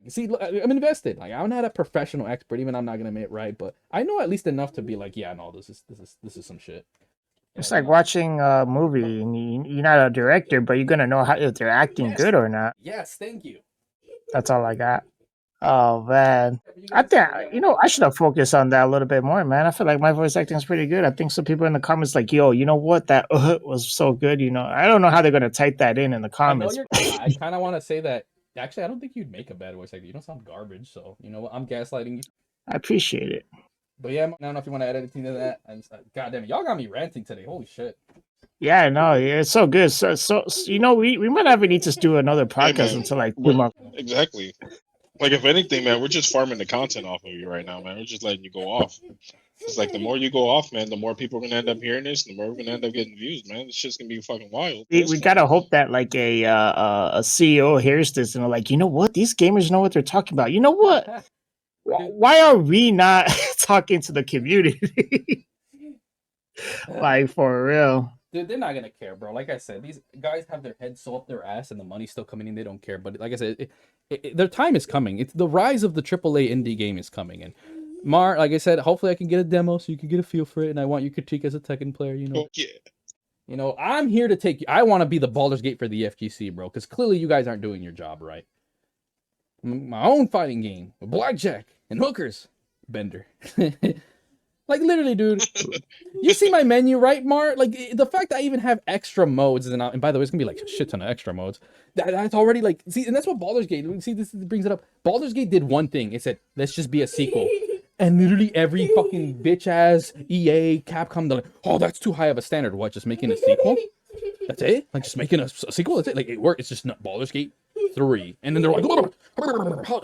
See, look, I'm invested. Like I'm not a professional expert, even I'm not gonna admit right, but I know at least enough to be like, yeah, no, this is some shit. It's You like know. watching a movie, and you're not a director, but you're gonna know how if they're acting Yes. good or not. Yes. Thank you. That's all I got. Oh man, You I guys, think yeah. I should have focused on that a little bit more, man. I feel like my voice acting is pretty good. I think some people in the comments like, yo, you know what, that was so good. I don't know how they're gonna type that in the I know comments. you're. I kind of want to say that. Actually, I don't think you'd make a bad voice actor. You don't sound garbage, so you know what? I'm gaslighting you. I appreciate it. But yeah, I don't know if you want to add anything to that. God damn it, y'all got me ranting today. Holy shit. Yeah, no, yeah, it's so good. We might not even need to do another Hey podcast man, until like we're 2 months. exactly. Like if anything, man, we're just farming the content off of you right now, man. We're just letting you go off. It's like the more you go off, man, the more people are gonna end up hearing this, the more we're gonna end up getting views, man. This shit's gonna be fucking wild, but it's We fun. gotta hope that like a CEO hears this and they're like, you know what, these gamers know what they're talking about. You know what? Why are we not talking to the community? Like for real. Dude, they're not gonna care, bro. Like I said, these guys have their heads so up their ass, and the money's still coming in. They don't care. But like I said, their time is coming. It's the rise of the AAA indie game is coming. And like I said, hopefully I can get a demo so you can get a feel for it. And I want your critique as a Tekken player. Oh yeah. I'm here to take. I want to be the Baldur's Gate for the FGC, bro. Because clearly you guys aren't doing your job right. My own fighting game with blackjack and hookers, Bender. Like literally, dude. You see my menu, right, Mar? Like the fact that I even have extra modes, and by the way, it's gonna be like a shit ton of extra modes. That's already like, see, and that's what Baldur's Gate. See, this brings it up. Baldur's Gate did one thing. It said, "Let's just be a sequel," and literally every fucking bitch ass EA, Capcom, they're like, "Oh, that's too high of a standard. What? Just making a sequel? That's it? Like just making a sequel? That's it? Like it worked? It's just not Baldur's Gate 3." And then they're like,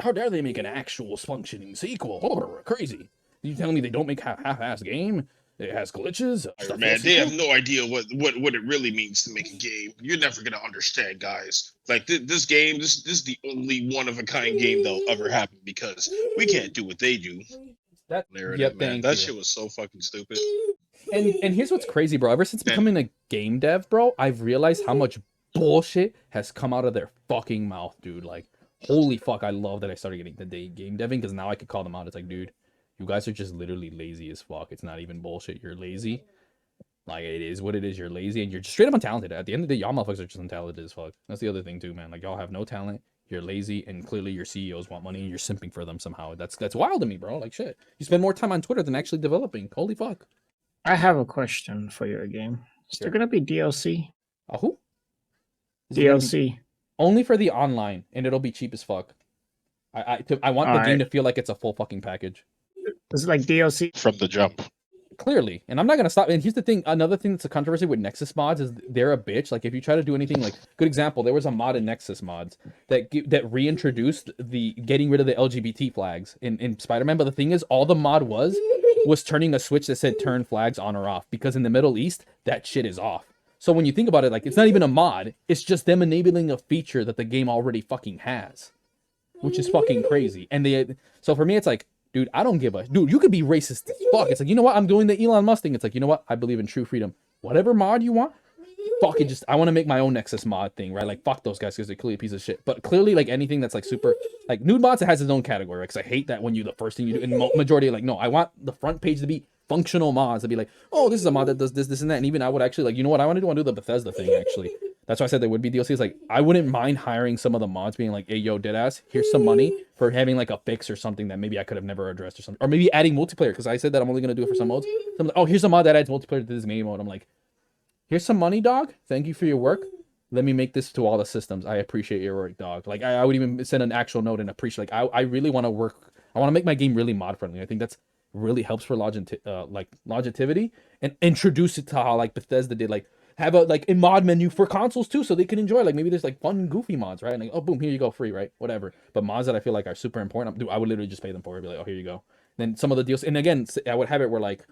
"How dare they make an actual functioning sequel? Crazy." You telling me they don't make half-ass game? It has glitches. Man, they have no idea what it really means to make a game. You're never gonna understand, guys. Like this game, this is the only one of a kind game that'll ever happen because we can't do what they do. That Narrative, man. That shit was so fucking stupid. And here's what's crazy, bro. Ever since becoming a game dev, bro, I've realized how much bullshit has come out of their fucking mouth, dude. Like, holy fuck, I love that I started getting the day game deving because now I could call them out. It's like, dude, you guys are just literally lazy as fuck. It's not even bullshit. You're lazy. Like, it is what it is. You're lazy and you're just straight up untalented. At the end of the day, y'all motherfuckers are just untalented as fuck. That's the other thing, too, man. Like, y'all have no talent. You're lazy, and clearly your CEOs want money, and you're simping for them somehow. That's wild to me, bro. Like, shit. You spend more time on Twitter than actually developing. Holy fuck. I have a question for your game. Is there gonna be DLC? Who? DLC. Only for the online, and it'll be cheap as fuck. I want the game to feel like it's a full fucking package. It's like DLC from the jump. Clearly, and I'm not gonna stop. And here's the thing: another thing that's a controversy with Nexus mods is they're a bitch. Like if you try to do anything, like good example, there was a mod in Nexus mods that reintroduced the getting rid of the LGBT flags in Spider-Man. But the thing is, all the mod was turning a switch that said turn flags on or off because in the Middle East that shit is off. So when you think about it, like it's not even a mod; it's just them enabling a feature that the game already fucking has, which is fucking crazy. And so for me, it's like, dude, I don't give a... Dude, you could be racist as fuck. It's like, you know what? I'm doing the Elon Musk thing. It's like, you know what? I believe in true freedom. Whatever mod you want, fuck it. Just, I want to make my own Nexus mod thing, right? Like, fuck those guys because they're clearly a piece of shit. But clearly, like, anything that's, like, super... Like, nude mods, it has its own category, right? Because I hate that when the first thing you do... And majority, like, no, I want the front page to be functional mods. To be like, oh, this is a mod that does this, this, and that. And even I would actually, like, you know what I want to do? I want to do the Bethesda thing, actually. That's why I said there would be DLCs. Like, I wouldn't mind hiring some of the mods being like, hey, yo, deadass, here's some money for having like a fix or something that maybe I could have never addressed or something. Or maybe adding multiplayer, because I said that I'm only going to do it for some modes. So I'm like, oh, here's a mod that adds multiplayer to this game mode. I'm like, here's some money, dog. Thank you for your work. Let me make this to all the systems. I appreciate your work, dog. Like, I would even send an actual note and appreciate, like, I really want to work. I want to make my game really mod friendly. I think that's really helps for longevity and introduce it to how like Bethesda did, like, have a mod menu for consoles too, so they can enjoy. Like maybe there's like fun, goofy mods, right? And like, oh, boom, here you go, free, right? Whatever. But mods that I feel like are super important, I would literally just pay them for it. Be like, oh, here you go. Then some of the deals, and again, I would have it where like,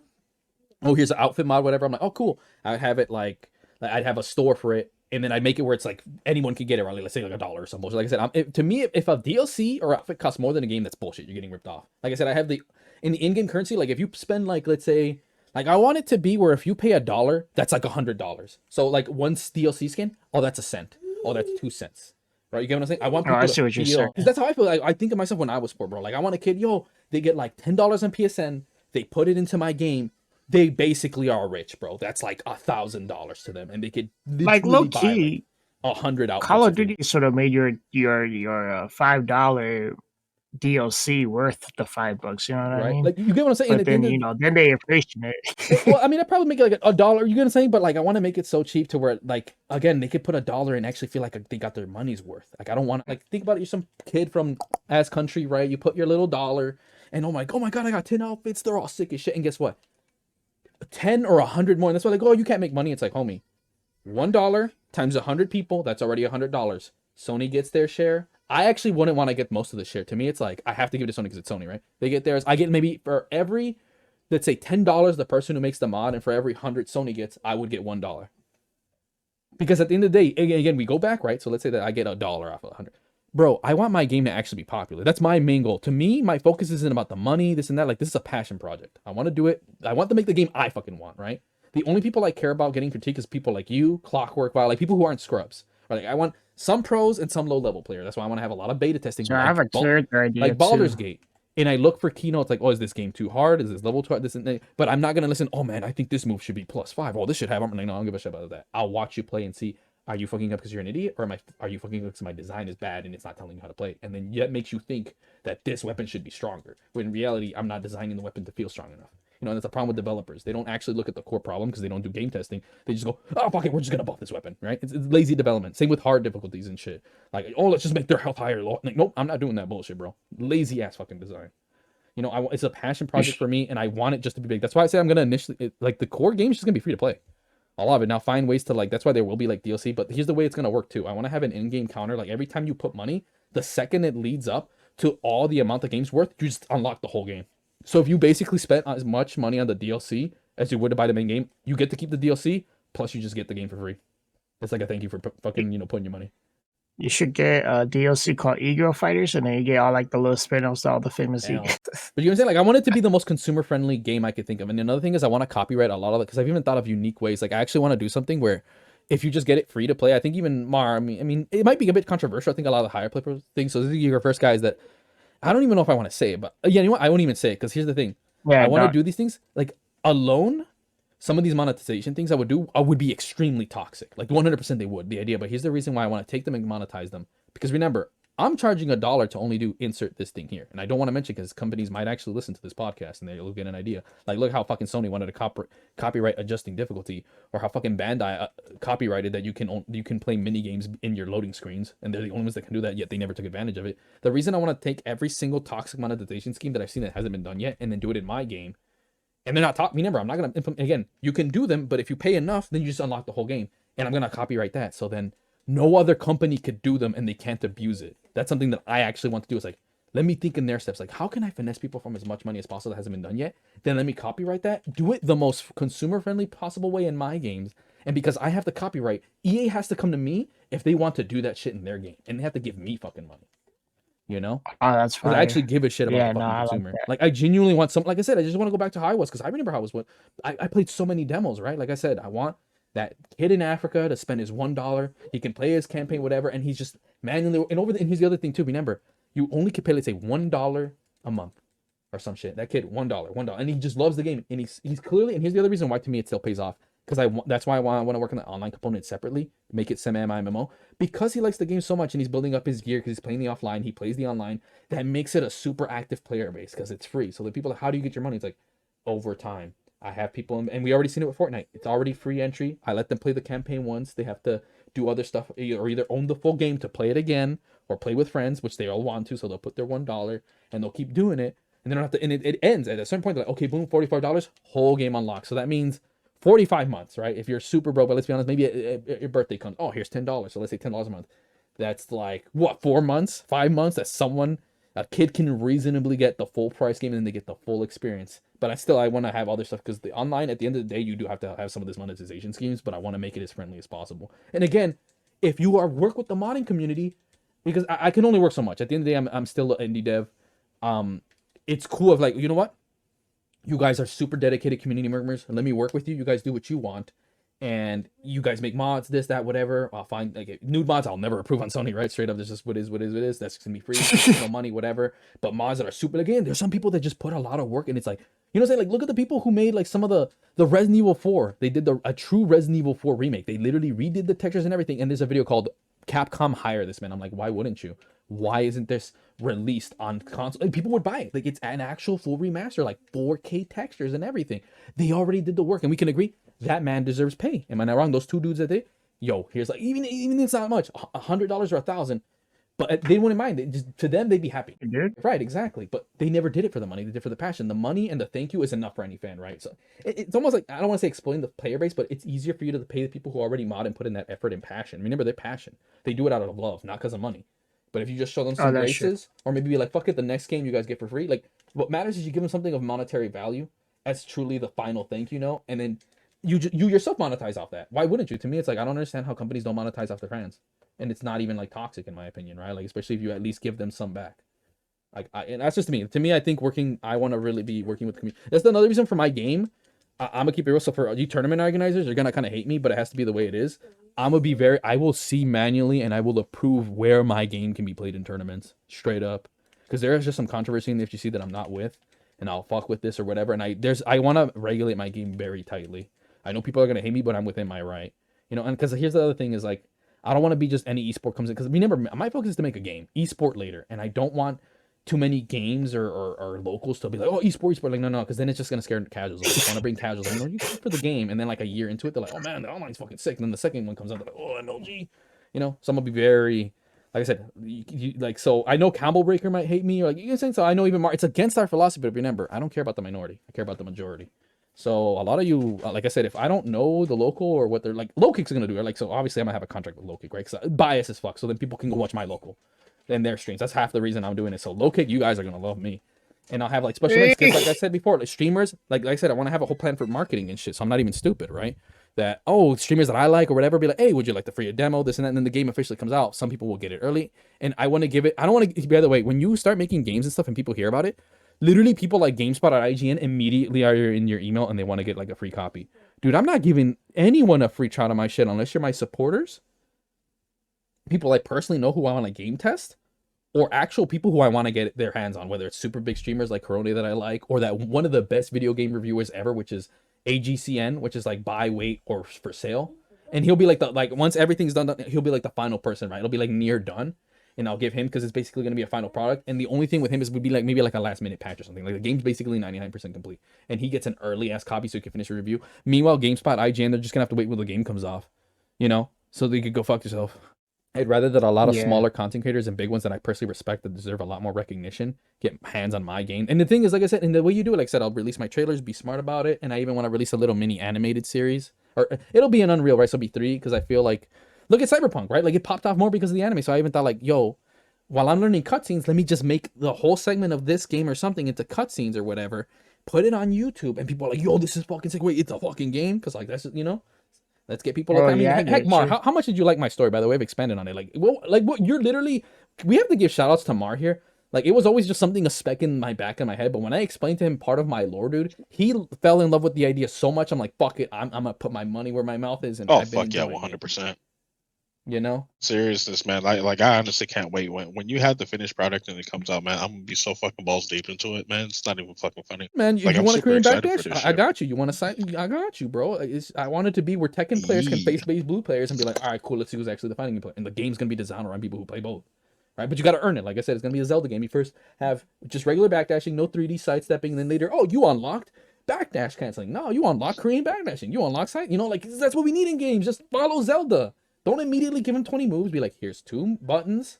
oh, here's an outfit mod, whatever. I'm like, oh, cool. I would have it like I'd have a store for it, and then I'd make it where it's like anyone could get it, right? Like, let's say like $1 or some bullshit. Like I said, to me, if a DLC or outfit costs more than a game, that's bullshit. You're getting ripped off. Like I said, I have in the in-game currency. Like if you spend like, let's say. Like, I want it to be where if you pay $1, that's like $100. So, like, one DLC skin, oh, that's a cent. Oh, that's 2 cents. right? You get what I'm saying? I want Oh, I people see to what you're feel, saying. because that's how I feel. Like, I think of myself when I was poor, bro. Like I want a kid, yo, they get like $10 on PSN, they put it into my game, they basically are rich, bro. That's like $1,000 to them, and they could Like low literally buy like key, 100 Call outfits. of Duty sort of made your $5 DLC worth the $5. You know what I Right? mean? Like you get what I'm saying? But At the end then of, then they inflation it. well, I mean, I'd probably make it like a dollar. You get what I'm saying? But like, I want to make it so cheap to where, like, again, they could put $1 and actually feel like they got their money's worth. Like, I don't want to, like, think about it. You're some kid from ass country, right? You put your little dollar, and oh my god, I got 10 outfits. They're all sick as shit. And guess what? 10 or 100 more. And that's why they go, oh, you can't make money. It's like, homie, $1 times 100 people. That's already $100. Sony gets their share. I actually wouldn't want to get most of the share. To me, it's like I have to give it to Sony because it's Sony, right? They get theirs. I get maybe for every, let's say $10, the person who makes the mod, and for every 100 Sony gets, I would get $1. Because at the end of the day, again, we go back, right? So let's say that I get $1 off of 100. Bro, I want my game to actually be popular. That's my main goal. To me, my focus isn't about the money, this and that. Like, this is a passion project. I want to do it. I want to make the game I fucking want, right? The only people I care about getting critique is people like you, Clockwork, like people who aren't scrubs. Like, I want some pros and some low-level players. That's why I want to have a lot of beta testing. So I have a character idea like Baldur's too. Gate. And I look for keynotes like, oh, is this game too hard? Is this level too hard? This and that. But I'm not going to listen, oh man, I think this move should be +5. Oh, this should have, I'm like, no, I don't give a shit about that. I'll watch you play and see, are you fucking up because you're an idiot? Or are you fucking up because my design is bad and it's not telling you how to play? And then that makes you think that this weapon should be stronger. When in reality, I'm not designing the weapon to feel strong enough. You know, and that's a problem with developers. They don't actually look at the core problem because they don't do game testing. They just go, oh, fuck it, we're just going to buff this weapon, right? It's lazy development. Same with hard difficulties and shit. Like, oh, let's just make their health higher. Like, nope, I'm not doing that bullshit, bro. Lazy ass fucking design. You know, it's a passion project for me, and I want it just to be big. That's why I say I'm going to initially, like, the core game is just going to be free to play. I love it. Now find ways to, like, that's why there will be, like, DLC, but here's the way it's going to work, too. I want to have an in-game counter. Like, every time you put money, the second it leads up to all the amount the game's worth, you just unlock the whole game. So if you basically spent as much money on the DLC as you would to buy the main game, you get to keep the DLC, plus you just get the game for free. It's like a thank you for fucking, you know, putting your money. You should get a DLC called E-Girl Fighters, and then you get all like the little spin-offs to all the famous Hell. E. But you know what I'm saying? Like, I want it to be the most consumer-friendly game I could think of. And another thing is I want to copyright a lot of it, because I've even thought of unique ways. Like, I actually want to do something where if you just get it free to play, I think even Mar, I mean, it might be a bit controversial. I think a lot of the higher play things. So this is your first guys that I don't even know if I want to say it, but yeah, you know what? I won't even say it, because here's the thing. Yeah, I want to do these things like alone. Some of these monetization things I would be extremely toxic. Like 100% they would, the idea. But here's the reason why I want to take them and monetize them. Because remember, I'm charging $1 to only do insert this thing here. And I don't want to mention because companies might actually listen to this podcast and they'll get an idea. Like, look how fucking Sony wanted to copyright adjusting difficulty, or how fucking Bandai copyrighted that you can play mini games in your loading screens. And they're the only ones that can do that, yet they never took advantage of it. The reason I want to take every single toxic monetization scheme that I've seen that hasn't been done yet and then do it in my game. And they're not talking. Remember, I'm not going to implement. Again, you can do them, but if you pay enough, then you just unlock the whole game. And I'm going to copyright that. So then no other company could do them and they can't abuse it. That's something that I actually want to do. It's like, let me think in their steps. Like, how can I finesse people from as much money as possible that hasn't been done yet? Then let me copyright that. Do it the most consumer-friendly possible way in my games. And because I have the copyright, EA has to come to me if they want to do that shit in their game. And they have to give me fucking money. You know? Oh, that's fine. I actually give a shit about the fucking I consumer. like I genuinely want some. Like I said, I just want to go back to how I was, because I remember how I was. What I played so many demos, right? Like I said, I want that kid in Africa to spend his $1. He can play his campaign, whatever, and he's just manually. And and here's the other thing too. Remember, you only can pay, let's say, $1 a month or some shit. That kid, $1, and he just loves the game, and he's clearly. And here's the other reason why to me it still pays off. Because that's why I want to work on the online component separately, make it semi-MMO, because he likes the game so much and he's building up his gear because he's playing the offline, he plays the online. That makes it a super active player base because it's free. So the people, how do you get your money? It's like over time. I have people, and we already seen it with Fortnite. It's already free entry. I let them play the campaign once. They have to do other stuff, or either own the full game to play it again, or play with friends, which they all want to. So they'll put their $1 and they'll keep doing it, and they don't have to. And it ends at a certain point. They're like, okay, boom, $45, whole game unlocked. So that means 45 months, right? If you're super broke, but let's be honest, maybe your birthday comes, oh, here's $10. So let's say $10 a month. That's like, what, 4 months, 5 months that a kid can reasonably get the full price game and then they get the full experience. But I want to have other stuff, because the online, at the end of the day, you do have to have some of this monetization schemes, but I want to make it as friendly as possible. And again, if you work with the modding community, because I can only work so much. At the end of the day, I'm still an indie dev. It's cool of like, you know what? You guys are super dedicated community members, and let me work with you. You guys do what you want. and you guys make mods, this, that, whatever. I'll find like nude mods. I'll never approve on Sony, right? Straight up, there's just what is. That's just gonna be free, no money, whatever. But mods that are super, again, there's some people that just put a lot of work, and it's like, you know what I'm saying? Like, look at the people who made like some of the Resident Evil 4. They did a true Resident Evil 4 remake. They literally redid the textures and everything. And there's a video called Capcom Hire This Man. I'm like, why wouldn't you? Why isn't this released on console? Like, people would buy it. Like, it's an actual full remaster, like 4K textures and everything. They already did the work, and we can agree that man deserves pay. Am I not wrong? Those two dudes that here's like, even it's not much, $100 or $1,000. But they wouldn't mind. To them, they'd be happy. Right, exactly. But they never did it for the money. They did it for the passion. The money and the thank you is enough for any fan, right? So it's almost like, I don't want to say exploiting the player base, but it's easier for you to pay the people who already mod and put in that effort and passion. Remember, their passion. They do it out of love, not because of money. But if you just show them some graces, or maybe be like, fuck it, the next game you guys get for free. Like, what matters is you give them something of monetary value as truly the final thank you note, and then you yourself monetize off that. Why wouldn't you? To me, it's like, I don't understand how companies don't monetize off their fans. And it's not even like toxic in my opinion, right? Like, especially if you at least give them some back. Like, and that's just me. To me, I think I want to really be working with the community. That's another reason for my game. I'm gonna keep it real. So for you tournament organizers, you're gonna kind of hate me, but it has to be the way it is. I'm gonna be I will see manually and I will approve where my game can be played in tournaments, straight up. Because there is just some controversy in the FGC that I'm not with, and I'll fuck with this or whatever. And I want to regulate my game very tightly. I know people are gonna hate me, but I'm within my right. You know, and because here's the other thing is like, I don't want to be just any esport comes in, because remember, my focus is to make a game, esport later, and I don't want too many games or locals to be like, oh, esport, like, no, because then it's just gonna scare casuals. Like, I want to bring casuals. I know you play for the game, and then like a year into it, they're like, oh man, the online's fucking sick. And then the second one comes out, they're like, oh, MLG. You know, some will be very, like I said, like, so I know Combo Breaker might hate me, or like, you know what I'm saying? So I know even more, it's against our philosophy, but remember, I don't care about the minority. I care about the majority. So a lot of you, like I said, if I don't know the local or what they're like, low kick's gonna do, right? Like, so obviously I'm gonna have a contract with low kick, right? Because bias as fuck. So then people can go watch my local and their streams. That's half the reason I'm doing it. So low kick, you guys are gonna love me, and I'll have like special links. Like I said before, like streamers, like I said, I want to have a whole plan for marketing and shit. So I'm not even stupid, right? That streamers that I like or whatever, be like, hey, would you like the free demo, this and that? And then the game officially comes out. Some people will get it early, and I want to give it. I don't want to. By the way, when you start making games and stuff and people hear about it. Literally, people like GameSpot or IGN immediately are in your email and they want to get like a free copy. Dude, I'm not giving anyone a free shot of my shit unless you're my supporters. People I personally know who I want to game test, or actual people who I want to get their hands on, whether it's super big streamers like Corona that I like, or that one of the best video game reviewers ever, which is AGCN, which is like buy, wait, or for sale. And he'll be like once everything's done, he'll be like the final person, right? It'll be like near done. And I'll give him, because it's basically going to be a final product. And the only thing with him is would be like maybe like a last minute patch or something. Like the game's basically 99% complete. And he gets an early ass copy so he can finish a review. Meanwhile, GameSpot, IGN, they're just going to have to wait till the game comes off. You know? So they could go fuck yourself. I'd rather that a lot of smaller content creators and big ones that I personally respect that deserve a lot more recognition get hands on my game. And the thing is, like I said, and the way you do it, like I said, I'll release my trailers, be smart about it. And I even want to release a little mini animated series. Or it'll be an Unreal, right? So it'll be 3, because I feel like, look at Cyberpunk, right? Like it popped off more because of the anime. So I even thought like, yo, while I'm learning cutscenes, let me just make the whole segment of this game or something into cutscenes or whatever, put it on YouTube, and people are like, yo, this is fucking sick. Wait, it's a fucking game? Because like that's, you know, let's get people. I mean, heck, Mar, how much did you like my story? By the way, I've expanded on it. Like, well, like what you're literally, we have to give shout outs to Mar here. Like, it was always just something, a speck in my back of my head. But when I explained to him part of my lore, dude, he fell in love with the idea so much. I'm like, fuck it, I'm gonna put my money where my mouth is. And oh, fuck yeah, 100%. You know, seriousness, man. Like I honestly can't wait when you have the finished product and it comes out, man. I'm gonna be so fucking balls deep into it, man. It's not even fucking funny. Man, you want to Korean backdash? I got you. You want to sign? I got you, bro. I want it to be where Tekken players can face base blue players and be like, all right, cool. Let's see who's actually the fighting game player. And the game's gonna be designed around people who play both, right? But you got to earn it. Like I said, it's gonna be a Zelda game. You first have just regular backdashing, no 3D sidestepping, and then later, oh, you unlocked backdash canceling. No, you unlock Korean backdashing. You unlock side. You know, like that's what we need in games. Just follow Zelda. Don't immediately give him 20 moves. Be like, here's 2 buttons.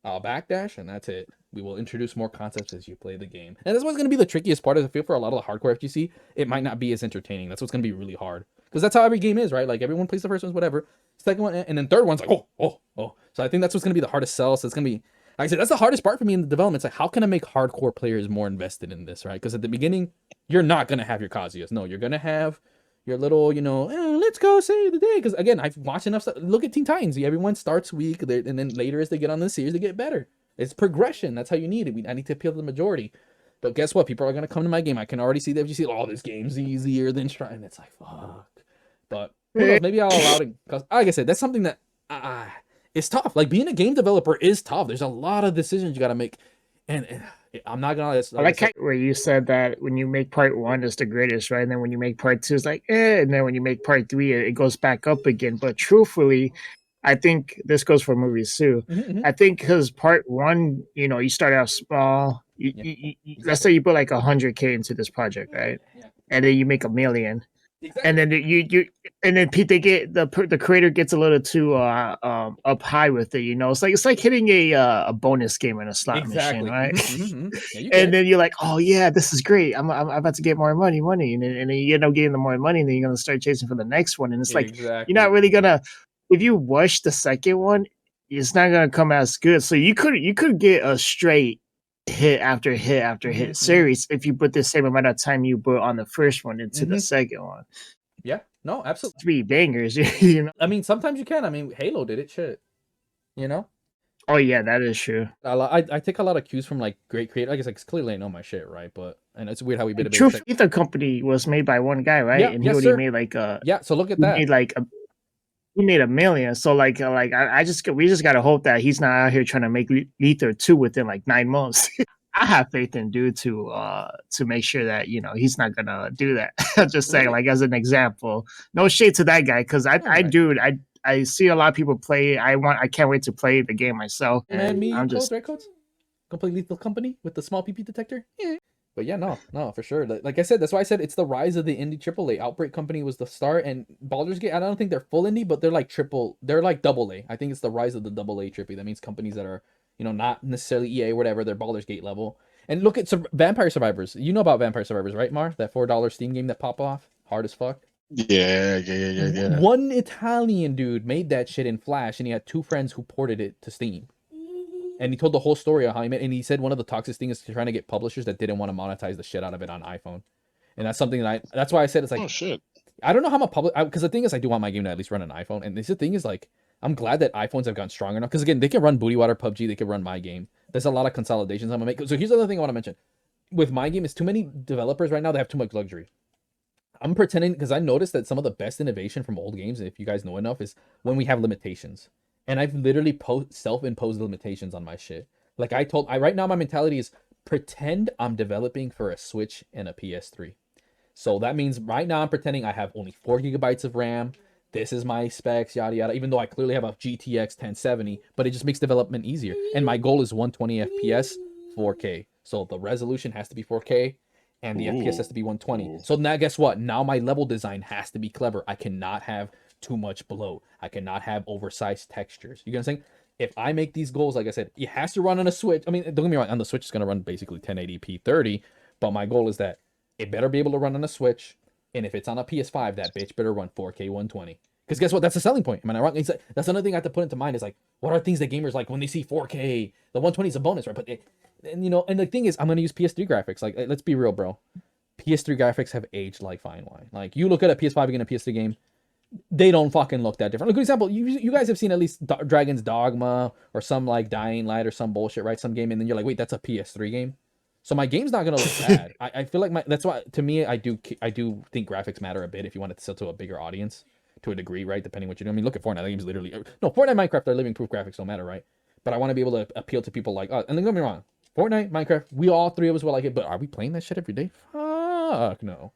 I'll backdash, and that's it. We will introduce more concepts as you play the game. And that's what's going to be the trickiest part. Is I feel for a lot of the hardcore FGC, it might not be as entertaining. That's what's going to be really hard. Because that's how every game is, right? Like, everyone plays the first one's whatever. Second one, and then third one's like, oh. So I think that's what's going to be the hardest sell. So it's going to be, like I said, that's the hardest part for me in the development. It's like, how can I make hardcore players more invested in this, right? Because at the beginning, you're not going to have your Kazuyas. No, you're going to have your little, you know, let's go save the day. Because again, I've watched enough stuff. Look at Teen Titans. Everyone starts weak, and then later as they get on the series, they get better. It's progression. That's how you need it. I need to appeal to the majority. But guess what? People are going to come to my game. I can already see the FGC. Oh, this game's easier than trying. It's like, fuck. But Who knows? Maybe I'll allow it because, like I said, that's something that it's tough. Like being a game developer is tough. There's a lot of decisions you got to make, and I'm not gonna. I like where you said that when you make part 1, it's the greatest, right? And then when you make part 2, it's like, and then when you make part 3, it goes back up again. But truthfully, I think this goes for movies too. I think because part 1, you start out small. Let's say you put like 100K into this project, right? And then you make 1 million. And then and then they get the creator gets a little too up high with it, It's like hitting a bonus game in a slot machine, right? Yeah, and then you're like, oh yeah, this is great. I'm about to get more money, and then you end up getting the more money, and then you're gonna start chasing for the next one, and it's like you're not really gonna. If you rush the second one, it's not gonna come as good. So you could get a straight hit after hit after hit series if you put the same amount of time you put on the first one into the second one. Yeah, no, absolutely. 3 bangers, I mean, sometimes you can. I mean, Halo did it, shit. Oh yeah, that is true. I take a lot of cues from like great creators. I guess like clearly I know my shit, right? But and it's weird how we made a True Ether Company was made by one guy, right? Yeah, and he only made like so look at that. He made 1 million. So we just gotta hope that he's not out here trying to make Ether 2 within like 9 months. I have faith in dude to make sure that he's not gonna do that. I'm just saying, like as an example, no shade to that guy because I see a lot of people play. I can't wait to play the game myself. Man, me, I'm just right codes, complete lethal company with the small PP detector. Yeah. But yeah, no, for sure. Like I said, that's why I said it's the rise of the indie AAA. Outbreak Company was the start, and Baldur's Gate. I don't think they're full indie, but they're like they're like AA. I think it's the rise of the AA trippy. That means companies that are not necessarily EA or whatever. They're Baldur's Gate level. And look at Vampire Survivors. You know about Vampire Survivors, right, Mar? That $4 Steam game that popped off, hard as fuck. Yeah. One Italian dude made that shit in Flash, and he had 2 friends who ported it to Steam. And he told the whole story of how he made, and he said one of the toxic things is trying to get publishers that didn't want to monetize the shit out of it on iPhone. And that's something that's why I said it's like, oh shit. I don't know how I'm a public, because the thing is I do want my game to at least run an iPhone. And the thing is like, I'm glad that iPhones have gotten stronger enough, because again, they can run Booty Water, PUBG, they can run my game. There's a lot of consolidations I'm gonna make. So here's the other thing I want to mention. With my game, is too many developers right now, they have too much luxury. I'm pretending, because I noticed that some of the best innovation from old games, if you guys know enough, is when we have limitations. And I've literally self-imposed limitations on my shit. Like right now my mentality is pretend I'm developing for a Switch and a PS3. So that means right now I'm pretending I have only 4 gigabytes of RAM. This is my specs, yada yada. Even though I clearly have a GTX 1070, but it just makes development easier. And my goal is 120 FPS, 4K. So the resolution has to be 4K, and the FPS has to be 120. So now guess what? Now my level design has to be clever. I cannot have too much bloat. I cannot have oversized textures. You get what I'm saying? If I make these goals, like I said, it has to run on a Switch. I mean, don't get me wrong, on the Switch it's going to run basically 1080p 30, but my goal is that it better be able to run on a Switch, and if it's on a PS5, that bitch better run 4K 120. Because guess what? That's a selling point. Am I not wrong? That's another thing I have to put into mind is like, what are things that gamers like when they see 4K? The 120 is a bonus, right? But and the thing is, I'm going to use PS3 graphics. Like, let's be real, bro. PS3 graphics have aged like fine wine. Like, you look at a PS5 again, a PS3 game, they don't fucking look that different. Look, for example, you guys have seen at least Dragon's Dogma or some like Dying Light or some bullshit, right? Some game, and then you're like, wait, that's a PS3 game. So my game's not gonna look bad. I feel like that's why, to me, I do think graphics matter a bit if you want it to sell to a bigger audience to a degree, right? Depending what you do. I mean, look at Fortnite. That game's literally Fortnite, Minecraft. They're living proof graphics don't matter, right? But I want to be able to appeal to people like us. And don't get me wrong, Fortnite, Minecraft, we all 3 of us will like it. But are we playing that shit every day? Fuck no.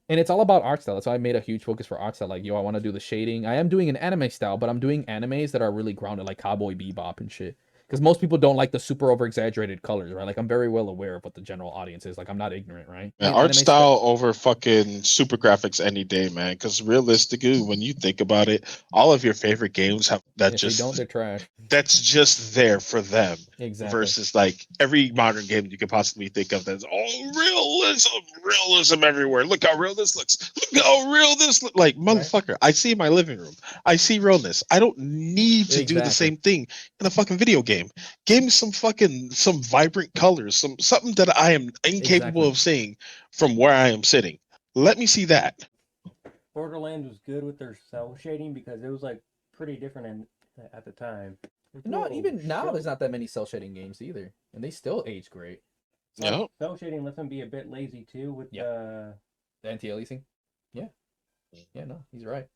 And it's all about art style. That's why I made a huge focus for art style. Like, I want to do the shading. I am doing an anime style, but I'm doing animes that are really grounded, like Cowboy Bebop and shit. Because most people don't like the super over-exaggerated colors, right? Like, I'm very well aware of what the general audience is. Like, I'm not ignorant, right? Man, art style over fucking super graphics any day, man. Because realistically, when you think about it, all of your favorite games have that. If just they don't, they're trash. That's just there for them. Exactly. Versus like every modern game you could possibly think of that's realism everywhere. Look how real this looks. Look how real this looks. Like, motherfucker, right? I see my living room. I see realness. I don't need to do the same thing in a fucking video game. Give me some vibrant colors, something that I am incapable of seeing from where I am sitting. Let me see that. Borderlands was good with their cell shading because it was like pretty different at the time. No, even now there's not that many cell shading games either, and they still age great. Yeah. Cell shading lets them be a bit lazy too with the anti-aliasing. Yeah. Yeah, no, he's right.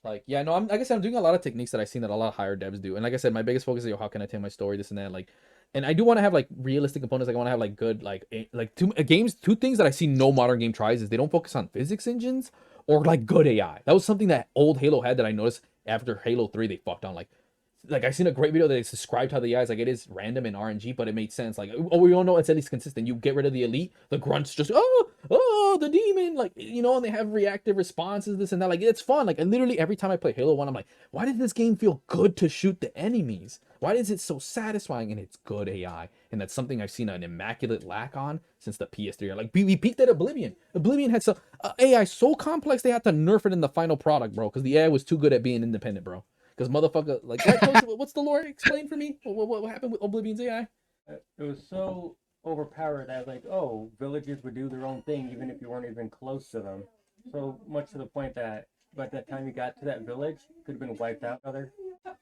Like, yeah, no, like I said, I'm doing a lot of techniques that I've seen that a lot of higher devs do. And like I said, my biggest focus is, how can I tell my story, this and that. Like, and I do want to have like realistic components. Like, I want to have like good, like two things that I see no modern game tries is they don't focus on physics engines or like good AI. That was something that old Halo had that I noticed after Halo 3 they fucked on. Like I seen a great video that described how the AI is like, it is random and RNG, but it made sense. Like, oh, we all know it's at least consistent. You get rid of the elite, the grunts just the demon, like, and they have reactive responses, this and that. Like, it's fun. Like, and literally every time I play Halo 1, I'm like, why did this game feel good to shoot the enemies? Why is it so satisfying? And it's good AI, and that's something I've seen an immaculate lack on since the PS3. Like, we peaked at Oblivion. Oblivion had some AI so complex they had to nerf it in the final product, bro, because the AI was too good at being independent, bro. Because motherfucker, like, what's the lore? Explain for me. What happened with Oblivion's AI? It was so overpowered that, like, oh, villages would do their own thing even if you weren't even close to them. So much to the point that by the time you got to that village, could have been wiped out.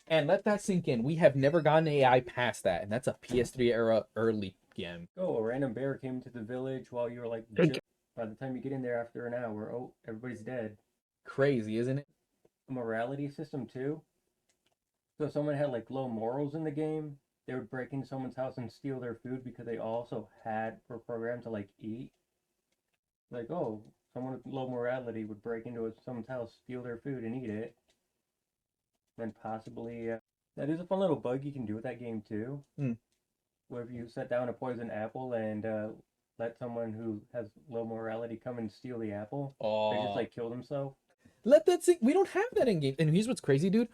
And let that sink in. We have never gotten AI past that, and that's a PS3 era early game. Oh, a random bear came to the village while you were like, by the time you get in there after an hour, oh, everybody's dead. Crazy, isn't it? A morality system too. So if someone had like low morals in the game, they would break into someone's house and steal their food because they also were programmed to like eat. Like, oh, someone with low morality would break into someone's house, steal their food, and eat it. And possibly, that is a fun little bug you can do with that game too. Where if you set down a poison apple and let someone who has low morality come and steal the apple, they just like kill themselves. Let that sink. We don't have that in game. And here's what's crazy, dude.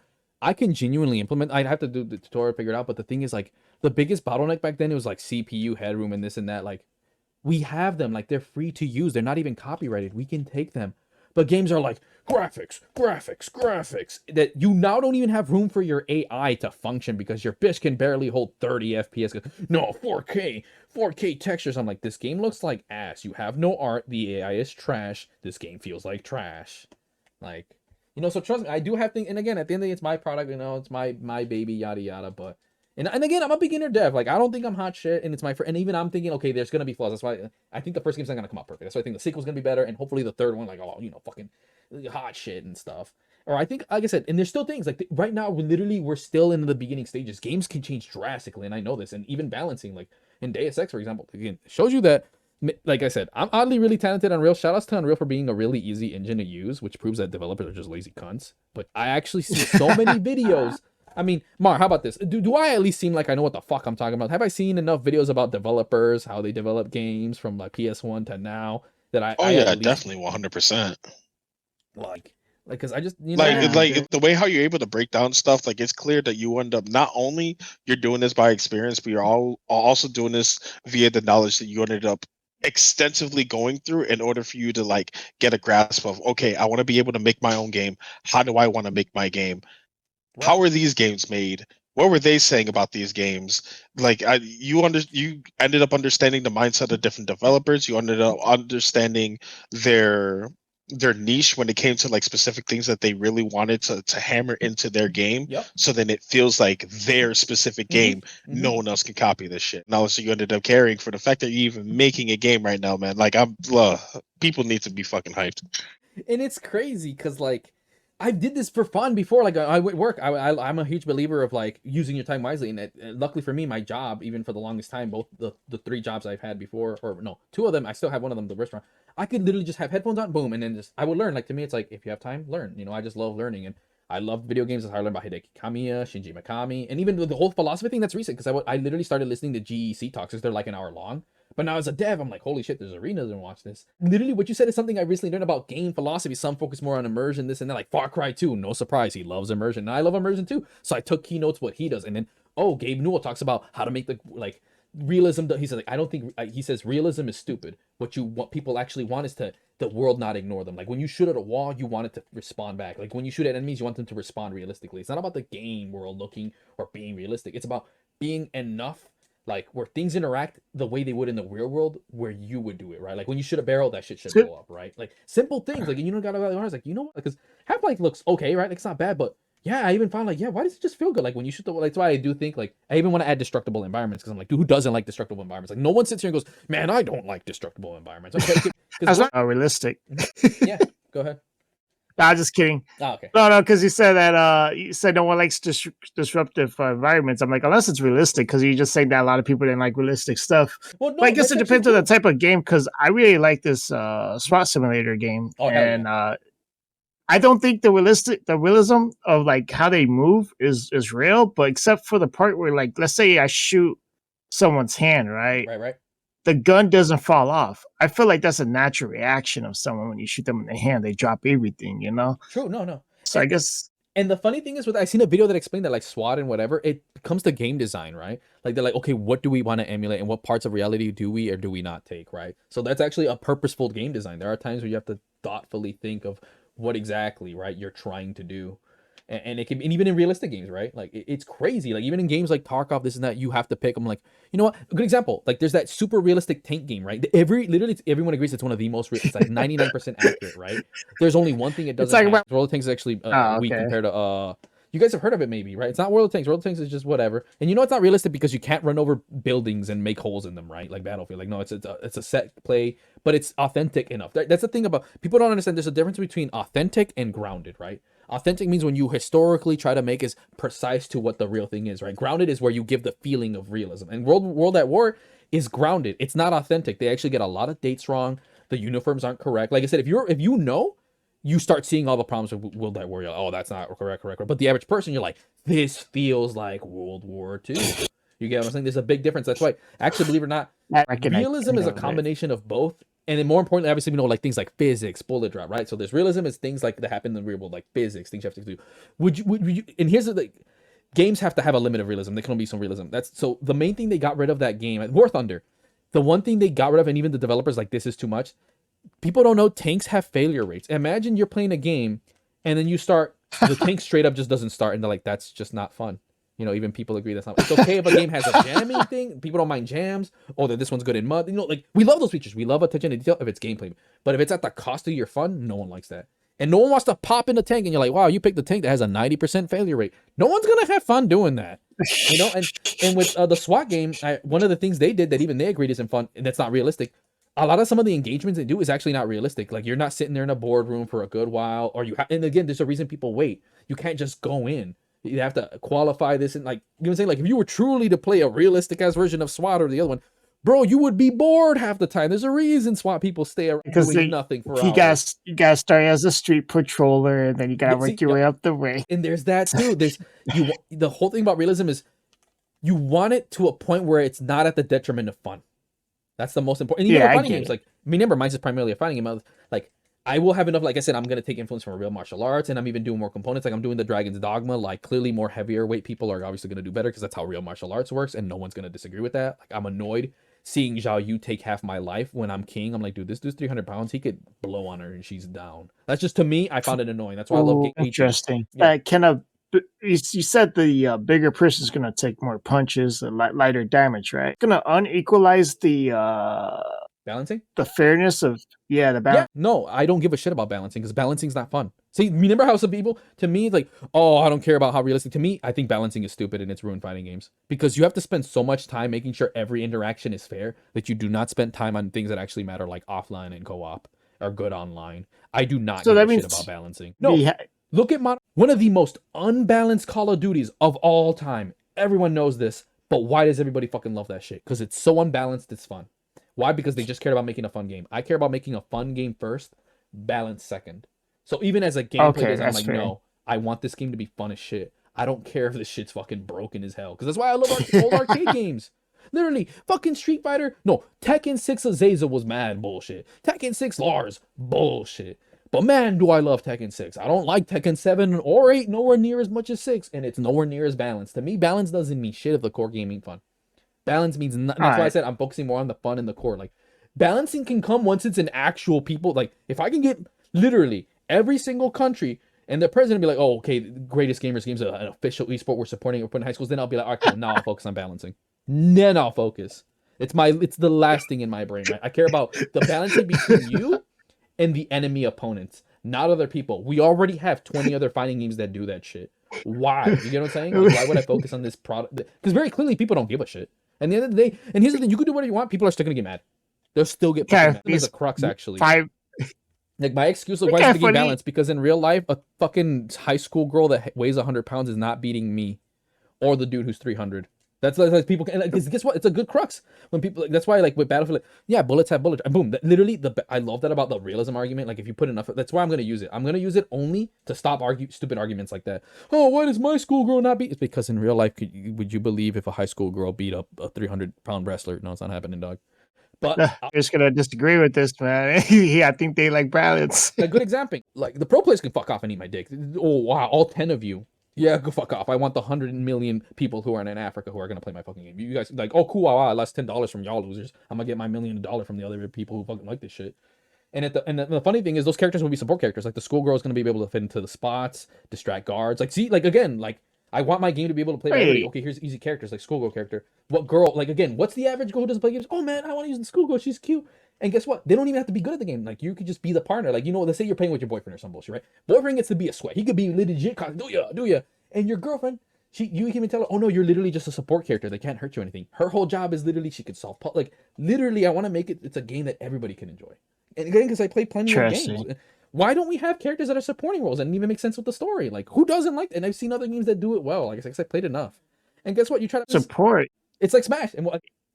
I can genuinely implement. I'd have to do the tutorial, figure it out. But the thing is, like, the biggest bottleneck back then, it was like CPU headroom and this and that. Like, we have them. Like, they're free to use. They're not even copyrighted. We can take them. But games are like graphics. That you now don't even have room for your AI to function because your bitch can barely hold 30 FPS. No, 4K textures. I'm like, this game looks like ass. You have no art. The AI is trash. This game feels like trash. Like. So trust me, I do have things, and again, at the end of the day, it's my product, it's my baby, yada yada. But and again, I'm a beginner dev. Like, I don't think I'm hot shit, and it's and even I'm thinking, okay, there's gonna be flaws. That's why I think the first game's not gonna come out perfect. That's why I think the sequel's gonna be better, and hopefully the third one, like, fucking hot shit and stuff. Or I think, like I said, and there's still things like right now, we're still in the beginning stages. Games can change drastically, and I know this, and even balancing, like in Deus Ex, for example, again, shows you that. Like I said, I'm oddly really talented on Unreal. Shoutouts to Unreal for being a really easy engine to use, which proves that developers are just lazy cunts. But I actually see so many videos. I mean, Mar, how about this? Do I at least seem like I know what the fuck I'm talking about? Have I seen enough videos about developers, how they develop games from like PS1 to now that I? Oh I yeah, definitely 100%. Like, because I just like the way how you're able to break down stuff, like it's clear that you end up not only you're doing this by experience, but you're also doing this via the knowledge that you ended up extensively going through in order for you to like get a grasp of, okay, I want to be able to make my own game. How do I want to make my game? Right. How are these games made? What were they saying about these games? Like you ended up understanding the mindset of different developers. You ended up understanding their niche when it came to like specific things that they really wanted to hammer into their game. Yep. So then it feels like their specific game. No one else can copy this shit. And also you ended up caring for the fact that you're even making a game right now, man. Like people need to be fucking hyped. And it's crazy because like I did this for fun before. Like I would work. I'm a huge believer of like using your time wisely. And luckily for me, my job, even for the longest time, both the 3 jobs I've had before, or no, 2 of them, I still have one of them, the restaurant. I could literally just have headphones on, boom, and then I would learn. Like to me, it's like if you have time, learn. I just love learning, and I love video games. That's how I learned about Hideki Kamiya, Shinji Mikami, and even the whole philosophy thing. That's recent because I literally started listening to GEC talks because they're like an hour long. But now as a dev, I'm like, holy shit, there's arenas and watch this. Literally, what you said is something I recently learned about game philosophy. Some focus more on immersion, this and that, like Far Cry 2. No surprise, he loves immersion. And I love immersion too. So I took keynotes what he does, and then Gabe Newell talks about how to make the like realism. He says like I don't think he says realism is stupid. What people actually want is the world not ignore them. Like when you shoot at a wall, you want it to respond back. Like when you shoot at enemies, you want them to respond realistically. It's not about the game world looking or being realistic. It's about being enough. Like where things interact the way they would in the real world, where you would do it, right? Like when you shoot a barrel, that shit should blow up, right? Like simple things, like gotta go. I was like, what? Because Half-Life looks okay, right? Like it's not bad, but yeah, I even found like, why does it just feel good? Like when you shoot the, like, that's why I do think like I even want to add destructible environments because I'm like, dude, who doesn't like destructible environments? Like no one sits here and goes, man, I don't like destructible environments. Okay, that's not realistic. Yeah, go ahead. Nah, just kidding. Oh, okay. No, because you said that you said no one likes disruptive environments. I'm like, unless it's realistic, because you just saying that a lot of people didn't like realistic stuff. Well, no, But I guess that's it actually depends on the true. type of game. Because I really like this SWAT simulator game, Oh, hell and I don't think the realism of like how they move is real. But except for the part where, like, let's say I shoot someone's hand, right? Right. The gun doesn't fall off. I feel like that's a natural reaction of someone when you shoot them in the hand. They drop everything, you know? True. No. So I guess. And the funny thing is, I seen a video that explained that like SWAT and whatever, it comes to game design, right? Like they're like, okay, what do we want to emulate, and what parts of reality do we or do we not take, right? So that's actually a purposeful game design. There are times where you have to thoughtfully think of what exactly, right, you're trying to do. And it can, and even in realistic games, right? Like it's crazy. Like even in games like Tarkov, this and that, you have to pick. I'm like, you know what? A good example. Like there's that super realistic tank game, right? Literally everyone agrees it's one of the most. It's like 99% accurate, right? There's only one thing it doesn't like have. World of Tanks is actually weak okay. compared to You guys have heard of it, maybe, right? It's not World of Tanks. World of Tanks is just whatever. And you know it's not realistic because you can't run over buildings and make holes in them, right? Like Battlefield. Like no, it's a set play, but it's authentic enough. That's the thing about people don't understand. There's a difference between authentic and grounded, right? Authentic means when you historically try to make as precise to what the real thing is, right? Grounded is where you give the feeling of realism. And World at War is grounded. It's not authentic. They actually get a lot of dates wrong. The uniforms aren't correct. Like I said, if you know, you start seeing all the problems with World at War. You're like, oh, that's not correct. But the average person, you're like, this feels like World War II. You get what I'm saying? There's a big difference. That's why, actually, believe it or not, realism is a combination of both. And then more importantly, obviously, we know like things like physics, bullet drop, right? So there's realism is things like that happen in the real world, like physics, things you have to do. Would you? And here's the thing: games have to have a limit of realism. There can only be some realism. That's so the main thing they got rid of that game, War Thunder. The one thing they got rid of, and even the developers like this is too much. People don't know tanks have failure rates. Imagine you're playing a game, and then you start the tank straight up just doesn't start, and they're like, that's just not fun. You know, even people agree that's not. It's okay if a game has a jamming thing. People don't mind jams. Oh, that this one's good in mud. You know, like we love those features. We love attention to detail if it's gameplay. But if it's at the cost of your fun, no one likes that. And no one wants to pop in the tank and you're like, wow, you picked the tank that has a 90% failure rate. No one's gonna have fun doing that. You know, and with the SWAT game, one of the things they did that even they agreed isn't fun and that's not realistic. A lot of some of the engagements they do is actually not realistic. Like you're not sitting there in a boardroom for a good while, or and again, there's a reason people wait. You can't just go in. You have to qualify this and like, you know what I'm saying? Like if you were truly to play a realistic ass version of SWAT or the other one, bro, you would be bored half the time. There's a reason SWAT people stay around doing nothing for hours. You gotta start as a street patroller, and then you gotta work your way up the way. And there's that too. The whole thing about realism is you want it to a point where it's not at the detriment of fun. That's the most important. And even fighting games, like remember, mine's is primarily a fighting game. Like I will have enough. Like I said, I'm gonna take influence from a real martial arts, and I'm even doing more components. Like I'm doing the Dragon's Dogma. Like clearly, more heavier weight people are obviously gonna do better because that's how real martial arts works, and no one's gonna disagree with that. Like I'm annoyed seeing Zhao Yu take half my life when I'm king. I'm like, dude, this dude's 300 pounds. He could blow on her and she's down. That's just to me. I found it annoying. That's why I love. Interesting. You said the bigger person's going to take more punches, lighter damage, right? Going to unequalize the balancing, the fairness of the balance. Yeah, no, I don't give a shit about balancing because balancing's not fun. See, remember how some people, to me, like, oh, I don't care about how realistic. To me, I think balancing is stupid and it's ruined fighting games because you have to spend so much time making sure every interaction is fair that you do not spend time on things that actually matter, like offline and co-op or good online. I do not give a shit about balancing. No. Look at one of the most unbalanced Call of Duties of all time. Everyone knows this, but why does everybody fucking love that shit? Because it's so unbalanced, it's fun. Why? Because they just cared about making a fun game. I care about making a fun game first, balance second. So even as a gameplay design, I'm like, no, I want this game to be fun as shit. I don't care if this shit's fucking broken as hell. Because that's why I love old arcade games. Literally, fucking Street Fighter. No, Tekken 6 Azazel was mad bullshit. Tekken 6 Lars, bullshit. But man, do I love Tekken 6. I don't like Tekken 7 or 8 nowhere near as much as 6. And it's nowhere near as balanced. To me, balance doesn't mean shit if the core game ain't fun. Balance means that's why I said I'm focusing more on the fun and the core. Like, balancing can come once it's an actual people. Like, if I can get literally every single country and the president be like, oh, okay, greatest gamers games, an official esport we're supporting, we're putting in high schools, then I'll be like, okay, now I'll focus on balancing. Then I'll focus. It's the last thing in my brain, right? I care about the balancing between you and the enemy opponents, not other people. We already have 20 other fighting games that do that shit. Why? You get what I'm saying? Like, why would I focus on this product? Because very clearly people don't give a shit. And the end of the day, and here's the thing, you can do whatever you want, people are still gonna get mad. They'll still get mad. There's a crux, actually. Like my excuse, like Look why is how the game funny- balanced? Because in real life, a fucking high school girl that weighs 100 pounds is not beating me or the dude who's 300. That's like people can, because guess what? It's a good crux when people like, that's why like with Battlefield, like, yeah, bullets have bullets, and boom, that, literally I love that about the realism argument. Like if you put enough, that's why I'm gonna use it. I'm gonna use it only to stop stupid arguments like that. Oh, why does my schoolgirl not beat? It's because in real life, would you believe if a high school girl beat up a 300-pound wrestler? No, it's not happening, dog. But You're just gonna disagree with this, man. Yeah, I think they like balance. a good example, like the pro players can fuck off and eat my dick. Oh wow, all 10 of you. Yeah, go fuck off. I want the 100 million people who are in Africa who are gonna play my fucking game. You guys like, oh cool, wow, I lost $10 from y'all losers. I'm gonna get my $1 million from the other people who fucking like this shit. And the funny thing is, those characters will be support characters. Like the schoolgirl is gonna be able to fit into the spots, distract guards. Like see, like again, like I want my game to be able to play. By everybody. Okay, here's easy characters like schoolgirl character. What girl? Like again, what's the average girl who doesn't play games? Oh man, I want to use the schoolgirl. She's cute. And guess what? They don't even have to be good at the game. Like you could just be the partner. Like you know, let's say you're playing with your boyfriend or some bullshit, right? Boyfriend gets to be a sweat. He could be legit. Do ya? And your girlfriend, you can even tell her, oh no, you're literally just a support character. They can't hurt you or anything. Her whole job is literally she could solve like literally. I want to make it's a game that everybody can enjoy. And again, because I play plenty of games. Why don't we have characters that are supporting roles and even make sense with the story? Like who doesn't like? And I've seen other games that do it well. Like I played enough. And guess what? You try to support. It's like Smash and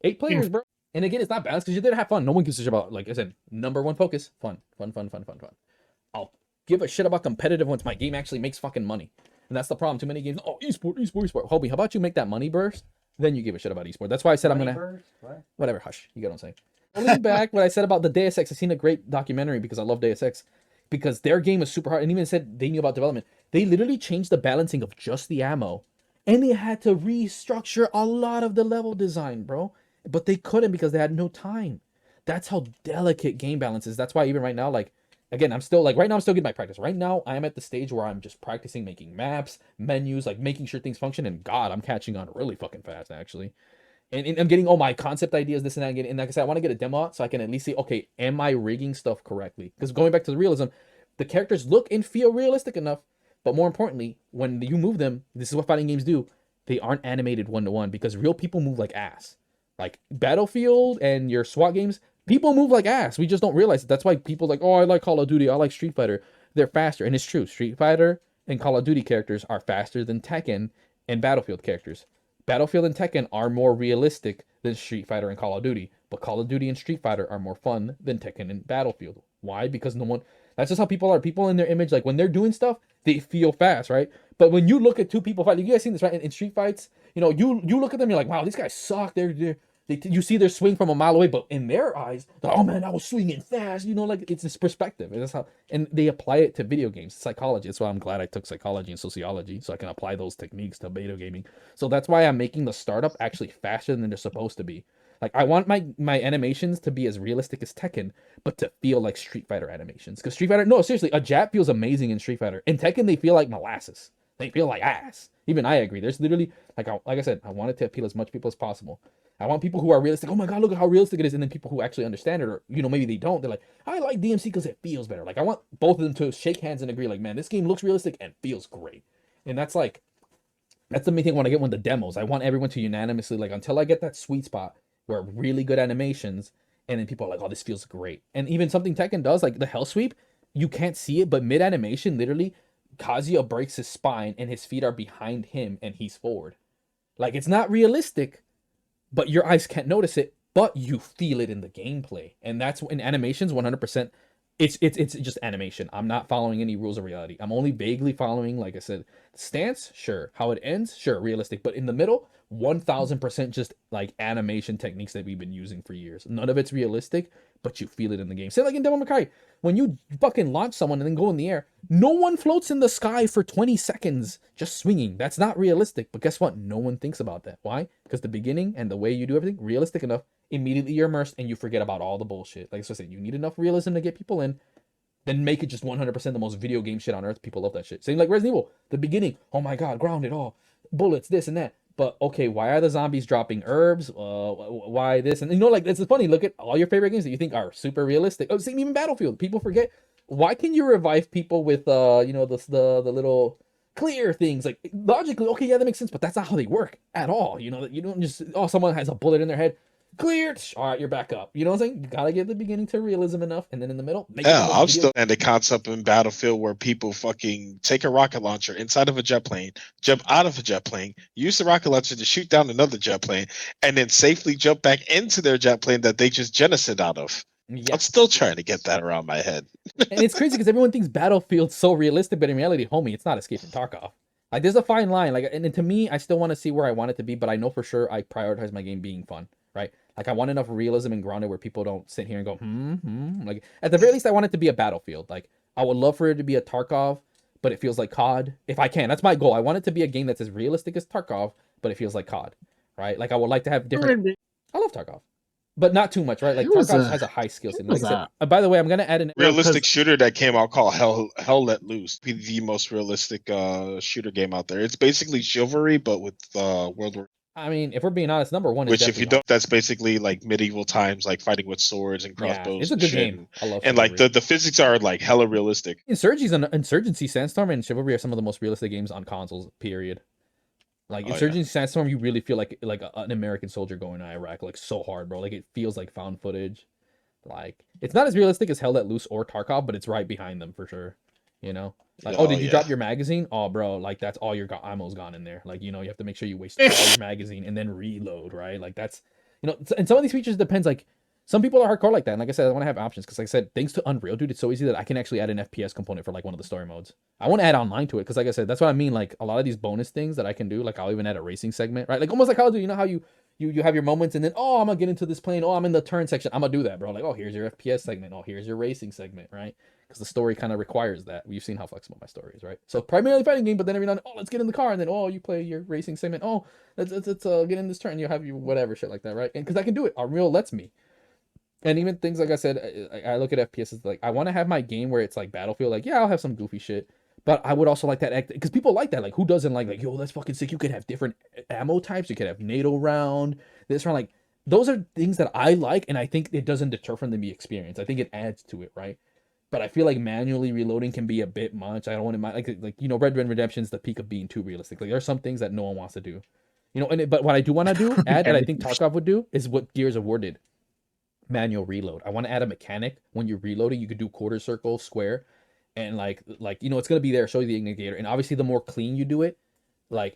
8 players, bro. And again, it's not balanced because you're there to have fun. No one gives a shit about, like I said, number one focus, fun. I'll give a shit about competitive once my game actually makes fucking money. And that's the problem. Too many games. Oh, esport. Hobie, how about you make that money burst? Then you give a shit about esport. That's why I said I'm gonna. What? Whatever. Hush. You get what I'm saying. Going back, what I said about the Deus Ex, I've seen a great documentary because I love Deus Ex, because their game is super hard. And even said they knew about development. They literally changed the balancing of just the ammo, and they had to restructure a lot of the level design, bro. But they couldn't because they had no time. That's how delicate game balance is. That's why even right now, like, again, I'm still getting my practice. Right now, I am at the stage where I'm just practicing making maps, menus, like making sure things function. And God, I'm catching on really fucking fast, actually. And I'm getting all my concept ideas, this and that. And like I said, I want to get a demo out so I can at least see, okay, am I rigging stuff correctly? Because going back to the realism, the characters look and feel realistic enough. But more importantly, when you move them, this is what fighting games do. They aren't animated one-to-one because real people move like ass. Like Battlefield and your SWAT games, people move like ass. We just don't realize it. That's why people like, oh, I like Call of Duty, I like Street Fighter. They're faster. And it's true. Street Fighter and Call of Duty characters are faster than Tekken and Battlefield characters. Battlefield and Tekken are more realistic than Street Fighter and Call of Duty. But Call of Duty and Street Fighter are more fun than Tekken and Battlefield. Why? Because that's just how people are. People in their image, like when they're doing stuff, they feel fast, right? But when you look at two people fight, you guys seen this, right? In street fights, you know, you look at them, you're like, wow, these guys suck. You see their swing from a mile away, but in their eyes, oh man, I was swinging fast. You know, like it's this perspective, and that's how. And they apply it to video games, psychology. That's why I'm glad I took psychology and sociology, so I can apply those techniques to video gaming. So that's why I'm making the startup actually faster than they're supposed to be. Like I want my animations to be as realistic as Tekken, but to feel like Street Fighter animations. Because Street Fighter, no, seriously, a jab feels amazing in Street Fighter. In Tekken, they feel like molasses. They feel like ass. Even I agree. There's literally, like I said, I want it to appeal as much people as possible. I want people who are realistic. Oh my God, look at how realistic it is. And then people who actually understand it, or, you know, maybe they don't. They're like, I like DMC because it feels better. Like I want both of them to shake hands and agree, like, man, this game looks realistic and feels great. And that's the main thing I want to get with the demos. I want everyone to unanimously, like, until I get that sweet spot where really good animations, and then people are like, oh, this feels great. And even something Tekken does, like the Hell Sweep, you can't see it, but mid-animation, literally, Kazuya breaks his spine and his feet are behind him and he's forward. Like, it's not realistic, but your eyes can't notice it, but you feel it in the gameplay. And that's in animations, 100%. It's just animation. I'm not following any rules of reality. I'm only vaguely following, like I said, stance, sure. How it ends, sure, realistic. But in the middle, 1000% just like animation techniques that we've been using for years. None of it's realistic, but you feel it in the game. Say like in Devil May Cry, when you fucking launch someone and then go in the air, no one floats in the sky for 20 seconds just swinging. That's not realistic. But guess what? No one thinks about that. Why? Because the beginning and the way you do everything, realistic enough, immediately you're immersed and you forget about all the bullshit. Like I said, you need enough realism to get people in, then make it just 100% the most video game shit on earth. People love that shit. Same like Resident Evil, the beginning, oh my God, grounded, oh, bullets, this and that. But okay, why are the zombies dropping herbs? Why this? And you know, like, it's funny. Look at all your favorite games that you think are super realistic. Oh, same even Battlefield. People forget. Why can you revive people with you know, the little clear things? Like logically, okay, yeah, that makes sense, but that's not how they work at all. You know, that you don't just, oh, someone has a bullet in their head. cleared. All right, you're back up. You know what I'm saying? You gotta get the beginning to realism enough, and then in the middle, make it Yeah, the most I'm video- still in the concept in Battlefield where people fucking take a rocket launcher inside of a jet plane, jump out of a jet plane, use the rocket launcher to shoot down another jet plane, and then safely jump back into their jet plane that they just jettisoned out of. Yeah. I'm still trying to get that around my head. And it's crazy because everyone thinks Battlefield's so realistic, but in reality, homie, it's not Escape from Tarkov. Like, there's a fine line. Like, and to me, I still want to see where I want it to be, but I know for sure I prioritize my game being fun, right? Like, I want enough realism and grounded where people don't sit here and go, Like, at the very least, I want it to be a Battlefield. Like, I would love for it to be a Tarkov, but it feels like COD. If I can, that's my goal. I want it to be a game that's as realistic as Tarkov, but it feels like COD, right? Like, I would like to have different. I love Tarkov, but not too much, right? Like, Tarkov has a high skill set. Like I said, by the way, I'm gonna add an realistic shooter that came out called Hell Let Loose. Be the most realistic shooter game out there. It's basically chivalry, but with World War. I mean, if we're being honest, number one is which, if you don't, that's basically like medieval times, like fighting with swords and crossbows. Yeah, it's a good game. I love and like the physics are like hella realistic. Insurgency, Sandstorm, and Chivalry are some of the most realistic games on consoles. Period. Like Insurgency, Sandstorm, you really feel like an American soldier going to Iraq, like so hard, bro. Like it feels like found footage. Like it's not as realistic as Hell Let Loose or Tarkov, but it's right behind them for sure. You know, like did you drop your magazine? Oh, bro, like that's all your ammo's gone in there. Like you know, you have to make sure you waste all your magazine and then reload, right? Like that's and some of these features depends. Like some people are hardcore like that. And like I said, I want to have options because, like I said, thanks to Unreal, dude, it's so easy that I can actually add an FPS component for like one of the story modes. I want to add online to it because, like I said, that's what I mean. Like a lot of these bonus things that I can do, like I'll even add a racing segment, right? Like almost like Call of Duty. You know how you have your moments and then I'm gonna get into this plane. I'm in the turn section. I'm gonna do that, bro. Like here's your FPS segment. Here's your racing segment, right? Because the story kind of requires that. We've seen how flexible my story is, right? So primarily fighting game, but then every now and then, let's get in the car, and then you play your racing segment. Let's get in this turn. You have your whatever shit like that, right? And because I can do it, Unreal lets me. And even things like I said, I look at FPS as like I want to have my game where it's like Battlefield. Like I'll have some goofy shit, but I would also like that because people like that. Like who doesn't like yo, that's fucking sick. You could have different ammo types. You could have NATO round, this round. Like those are things that I like, and I think it doesn't deter from the experience. I think it adds to it, right? But I feel like manually reloading can be a bit much. I don't want to mind like Red Dead Redemption is the peak of being too realistic. Like there are some things that no one wants to do, but what I do want to do add that I think Tarkov would do is what Gears of War did. Manual reload. I want to add a mechanic when you're reloading. You could do quarter circle, square, and it's gonna be there. Show you the indicator, and obviously the more clean you do it,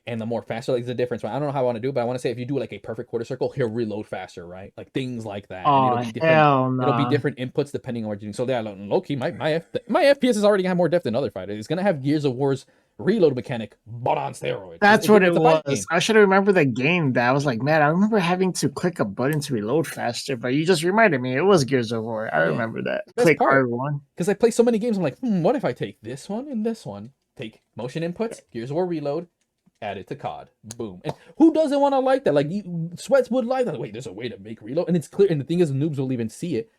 and the more faster, like there's a difference. I don't know how I want to do it, but I want to say if you do like a perfect quarter circle, he'll reload faster, right? Like things like that. Oh, and it'll be different. Hell no. It'll be different inputs depending on what you're doing. So yeah, low key, my FPS is already gonna have more depth than other fighters. It's gonna have Gears of War's reload mechanic, but on steroids. That's what it was. I should have remembered the game. That I was like, man, I remember having to click a button to reload faster. But you just reminded me, it was Gears of War. I remember that. Click R1. Because I play so many games, I'm like, what if I take this one and this one? Take motion inputs, Gears of War reload, add it to COD. Boom. And who doesn't want to like that? Like Sweats would like that. Wait, there's a way to make reload, and it's clear. And the thing is, noobs will even see it.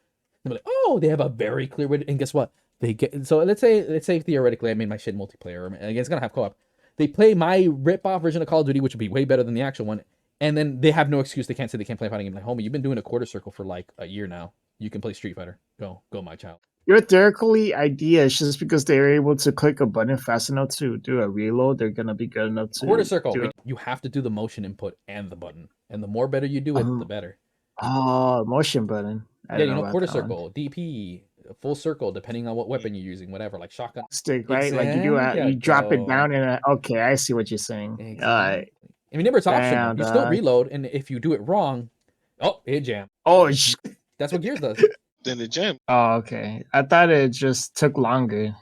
They're like, they have a very clear way. And guess what? They get let's say theoretically I made my shit multiplayer. Again, it's gonna have co-op. They play my rip-off version of Call of Duty, which would be way better than the actual one, and then they have no excuse. They can't say they can't play a fighting game. Like, homie, you've been doing a quarter circle for like a year now. You can play Street Fighter. Go, my child. Your theoretically idea is just because they're able to click a button fast enough to do a reload, they're gonna be good enough to quarter circle. You have to do the motion input and the button, and the more better you do it, the better. Oh, motion button. Quarter circle, DP, full circle, depending on what weapon you're using, whatever, like shotgun stick, right? Like you drop it down in okay, I see what you're saying. Exactly. All right. I mean, remember it's optional. You still reload, and if you do it wrong, it jam. That's what Gears does. Then it jammed. Oh, okay. I thought it just took longer.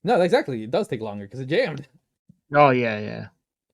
No, exactly. It does take longer because it jammed. Oh yeah.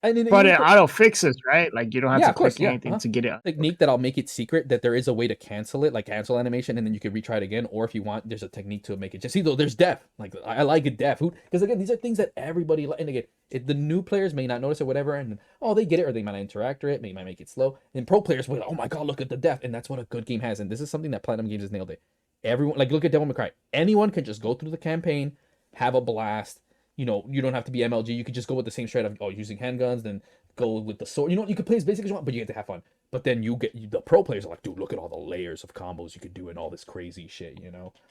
But it auto fixes, right? Like you don't have to click anything to get it. Technique that'll make it secret that there is a way to cancel it, like cancel animation, and then you can retry it again. Or if you want, there's a technique to make it. Just see though, there's def. Like I like it def. Because again, these are things that everybody and again, the new players may not notice it, whatever, and they get it, or they might not interact with it, they might make it slow. And pro players will, oh my god, look at the def, and that's what a good game has. And this is something that Platinum Games has nailed it. Everyone, like look at Devil May Cry. Anyone can just go through the campaign, have a blast. You don't have to be MLG. You could just go with the same straight of using handguns, then go with the sword. You can play as basic as you want, but you get to have fun. But then the pro players are like, dude, look at all the layers of combos you could do and all this crazy shit,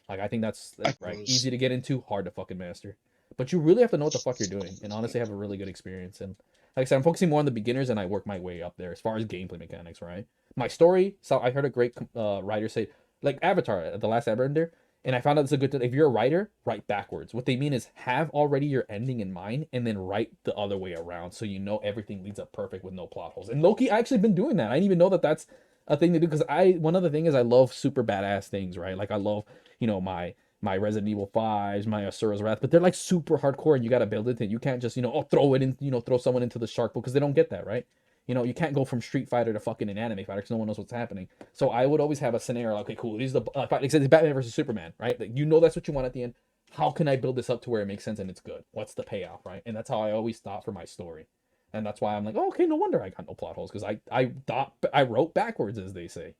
Like, I think that's right. Easy to get into, hard to fucking master. But you really have to know what the fuck you're doing and honestly have a really good experience. And like I said, I'm focusing more on the beginners and I work my way up there as far as gameplay mechanics, right? My story. So I heard a great writer say, like Avatar, the last Airbender, and I found out it's a good thing. If you're a writer, write backwards. What they mean is have already your ending in mind, and then write the other way around, so you know everything leads up perfect with no plot holes. And Loki, I actually been doing that. I didn't even know that that's a thing to do, because one other thing is I love super badass things, right? Like I love, my Resident Evil 5s, my Asura's Wrath, but they're like super hardcore, and you got to build it. And you can't just, throw it in, throw someone into the shark pool, because they don't get that, right? You can't go from Street Fighter to fucking an anime fighter, because no one knows what's happening. So I would always have a scenario, like, okay, cool, these are the fight, like it's Batman versus Superman, right? Like, that's what you want at the end. How can I build this up to where it makes sense and it's good? What's the payoff, right? And that's how I always thought for my story. And that's why I'm like, oh, okay, no wonder I got no plot holes, because I wrote backwards, as they say.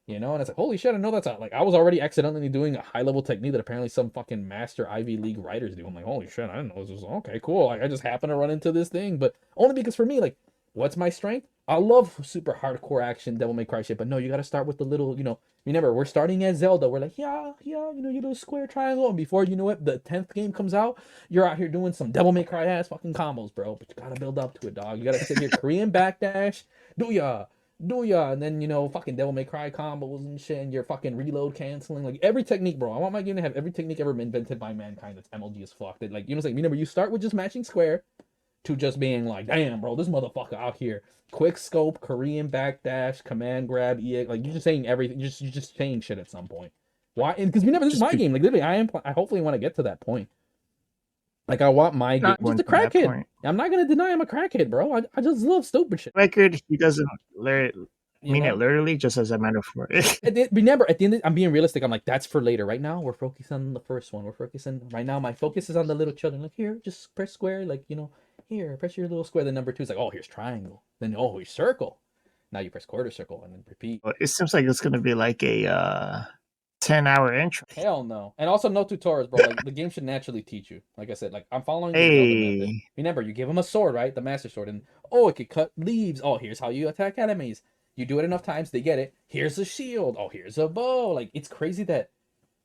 And it's like, holy shit, I know that's like, I was already accidentally doing a high level technique that apparently some fucking master Ivy League writers do. I'm like, holy shit, I didn't know this was okay, cool. Like, I just happened to run into this thing, but only because for me, like, what's my strength? I love super hardcore action, Devil May Cry shit, but no, you got to start with the little, remember, we're starting as Zelda. We're like, yeah, your little square triangle. And before you know it, the 10th game comes out, you're out here doing some Devil May Cry ass fucking combos, bro. But you got to build up to it, dog. You got to sit here, Korean backdash, do ya, and then, fucking Devil May Cry combos and shit, and you're fucking reload canceling. Like, every technique, bro. I want my game to have every technique ever invented by mankind that's MLG as fuck. That, like, like, remember, you start with just matching square, to just being like, damn, bro, this motherfucker out here, quick scope, Korean backdash, command grab, EX, like, you're just saying everything, you're just saying shit at some point. Why? And because this is my game, like, literally, I hopefully want to get to that point. Like, I want my game, I'm just a crackhead. I'm not gonna deny I'm a crackhead, bro. I just love stupid shit. Record, he doesn't mean it literally, just as a metaphor. Remember, at the end, I'm being realistic. I'm like, that's for later. Right now, we're focused on the first one. Right now, my focus is on the little children. Like, here, just press square, like, here, press your little square. Then number 2 is like, oh, here's triangle. Then, oh, here's circle. Now you press quarter circle and then repeat. It seems like it's going to be like a 10-hour intro. Hell no. And also no tutorials, bro. Like, the game should naturally teach you. Like I said, like, I'm following the Zelda method. Remember, you give them a sword, right? The master sword. And, oh, it could cut leaves. Oh, here's how you attack enemies. You do it enough times, they get it. Here's a shield. Oh, here's a bow. Like, it's crazy that...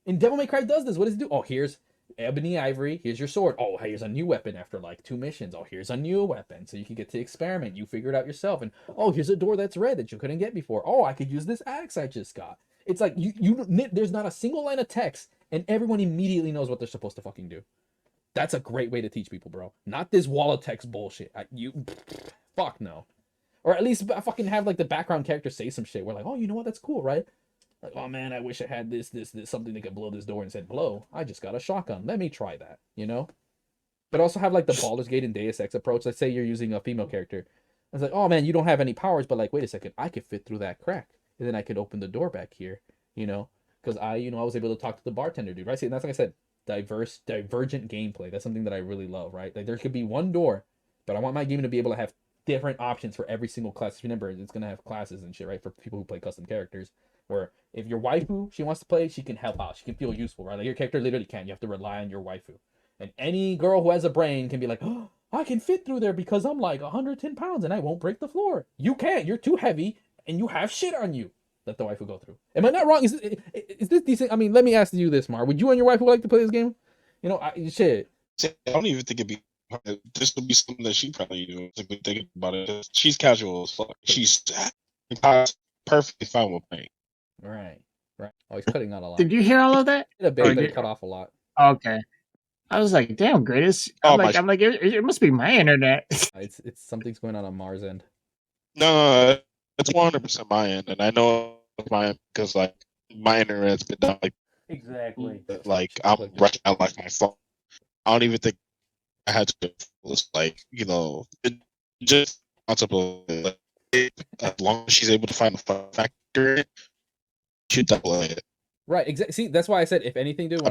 And Devil May Cry does this. What does it do? Oh, here's ebony ivory. Here's your sword. Oh, here's a new weapon after like 2 missions. Oh, here's a new weapon. So you can get to experiment. You figure it out yourself. And, oh, here's a door that's red that you couldn't get before. Oh, I could use this axe I just got. It's like, there's not a single line of text, and everyone immediately knows what they're supposed to fucking do. That's a great way to teach people, bro. Not this wall of text bullshit. Fuck no. Or at least fucking have like the background character say some shit. We're like, oh, you know what? That's cool, right? Like, oh man, I wish I had this, something that could blow this door, and said blow. I just got a shotgun. Let me try that, But also have like the Baldur's Gate and Deus Ex approach. Let's say you're using a female character. I was like, oh man, you don't have any powers, but like, wait a second, I could fit through that crack, and then I could open the door back here, because I was able to talk to the bartender dude, right? See, and that's like I said, divergent gameplay. That's something that I really love, right? Like, there could be one door, but I want my game to be able to have different options for every single class. Remember, it's gonna have classes and shit, right? For people who play custom characters, where if your waifu, she wants to play, she can help out, she can feel useful, right? Like, your character literally can. You have to rely on your waifu, and any girl who has a brain can be like, oh, I can fit through there because I'm like 110 pounds and I won't break the floor. You can't. You're too heavy and you have shit on you. Let the waifu go through. Am I not wrong? Is this decent? I mean, let me ask you this, Mar. Would you and your waifu like to play this game? Shit. I don't even think it'd be. This would be something that she probably do. Thinking about it, she's casual as fuck. She's perfectly fine with playing. Right. Oh, he's cutting out a lot. Did you hear all of that? A bit, but it cut off a lot. Okay. I was like, damn, greatest. I'm like, it must be my internet. It's something's going on Mars' end. No, it's 100% my end, and I know it's my end because like my internet's been down. Like, exactly. Like, I'm rushing out like my phone. I don't even think I had to. Like, it just concept of like, as long as she's able to find a factor, she double it. Right. Exactly. See, that's why I said, if anything, dude,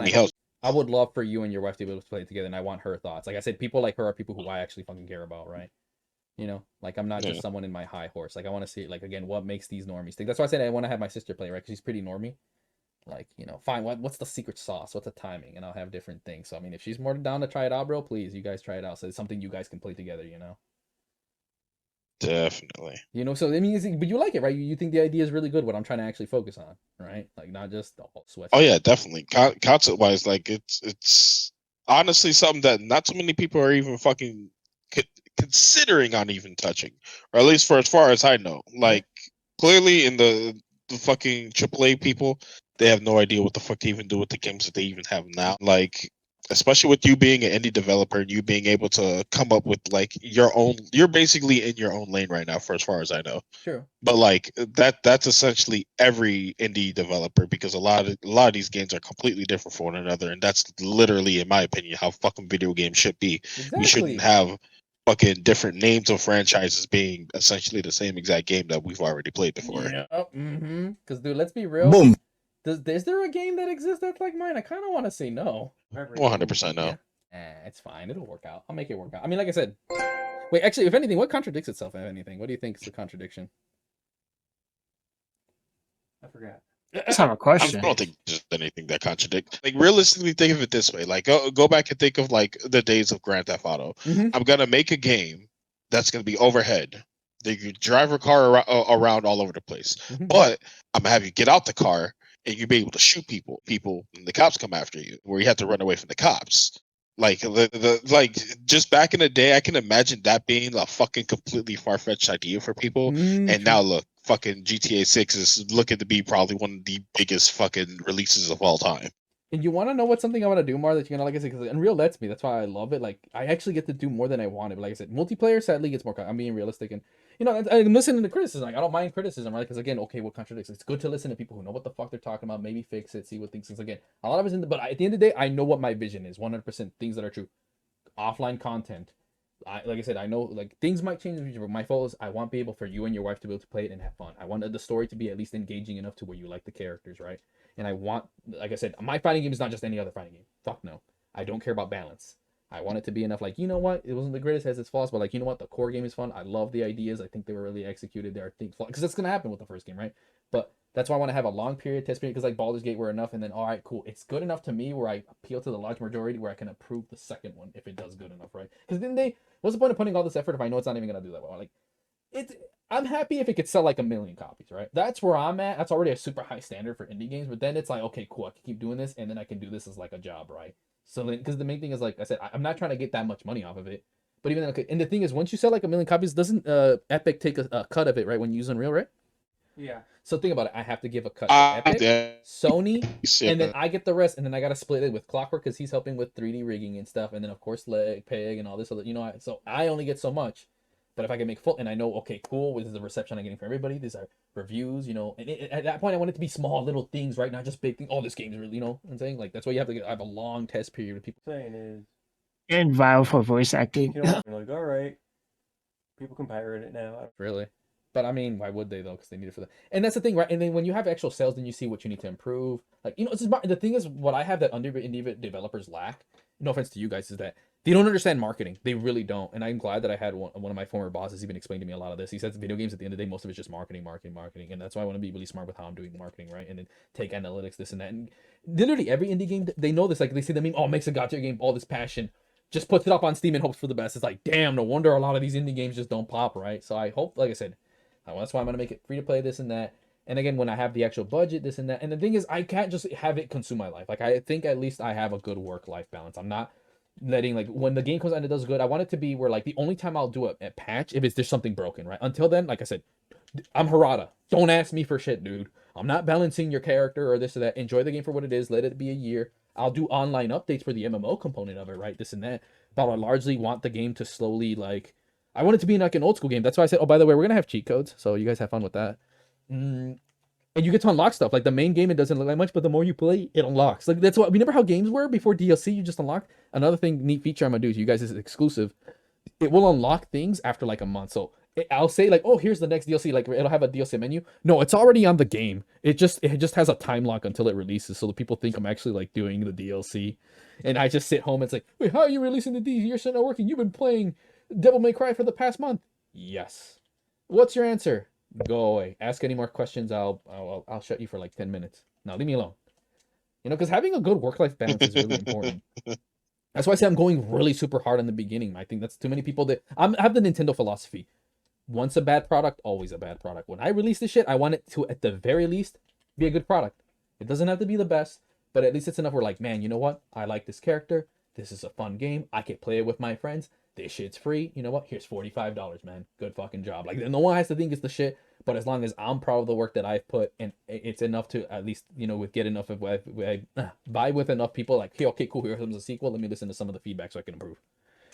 I would love for you and your wife to be able to play it together, and I want her thoughts. Like I said, people like her are people who I actually fucking care about, right? Like, I'm not just someone in my high horse. Like, I want to see, like, again, what makes these normies think. That's why I said I want to have my sister play, right? Because she's pretty normie. Like, fine, what's the secret sauce? What's the timing? And I'll have different things. So, I mean, if she's more down to try it out, bro, please, you guys try it out. So it's something you guys can play together, Definitely. So, I mean, but you like it, right? You think the idea is really good, what I'm trying to actually focus on, right? Like, not just the whole sweat. Oh, yeah, definitely. Concept-wise, like, it's honestly something that not too many people are even fucking considering on even touching. Or at least for as far as I know. Like, clearly in the fucking AAA people, they have no idea what the fuck to even do with the games that they even have now. Like, especially with you being an indie developer and you being able to come up with like your own, you're basically in your own lane right now, for as far as I know. True. But like that's essentially every indie developer, because a lot of these games are completely different from one another, and that's literally, in my opinion, how fucking video games should be. We shouldn't Exactly. have fucking different names of franchises being essentially the same exact game that we've already played before. Yeah. Mm-hmm. Because dude, let's be real. Boom. Is there a game that exists that's like mine? I kind of want to say no. 100% no. It's fine. It'll work out. I'll make it work out. I mean, like I said. Wait, actually, if anything, what contradicts itself? If anything, what do you think is the contradiction? I forgot. That's not a I question. don't think there's anything that contradicts. Like, realistically, think of it this way: like, go back and think of like the days of Grand Theft Auto. Mhm. I'm gonna make a game that's gonna be overhead. That you drive your car around all over the place, Mhm. but I'm gonna have you get out the car and you be able to shoot people, and the cops come after you, where you have to run away from the cops. Like like just back in the day, I can imagine that being a fucking completely far-fetched idea for people. And True. now look, fucking GTA 6 is looking to be probably one of the biggest fucking releases of all time. And you want to know what's something I want to do more that you're gonna like I said, because Unreal lets me. That's why I love it. Like I actually get to do more than I wanted. But like I said, multiplayer sadly gets more. I'm being realistic, and you know I'm listening to criticism. Like I don't mind criticism, right? Because again, okay, what contradicts? It's good to listen to people who know what the fuck they're talking about. Maybe fix it, see what things. Again, a lot of it's in the. But at the end of the day, I know what my vision is. 100% things that are true. Offline content. Like I said, I know like things might change in the future, but my goal is I want to be able for you and your wife to be able to play it and have fun. I want the story to be at least engaging enough to where you like the characters, right? And I want, like I said, my fighting game is not just any other fighting game. Fuck no. I don't care about balance. I want it to be enough like, you know what? It wasn't the greatest, has its flaws, but like, you know what? The core game is fun. I love the ideas. I think they were really executed. There are things, because that's going to happen with the first game, right? But that's why I want to have a long period test period, because like Baldur's Gate were enough, and then all right, cool. It's good enough to me where I appeal to the large majority, where I can approve the second one if it does good enough, right? Because then what's the point of putting all this effort if I know it's not even gonna do that well? Like, I'm happy if it could sell like 1 million copies, right? That's where I'm at. That's already a super high standard for indie games. But then it's like, okay, cool. I can keep doing this, and then I can do this as like a job, right? So then, because the main thing is, like I said, I'm not trying to get that much money off of it. But even then, okay, and the thing is, once you sell like 1 million copies, doesn't Epic take a cut of it, right? When you use Unreal, right? Yeah. So think about it. I have to give a cut to Epic, Yeah. Sony, and then I get the rest, and then I gotta split it with Clockwork because he's helping with 3D rigging and stuff, and then of course Leg, Peg, and all this other, you know. So I only get so much, but if I can make full, and I know, okay, cool, this is the reception I'm getting from everybody. These are reviews, you know, and at that point I want it to be small little things, right? Not just big things. Oh, this game's really, you know what I'm saying? Like that's why you have to have a long test period with people. Saying is, And Vile for voice acting. you know, you're like, all right, people can pirate it now. Really. But I mean, why would they though? Because they need it for that. And that's the thing, right? And then when you have actual sales, then you see what you need to improve. Like, you know, it's just, the thing is, what I have that indie developers lack. No offense to you guys, is that they don't understand marketing. They really don't. And I'm glad that I had one of my former bosses even explain to me a lot of this. He says video games at the end of the day, most of it's just marketing. And that's why I want to be really smart with how I'm doing marketing, right? And then take analytics, this and that. And literally every indie game, they know this. Like they see the meme, oh, makes a gacha game, all this passion. Just puts it up on Steam and hopes for the best. It's like, damn, no wonder a lot of these indie games just don't pop, right? So I hope, like I said, that's why I'm going to make it free to play, this and that. And again, when I have the actual budget, this and that. And the thing is, I can't just have it consume my life. Like, I think at least I have a good work-life balance. I'm not letting, like, when the game comes out and it does good, I want it to be where, like, the only time I'll do a patch if there's something broken, right? Until then, like I said, I'm Harada. Don't ask me for shit, dude. I'm not balancing your character or this or that. Enjoy the game for what it is. Let it be a year. I'll do online updates for the MMO component of it, right? This and that. But I largely want the game to slowly, like, I want it to be like an old school game. That's why I said, oh, by the way, we're going to have cheat codes. So you guys have fun with that. And you get to unlock stuff. Like the main game, it doesn't look like much, but the more you play, it unlocks. Like that's what, remember how games were before DLC, you just unlock? Another thing, neat feature I'm going to do to you guys is exclusive. It will unlock things after like a month. So I'll say like, oh, here's the next DLC. Like it'll have a DLC menu. No, it's already on the game. It just has a time lock until it releases. So the people think I'm actually like doing the DLC. And I just sit home and it's like, wait, how are you releasing the DLC? You're still not working. You've been playing Devil May Cry for the past month. Yes. What's your answer? Go away. Ask any more questions. I'll shut you for like 10 minutes. Now leave me alone. You know, because having a good work-life balance is really important. That's why I say I'm going really super hard in the beginning. I think that's too many people that I have the Nintendo philosophy. Once a bad product, always a bad product. When I release this shit, I want it to, at the very least, be a good product. It doesn't have to be the best, but at least it's enough. We're like, man, you know what? I like this character. This is a fun game. I can play it with my friends. this shit's free. You know what? Here's $45, man. Good fucking job. Like, no one has to think it's the shit. But as long as I'm proud of the work that I've put, and it's enough to at least, you know, with get enough of buy with enough people, like, hey, okay, cool, here comes a sequel. Let me listen to some of the feedback so I can improve.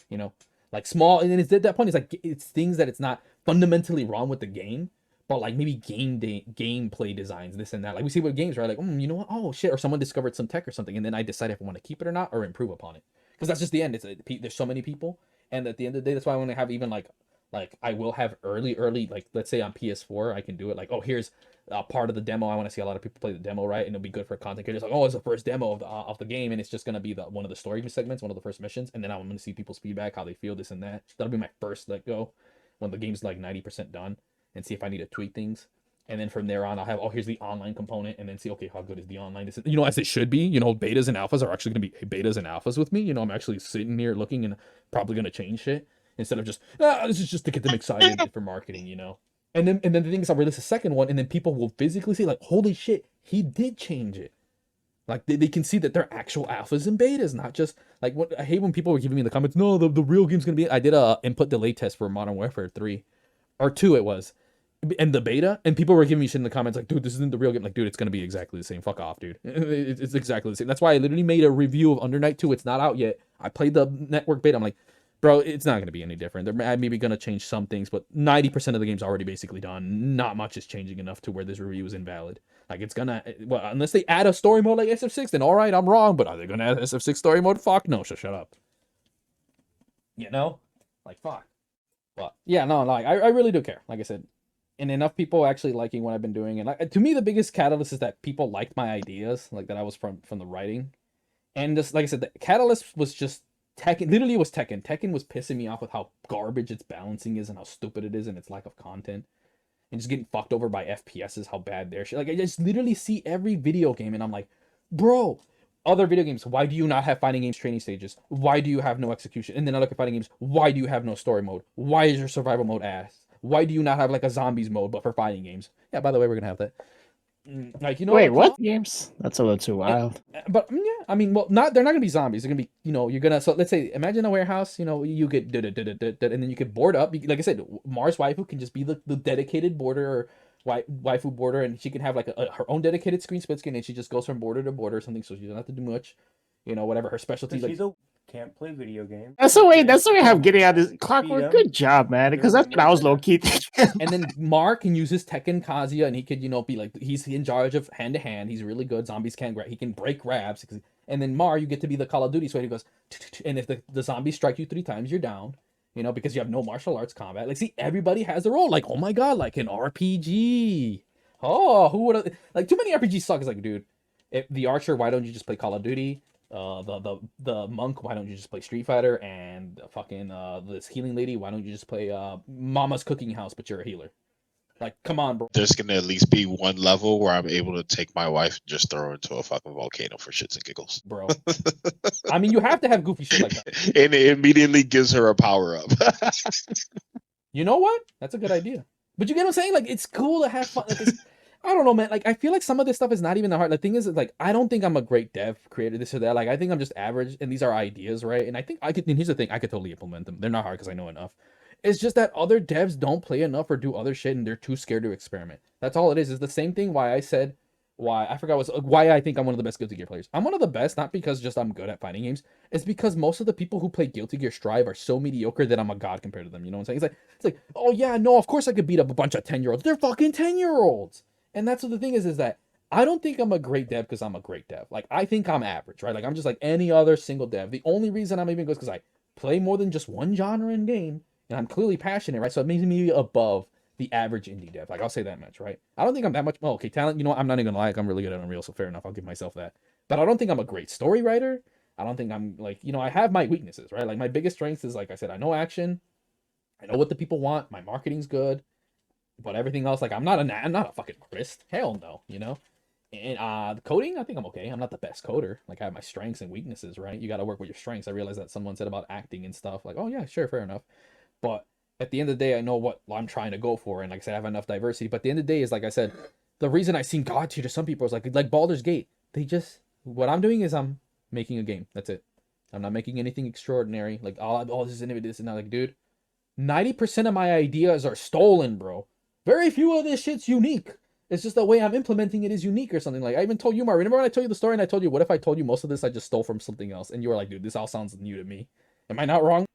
You know, like small, and then it's at that point, it's like it's things that it's not fundamentally wrong with the game, but like maybe gameplay designs, this and that. Like we see with games, right? Like, you know what? Oh shit! Or someone discovered some tech or something, and then I decide if I want to keep it or not, or improve upon it. Because that's just the end. There's so many people, and at the end of the day, that's why I want to have even like I will have early like let's say on PS4 I can do it like, oh, here's part of the demo. I want to see a lot of people play the demo, right? And it'll be good for content creators. Like, oh, it's the first demo of the game, and it's just gonna be one of the story segments, one of the first missions, and then I'm gonna see people's feedback, how they feel, this and that. That'll be my first let go when the game's like 90% done, and see if I need to tweak things. And then from there on, I'll have, oh, here's the online component, and then see, okay, how good is the online? This is, you know, as it should be. You know, betas and alphas are actually gonna be betas and alphas with me. You know, I'm actually sitting here looking and probably gonna change shit instead of just this is just to get them excited for marketing, you know. And then the thing is, I'll release a second one, and then people will physically say, like, holy shit, he did change it. Like, they can see that they're actual alphas and betas, not just, like, what I hate when people were giving me in the comments, no, the real game's gonna be, I did a input delay test for Modern Warfare 3, or 2 it was, and the beta, and people were giving me shit in the comments, like, dude, this isn't the real game. Like, dude, it's gonna be exactly the same. Fuck off, dude. It's exactly the same. That's why I literally made a review of Under Night 2. It's not out yet. I played the network beta. I'm like, bro, it's not going to be any different. They're maybe going to change some things, but 90% of the game's already basically done. Not much is changing enough to where this review is invalid. Like, it's going to... Well, unless they add a story mode like SF6, then all right, I'm wrong. But are they going to add SF6 story mode? Fuck no. Shut up. You know? Like, fuck. But, yeah, no, like, I really do care. Like I said. And enough people actually liking what I've been doing. And like, to me, the biggest catalyst is that people liked my ideas. Like, that I was from the writing. And just, like I said, the catalyst was just... Tekken, literally it was Tekken. Tekken was pissing me off with how garbage its balancing is and how stupid it is and its lack of content. And just getting fucked over by FPSs, how bad their shit. Like, I just literally see every video game and I'm like, bro, other video games, why do you not have fighting games training stages? Why do you have no execution? And then I look at fighting games, why do you have no story mode? Why is your survival mode ass? Why do you not have like a zombies mode, but for fighting games? Yeah, by the way, we're gonna have that. Like, you know, wait, what games? That's a little too wild. But yeah, I mean, well, they're not gonna be zombies. They're gonna be, you know, you're gonna, so let's say, imagine a warehouse, you know, you get and then you could board up. Like I said, Mars waifu can just be the dedicated border or waifu border, and she can have like her own dedicated split screen, and she just goes from border to border or something, so she doesn't have to do much, you know, whatever her specialty. Like, can't play video games. That's the way I'm getting out of this. Clockwork, good job, man. Because that's what I was low key thinking. And then Mark can use his Tekken Kazuya, and he could, you know, be like, he's in charge of hand to hand. He's really good. Zombies can't grab. He can break grabs. And then Mar, you get to be the Call of Duty. So he goes, and if the zombies strike you 3 times, you're down. You know, because you have no martial arts combat. Like, see, everybody has their own. Like, oh my god, like an RPG. Oh, who would have? Like, too many RPGs suck. It's like, dude, if the Archer, why don't you just play Call of Duty? The monk, why don't you just play Street Fighter? And fucking this healing lady, why don't you just play Mama's Cooking House, but you're a healer? Like, come on, bro. There's gonna at least be one level where I'm able to take my wife and just throw her into a fucking volcano for shits and giggles, bro. I mean, you have to have goofy shit like that, and it immediately gives her a power up. You know what? That's a good idea. But you get what I'm saying? Like, it's cool to have fun. Like, I don't know, man. Like, I feel like some of this stuff is not even that hard. The thing is, like, I don't think I'm a great dev creator, this or that. Like, I think I'm just average, and these are ideas, right? And I think I could, and here's the thing, I could totally implement them. They're not hard because I know enough. It's just that other devs don't play enough or do other shit, and they're too scared to experiment. That's all it is. It's the same thing why I said, why I think I'm one of the best Guilty Gear players. I'm one of the best, not because just I'm good at fighting games. It's because most of the people who play Guilty Gear Strive are so mediocre that I'm a god compared to them. You know what I'm saying? It's like, oh yeah, no, of course I could beat up a bunch of 10-year-olds. They're fucking 10-year-olds. And that's what the thing is that I don't think I'm a great dev because I'm a great dev. Like, I think I'm average, right? Like, I'm just like any other single dev. The only reason I'm even good is because I play more than just one genre in game, and I'm clearly passionate, right? So it makes me above the average indie dev. Like, I'll say that much, right? I don't think I'm that much. Oh, okay, talent. You know what? I'm not even gonna lie. Like, I'm really good at Unreal, so fair enough. I'll give myself that. But I don't think I'm a great story writer. I don't think I'm like, you know, I have my weaknesses, right? Like, my biggest strength is, like I said, I know action. I know what the people want. My marketing's good. But everything else, like, I'm not a fucking artist. Hell no, you know? And the coding, I think I'm okay. I'm not the best coder. Like, I have my strengths and weaknesses, right? You got to work with your strengths. I realize that someone said about acting and stuff. Like, oh, yeah, sure, fair enough. But at the end of the day, I know what I'm trying to go for. And like I said, I have enough diversity. But at the end of the day is, like I said, the reason I seem God tier to some people is like Baldur's Gate. They just, what I'm doing is I'm making a game. That's it. I'm not making anything extraordinary. Like, oh, this is innovative, this and that. Like, dude, 90% of my ideas are stolen, bro. Very few of this shit's unique. It's just the way I'm implementing it is unique or something. Like, I even told you, Mar, remember when I told you the story and I told you, what if I told you most of this I just stole from something else? And you were like, dude, this all sounds new to me. Am I not wrong?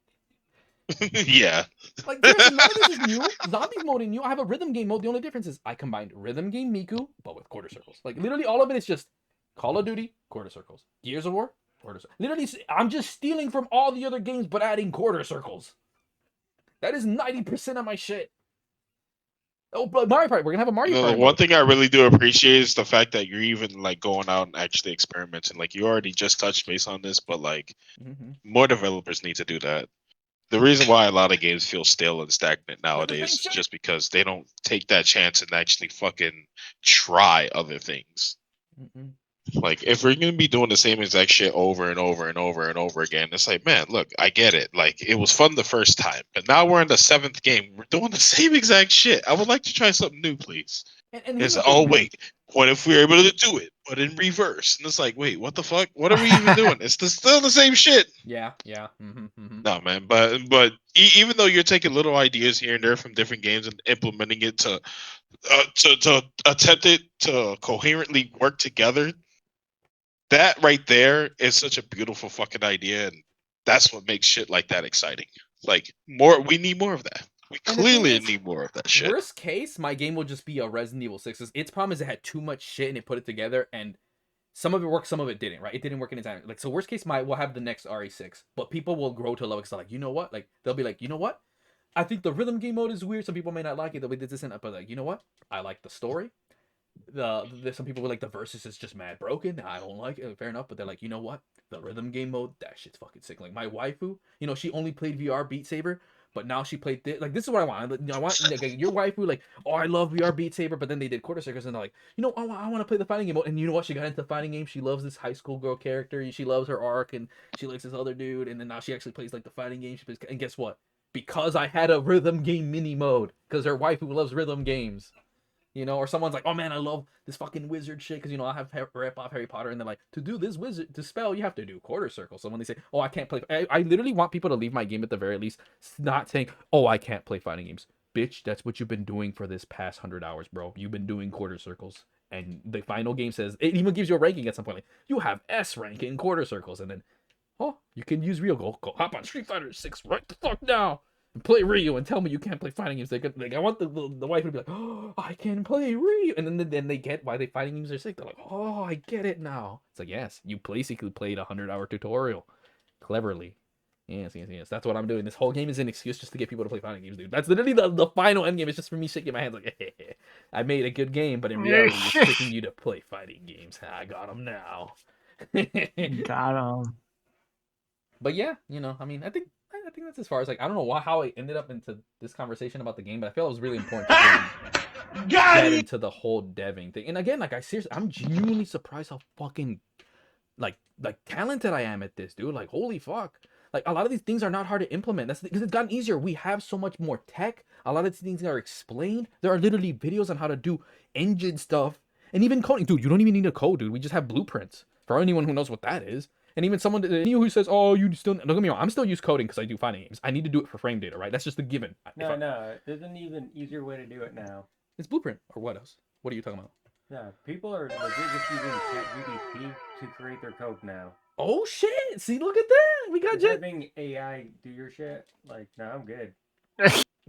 Yeah. Like, seriously, none of this is new. Zombies mode is new. I have a rhythm game mode. The only difference is I combined rhythm game Miku, but with quarter circles. Like, literally all of it is just Call of Duty, quarter circles. Gears of War, quarter circles. Literally, I'm just stealing from all the other games, but adding quarter circles. That is 90% of my shit. Oh, but Mario Party. We're gonna have a Mario Party. The one thing I really do appreciate is the fact that you're even like going out and actually experimenting. Like you already just touched base on this, but like more developers need to do that. The reason why a lot of games feel stale and stagnant nowadays is just because they don't take that chance and actually fucking try other things. Like if we're gonna be doing the same exact shit over and over and over and over again, it's like, man, look, I get it. Like it was fun the first time, but now we're in the 7th game. We're doing the same exact shit. I would like to try something new, please. And it's like, oh wait, what if we're able to do it, but in reverse? And it's like, wait, what the fuck? What are we even doing? It's still the same shit. Yeah. No, man, but even though you're taking little ideas here and there from different games and implementing it to attempt it to coherently work together, that right there is such a beautiful fucking idea, and that's what makes shit like that exciting. Like we need more of that. We clearly need more of that shit. Worst case, my game will just be a Resident Evil 6. Its problem is it had too much shit and it put it together, and some of it worked, some of it didn't, right? It didn't work in its time. Like, so worst case, we'll have the next RE6, but people will grow to love it. So like, you know what? Like, they'll be like, you know what? I think the rhythm game mode is weird. Some people may not like it. They'll be this and that, but like, you know what? I like the story. Some people were like, the versus is just mad broken. I don't like it. Fair enough, but they're like, you know what? The rhythm game mode, that shit's fucking sick. Like my waifu, you know, she only played VR Beat Saber, but now she played this. Like this is what I want. I want like, your waifu, like, oh, I love VR Beat Saber, but then they did quarter circles and they're like, you know, I want to play the fighting game mode. And you know what? She got into the fighting game. She loves this high school girl character. She loves her arc, and she likes this other dude. And then now she actually plays like the fighting game. She plays, and guess what? Because I had a rhythm game mini mode, because her waifu loves rhythm games. You know, or someone's like, oh man, I love this fucking wizard shit, because, you know, I have rip off Harry Potter, and they're like, to do this wizard, to spell, you have to do quarter circles. So when they say, oh, I can't play, I literally want people to leave my game at the very least, not saying, oh, I can't play fighting games. Bitch, that's what you've been doing for this past 100 hours, bro. You've been doing quarter circles. And the final game says, it even gives you a ranking at some point, like, you have S rank in quarter circles, and then, oh, you can use real go hop on Street Fighter 6 right the fuck now. And play Ryu and tell me you can't play fighting games. Like I want the wife to be like, oh, I can play Ryu, and then they get why they fighting games are sick. They're like, oh, I get it now. It's like, yes, you basically played a 100-hour tutorial cleverly. Yes. That's what I'm doing. This whole game is an excuse just to get people to play fighting games, dude. That's literally the final end game. It's just for me shaking my hands like, I made a good game, but in reality, it's tricking you to play fighting games. I got them now. Got him. But yeah, you know, I mean, I think that's as far as, like, I don't know how I ended up into this conversation about the game, but I feel it was really important to really get into the whole deving thing. And again, like, I'm genuinely surprised how fucking like talented I am at this, dude. Like, holy fuck. Like, a lot of these things are not hard to implement. That's because it's gotten easier. We have so much more tech. A lot of these things are explained. There are literally videos on how to do engine stuff and even coding. Dude, you don't even need to code, dude. We just have blueprints. For anyone who knows what that is. And even someone who says, oh, you still, don't get me wrong, I'm still use coding because I do fighting games. I need to do it for frame data, right? That's just a given. No, there's an even easier way to do it now. It's blueprint, or what else? What are you talking about? Yeah, people are legit just using ChatGPT to create their code now. Oh shit! See, look at that! We got just having AI do your shit. Like, no, I'm good.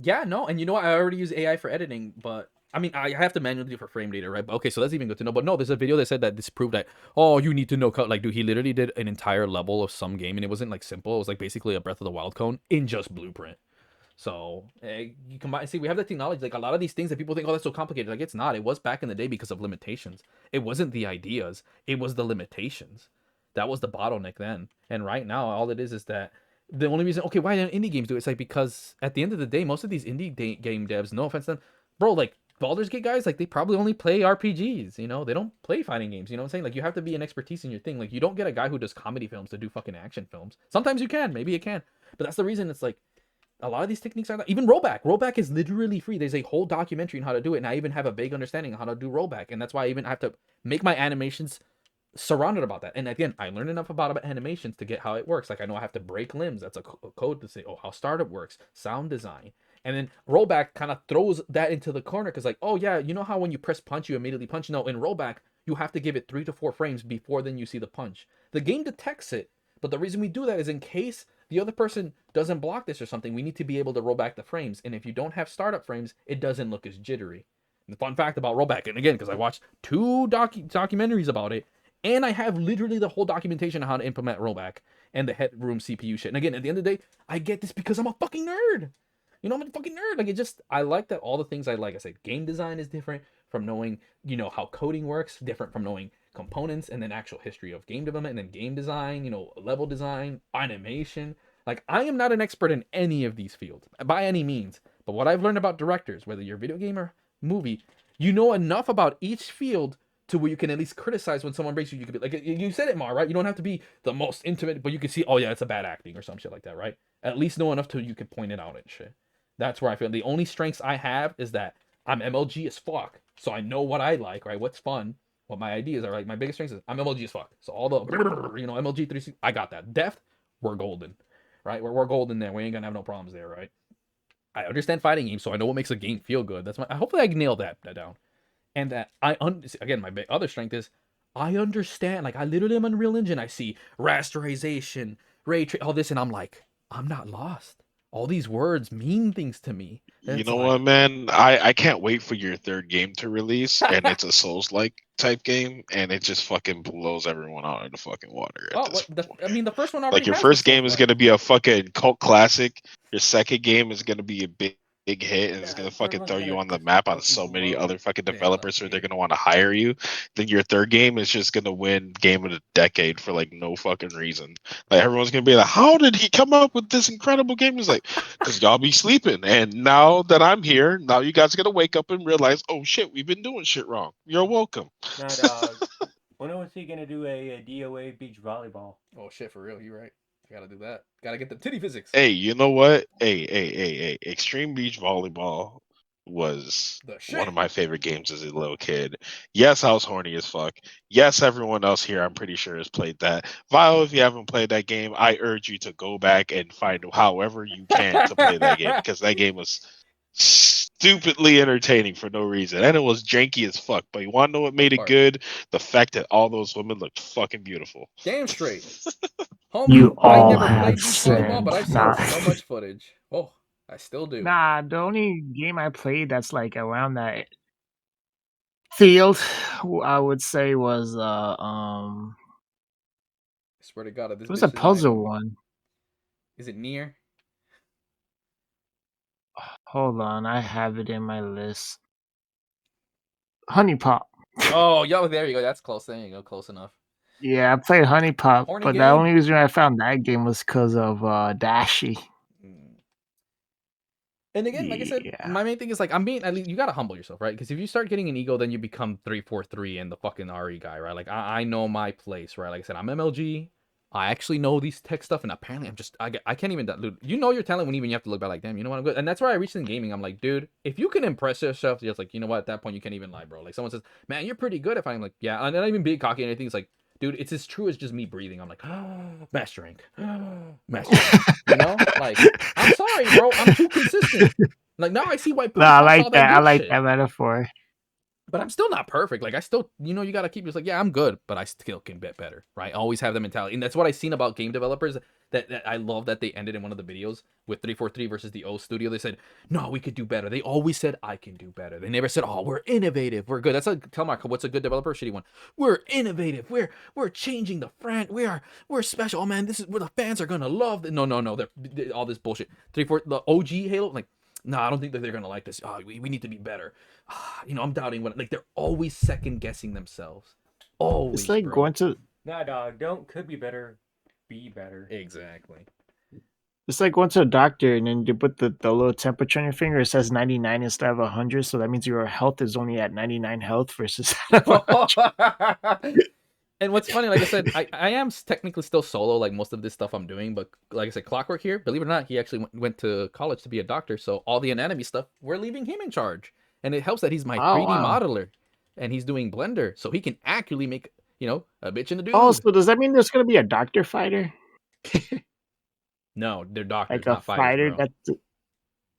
Yeah, no, and you know what? I already use AI for editing, but I mean, I have to manually do it for frame data, right? But okay, so that's even good to know. But no, there's a video that said that this proved that, oh, you need to know code. Like, dude, he literally did an entire level of some game, and it wasn't like simple. It was like basically a Breath of the Wild clone in just Blueprint. So you combine. See, we have the technology. Like, a lot of these things that people think, oh, that's so complicated. Like, it's not. It was back in the day because of limitations. It wasn't the ideas. It was the limitations. That was the bottleneck then. And right now, all it is that the only reason, okay, why don't indie games do it? It's like, because at the end of the day, most of these indie game devs, no offense to them, bro, like, Baldur's Gate guys, like, they probably only play RPGs, you know? They don't play fighting games, you know what I'm saying? Like, you have to be an expertise in your thing. Like, you don't get a guy who does comedy films to do fucking action films. Sometimes you can, maybe you can. But that's the reason it's like, a lot of these techniques are not, even rollback. Rollback is literally free. There's a whole documentary on how to do it, and I even have a vague understanding of how to do rollback. And that's why I even have to make my animations surrounded about that. And again, I learned enough about animations to get how it works. Like I know I have to break limbs. That's a code to say, oh, how startup works, sound design. And then rollback kind of throws that into the corner because like, oh yeah, you know how when you press punch, you immediately punch? No, in rollback, you have to give it 3 to 4 frames before then you see the punch. The game detects it, but the reason we do that is in case the other person doesn't block this or something, we need to be able to roll back the frames. And if you don't have startup frames, it doesn't look as jittery. The fun fact about rollback, and again, because I watched 2 documentaries about it, and I have literally the whole documentation on how to implement rollback and the headroom CPU shit. And again, at the end of the day, I get this because I'm a fucking nerd. You know, I'm a fucking nerd. Like, I like that all the things I said, game design is different from knowing, you know, how coding works, different from knowing components, and then actual history of game development, and then game design, you know, level design, animation. Like, I am not an expert in any of these fields by any means. But what I've learned about directors, whether you're a video game or movie, you know enough about each field to where you can at least criticize when someone breaks you. You could be like, you said it, Mar, right? You don't have to be the most intimate, but you can see, oh yeah, it's a bad acting or some shit like that, right? At least know enough to you can point it out and shit. That's where I feel the only strengths I have is that I'm MLG as fuck, so I know what I like, right? What's fun, what my ideas are. Like my biggest strength is I'm MLG as fuck. So all the you know MLG 360, I got that. Depth, we're golden, right? We're golden there. We ain't gonna have no problems there, right? I understand fighting games, so I know what makes a game feel good. That's my. Hopefully, I nailed that down. And that again, my other strength is I understand. Like I literally am Unreal Engine. I see rasterization, all this, and I'm like, I'm not lost. All these words mean things to me. You It's know like, what, man? I can't wait for your third game to release, and it's a Souls-like type game, and it just fucking blows everyone out of the fucking water at oh, this point. I mean, the first one already Like your has the first game is Souls-like. gonna be a fucking cult classic. Your second game is gonna be a big hit, and it's Yeah, gonna the third fucking one's throw you gonna on the just map on fucking so many blow other fucking Yeah, developers who they're yeah. gonna want to hire you. Then your third game is just gonna win game of the decade for like no fucking reason. Like everyone's gonna be like, "How did he come up with this incredible game?" It's like, "Cause y'all be sleeping, and now that I'm here, now you guys are gonna wake up and realize, oh shit, we've been doing shit wrong. You're welcome." Now, dog, when was he gonna do a DOA beach volleyball? Oh shit, for real, you're right. I gotta do that. Gotta get the titty physics. Hey, you know what? Hey. Extreme Beach Volleyball was The one of shit. my favorite games as a little kid. Yes, I was horny as fuck. Yes, everyone else here, I'm pretty sure, has played that. Vile, if you haven't played that game, I urge you to go back and find however you can to play that game because that game was stupidly entertaining for no reason. And it was janky as fuck. But you want to know what made Best it part. good? The fact that all those women looked fucking beautiful. Damn straight. Homie, You I all never have played beach volleyball, but sinned. I've seen Nah. so much footage. Oh, I still do. Nah, the only game I played that's like around that field, I would say was I swear to God, if this it was bitch a is lying puzzle to me. one. Is it near? Hold on, I have it in my list. Honey Pop. Oh, yo, there you go. That's close. There you go. Close enough. Yeah, I played Honey Pop, Horny but the game? only reason I found that game was because of Dashi. Mm. And again, like I said, Yeah. my main thing is like you gotta humble yourself, right? Because if you start getting an ego, then you become 343 and the fucking RE guy, right? Like I know my place, right? Like I said, I'm MLG. I actually know these tech stuff, and apparently I can't even dude, you know your talent when even you have to look back like, damn, you know what, I'm good. And that's where I reached in gaming. I'm like, dude, if you can impress yourself, just like, you know what, at that point you can't even lie, bro. Like someone says, man, you're pretty good. If I'm like, yeah, and not even being cocky or anything. It's like, dude, it's as true as just me breathing. I'm like, master rank, master rank. You know, like I'm sorry, bro, I'm too consistent. Like now I see why No, I all like that that. I good like shit. that metaphor. But I'm still not perfect. Like I still, you know, you gotta keep just like, yeah, I'm good, but I still can get better, right? I always have the mentality, and that's what I've seen about game developers. That I love that they ended in one of the videos with 343 versus the O Studio. They said, no, we could do better. They always said, I can do better. They never said, oh, we're innovative, we're good. That's like, tell Mark, what's a good developer? Shitty one. We're innovative. We're changing the friend. We're special. Oh man, this is where the fans are gonna love. No. They're all this bullshit. 34 the OG Halo, like. No, I don't think that they're gonna like this. Oh, we need to be better. You know, I'm doubting what. Like they're always second guessing themselves. Always, It's like bro. going to Nah, dog, could be better, be better. Exactly. a doctor and then you put the little temperature on your finger. It says 99 instead of 100, so that means your health is only at 99 health versus. And what's funny, like I said, I am technically still solo, like most of this stuff I'm doing, but like I said, Clockwork here, believe it or not, he actually went to college to be a doctor, so all the anatomy stuff, we're leaving him in charge. And it helps that he's my Oh, 3D wow. modeler, and he's doing Blender, so he can accurately make, you know, a bitch and a dude. Oh, so does that mean there's gonna be a doctor fighter? No, they're doctors, Like a not fighters, fighter bro.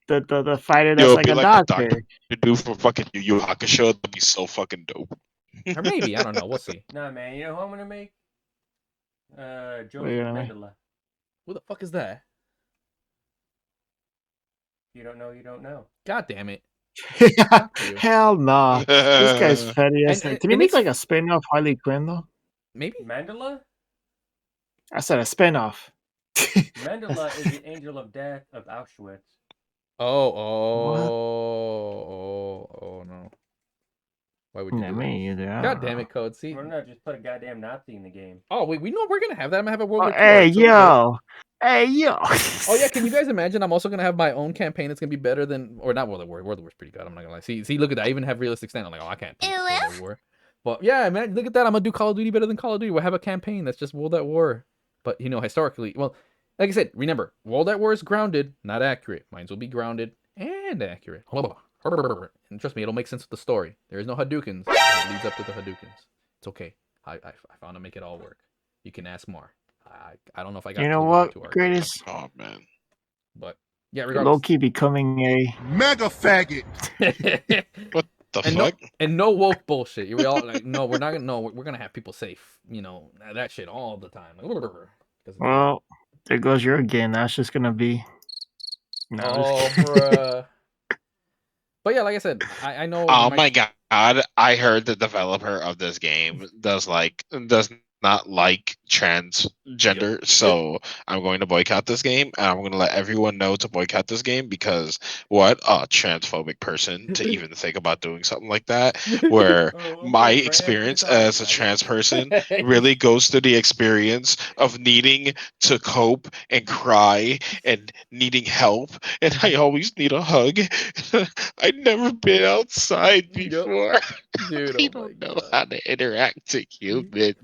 that's the fighter that's Yo, like be a like the doctor. doctor you do for fucking Yu Yu Hakusho. That'd be so fucking dope. Or maybe, I don't know. We'll see. Nah, man, you know who I'm gonna make? Joseph gonna make? Mendele. Who the fuck is that? You don't know, you don't know. God damn it. Fuck you. Hell no. This guy's petty. And- Can and you make it's- like a spin-off Harley Quinn though? Maybe? Mandela? I said a spin-off. Mandela is the angel of death of Auschwitz. Oh, no. Why would you Yeah, do that? me either. I God don't damn know. it, Code. See? Why not just put a goddamn Nazi in the game? Oh, we know we're gonna have that. I'm gonna have a World Oh, War II. hey, so we're good. yo. Hey, yo. Oh yeah, can you guys imagine? I'm also gonna have my own campaign that's gonna be better than, or not World at War. World at War's pretty good. I'm not gonna lie. See, look at that. I even have realistic stand. I'm like, oh, I can't beat World at War. But yeah, man, look at that. I'm gonna do Call of Duty better than Call of Duty. We'll have a campaign that's just World at War. But you know, historically, well, like I said, remember, World at War is grounded, not accurate. Mine will be grounded and accurate. And trust me, it'll make sense with the story. There is no Hadoukens. It leads up to the Hadoukens. It's okay. I found to make it all work. You can ask more. I don't know if I got. You know too what, too arcade, greatest? Oh man. but yeah, Low regardless. key becoming a Mega faggot. What the and fuck? no woke bullshit. We all like, no, we're not gonna. No, we're gonna have people safe. You know that shit all the time. Like, 'cause- well. There goes your game. That's just gonna be. No, I'm just oh, kidding. bruh. But yeah, like I said, I know. Oh my god! I heard the developer of this game does not like transgender, so I'm going to boycott this game, and I'm going to let everyone know to boycott this game because what a transphobic person to even think about doing something like that. Where Oh, my trans, experience it's alright, as a buddy. trans person really goes through the experience of needing to cope and cry and needing help, and I always need a hug. I've never been outside Yep. before. Dude, I oh my don't know God. how to interact to humans.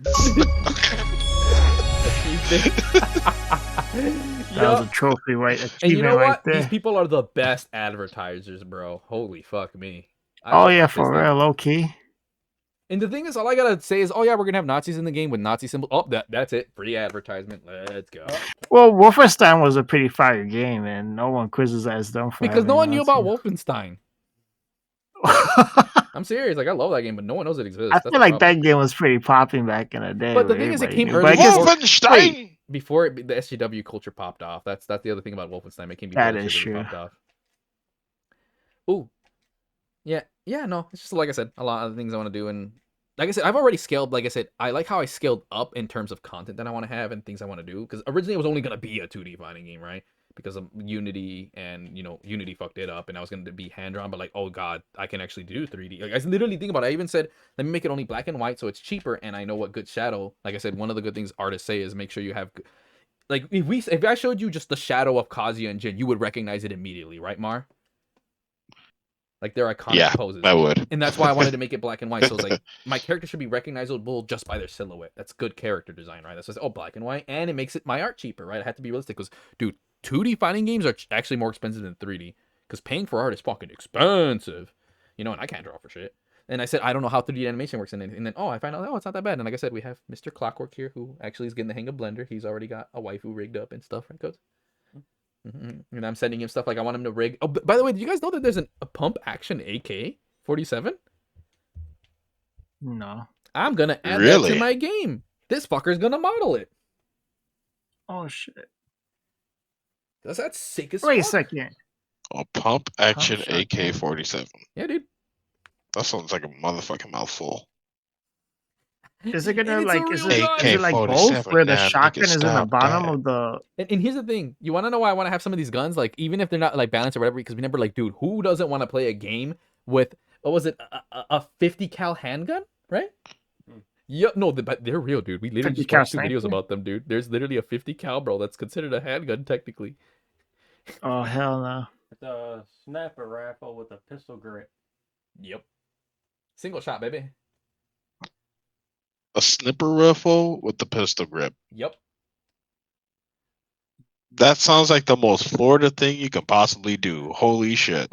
That was a trophy, right? And Achievement you know right what? there. These people are the best advertisers, bro. Holy fuck me. I Oh love yeah, this for thing. real, low key. And the thing is, all I gotta say is, oh yeah, we're gonna have Nazis in the game with Nazi symbols. Oh, that's it. Free advertisement. Let's go. Well, Wolfenstein was a pretty fire game, and no one criticized them for Because no one having knew about Nazis. Wolfenstein. I'm serious. Like I love that game, but no one knows it exists. I That's feel the like problem. that game was pretty popping back in the day. But the where thing is, it everybody came knew. early But I guess, Wolfenstein! Before the SJW culture popped off. That's the other thing about Wolfenstein. It came before That that is shit really true. popped off. Ooh. Yeah, no. It's just like I said, a lot of things I want to do, and like I said, I've already scaled. Like I said, I like how I scaled up in terms of content that I want to have and things I want to do. Because originally it was only gonna be a 2D fighting game, right? Because of Unity, and Unity fucked it up, and I was gonna be hand drawn. But like, oh god, I can actually do 3D. Like I literally think about it. I even said, let me make it only black and white so it's cheaper, and I know what good shadow. Like I said, one of the good things artists say is make sure you have. Like if I showed you just the shadow of Kazuya and Jin, you would recognize it immediately, right, Mar? Like their iconic poses. I would. And that's why I wanted to make it black and white. So it's like my character should be recognizable just by their silhouette. That's good character design, right? That's just black and white, and it makes my art cheaper, right? I have to be realistic because, dude, 2D fighting games are actually more expensive than 3D because paying for art is fucking expensive, and I can't draw for shit. And I said I don't know how 3D animation works, and then I find out it's not that bad. And like I said, we have Mr. Clockwork here who actually is getting the hang of Blender. He's already got a waifu rigged up and stuff, right, Codes? And I'm sending him stuff like I want him to rig. Oh, by the way, do you guys know that there's a pump action AK-47? no. I'm gonna add that Really? to my game. This fucker's gonna model it. Oh shit! That's sick as Wait a fuck. second. A pump action shotgun. AK-47. Yeah, dude. That sounds like a motherfucking mouthful. Is it gonna And it's a like? Is real it, gun. is it like both? AK-47, Where the damn, shotgun nigga, is in the stop bottom that. of the. And here's the thing. You want to know why I want to have some of these guns? Like, even if they're not like balanced or whatever, because remember, like, dude, who doesn't want to play a game with, what was it, a 50 cal handgun, right? Yeah, no, but they're real, dude. We literally 50 just cal watched 2 videos sniper? about them, dude. There's literally a 50 cal, bro. That's considered a handgun, technically. Oh hell no! It's a sniper rifle with a pistol grip. Yep. Single shot, baby. A snipper rifle with the pistol grip. Yep. That sounds like the most Florida thing you could possibly do. Holy shit.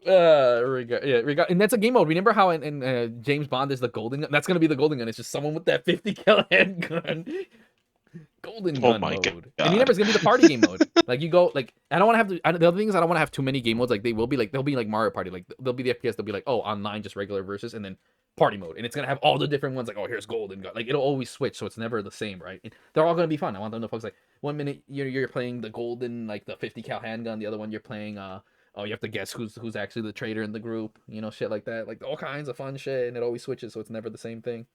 And that's a game mode. Remember how in James Bond there's the golden gun? That's gonna be the golden gun. It's just someone with that 50 cal handgun. Golden Oh gun my mode. God. And remember, it's gonna be the party game mode. Like you go, like I don't want to have to. The other thing is I don't want to have too many game modes. Like they'll be like Mario Party. Like they'll be the FPS. They'll be like, oh, online just regular versus, and then party mode. And it's gonna have all the different ones. Like, oh, here's golden gun. Like it'll always switch, so it's never the same, right? And they're all gonna be fun. I want them to focus. Like 1 minute you're playing the golden, like the 50 cal handgun. The other one you're playing oh, you have to guess who's actually the traitor in the group. You know, shit like that. Like all kinds of fun shit, and it always switches, so it's never the same thing.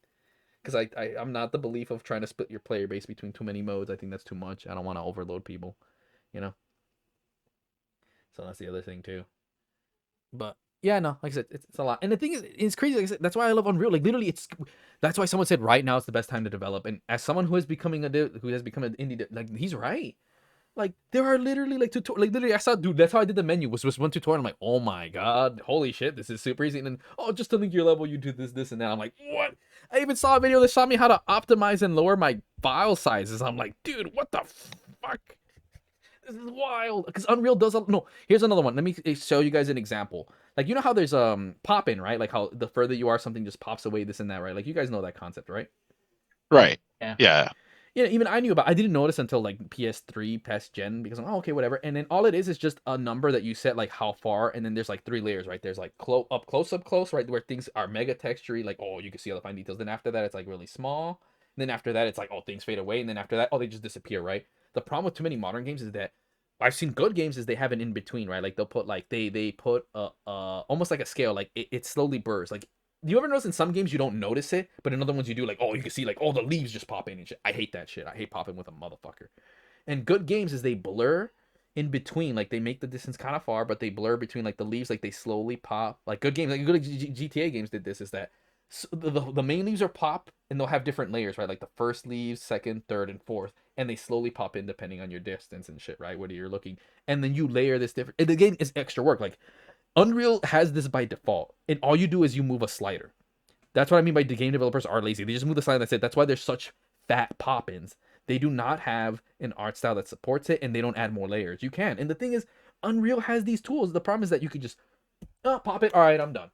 Because I'm not the belief of trying to split your player base between too many modes. I think that's too much. I don't want to overload people, you know. So that's the other thing too. But yeah, no, like I said, it's a lot. And the thing is, it's crazy. Like I said, that's why I love Unreal. Like literally, that's why someone said right now is the best time to develop. And as someone who has become an indie, like he's right. Like there are literally like literally I saw, dude, that's how I did the menu was one tutorial. I'm like, oh my god, holy shit, this is super easy. And then just to link your level, you do this and that. I'm like, what? I even saw a video that showed me how to optimize and lower my file sizes. I'm like, dude, what the fuck? This is wild. Because Unreal does no. Here's another one. Let me show you guys an example. Like you know how there's pop in, right? Like how the further you are, something just pops away, this and that, right? Like you guys know that concept, right? Right. Yeah. Yeah. Yeah, even I didn't notice until like PS3 past gen because I'm okay, whatever. And then all it is just a number that you set like how far, and then there's like 3 layers, right? There's like up close, right, where things are mega textury, like you can see all the fine details. Then after that, it's like really small. And then after that, it's like things fade away, and then after that, they just disappear, right? The problem with too many modern games is that I've seen good games is they have an in between, right? Like they'll put like they put almost like a scale, like it slowly blurs, like. Do you ever notice in some games you don't notice it, but in other ones you do, like, you can see, like, all the leaves just pop in and shit. I hate that shit. I hate popping with a motherfucker. And good games is they blur in between. Like, they make the distance kind of far, but they blur between, like, the leaves, like, they slowly pop. Like, good games, like, good GTA games did this, is that the main leaves are pop, and they'll have different layers, right? Like, the first leaves, second, third, and fourth, and they slowly pop in depending on your distance and shit, right? Whether you're looking. And then you layer this different. And the game is extra work. Like, Unreal has this by default, and all you do is you move a slider. That's what I mean by the game developers are lazy. They just move the slider. That's it. That's why there's such fat pop-ins. They do not have an art style that supports it, and they don't add more layers. You can. And the thing is, Unreal has these tools. The problem is that you could just pop it. All right, I'm done.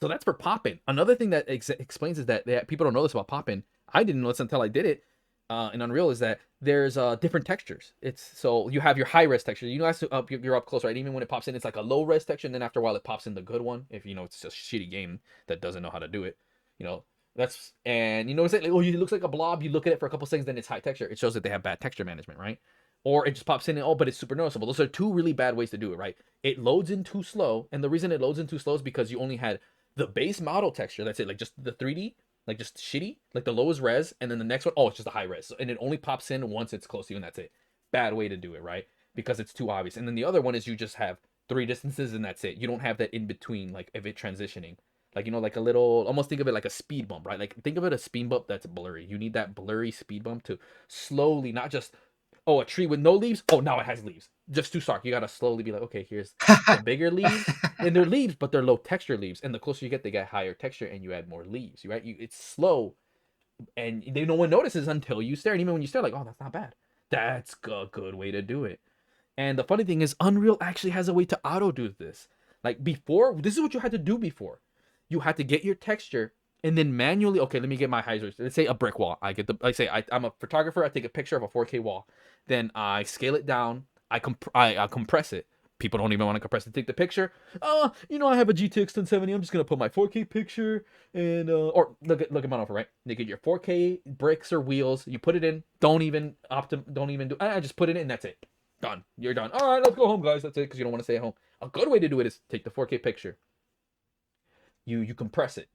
So that's for pop-in. Another thing that explains is that people don't know this about pop-in. I didn't know this until I did it. In Unreal is that there's different textures. So you have your high res texture. You know, you're up close, right? Even when it pops in, it's like a low res texture, and then after a while, it pops in the good one. If it's just a shitty game that doesn't know how to do it, and you notice it. Like, it looks like a blob. You look at it for a couple seconds, then it's high texture. It shows that they have bad texture management, right? Or it just pops in and but it's super noticeable. Those are 2 really bad ways to do it, right? It loads in too slow, and the reason it loads in too slow is because you only had the base model texture. That's it, like just the 3D. Like just shitty, like the lowest res, and then the next one, it's just a high res, and it only pops in once it's close to you, and that's it. Bad way to do it, right? Because it's too obvious. And then the other one is you just have 3 distances, and that's it. You don't have that in between, like if it transitioning, like like a little, almost think of it like a speed bump, right? Like think of it a speed bump that's blurry. You need that blurry speed bump to slowly, not just a tree with no leaves. Now it has leaves. Just too stark. You gotta slowly be like, okay, here's the bigger leaves, and they're leaves, but they're low texture leaves. And the closer you get, they get higher texture, and you add more leaves, right? It's slow, and no one notices until you stare. And even when you stare, like, that's not bad. That's a good way to do it. And the funny thing is, Unreal actually has a way to auto do this. Like before, this is what you had to do before. You had to get your texture. And then manually, okay, let me get my high res. Let's say a brick wall. I'm a photographer. I take a picture of a 4K wall. Then I scale it down. I compress it. People don't even want to compress it. Take the picture. I have a GTX 1070. I'm just gonna put my 4K picture and or look at my offer, right? You get your 4K bricks or wheels. You put it in. Don't even do. I just put it in. That's it. Done. You're done. All right, let's go home, guys. That's it, because you don't want to stay at home. A good way to do it is take the 4K picture. You compress it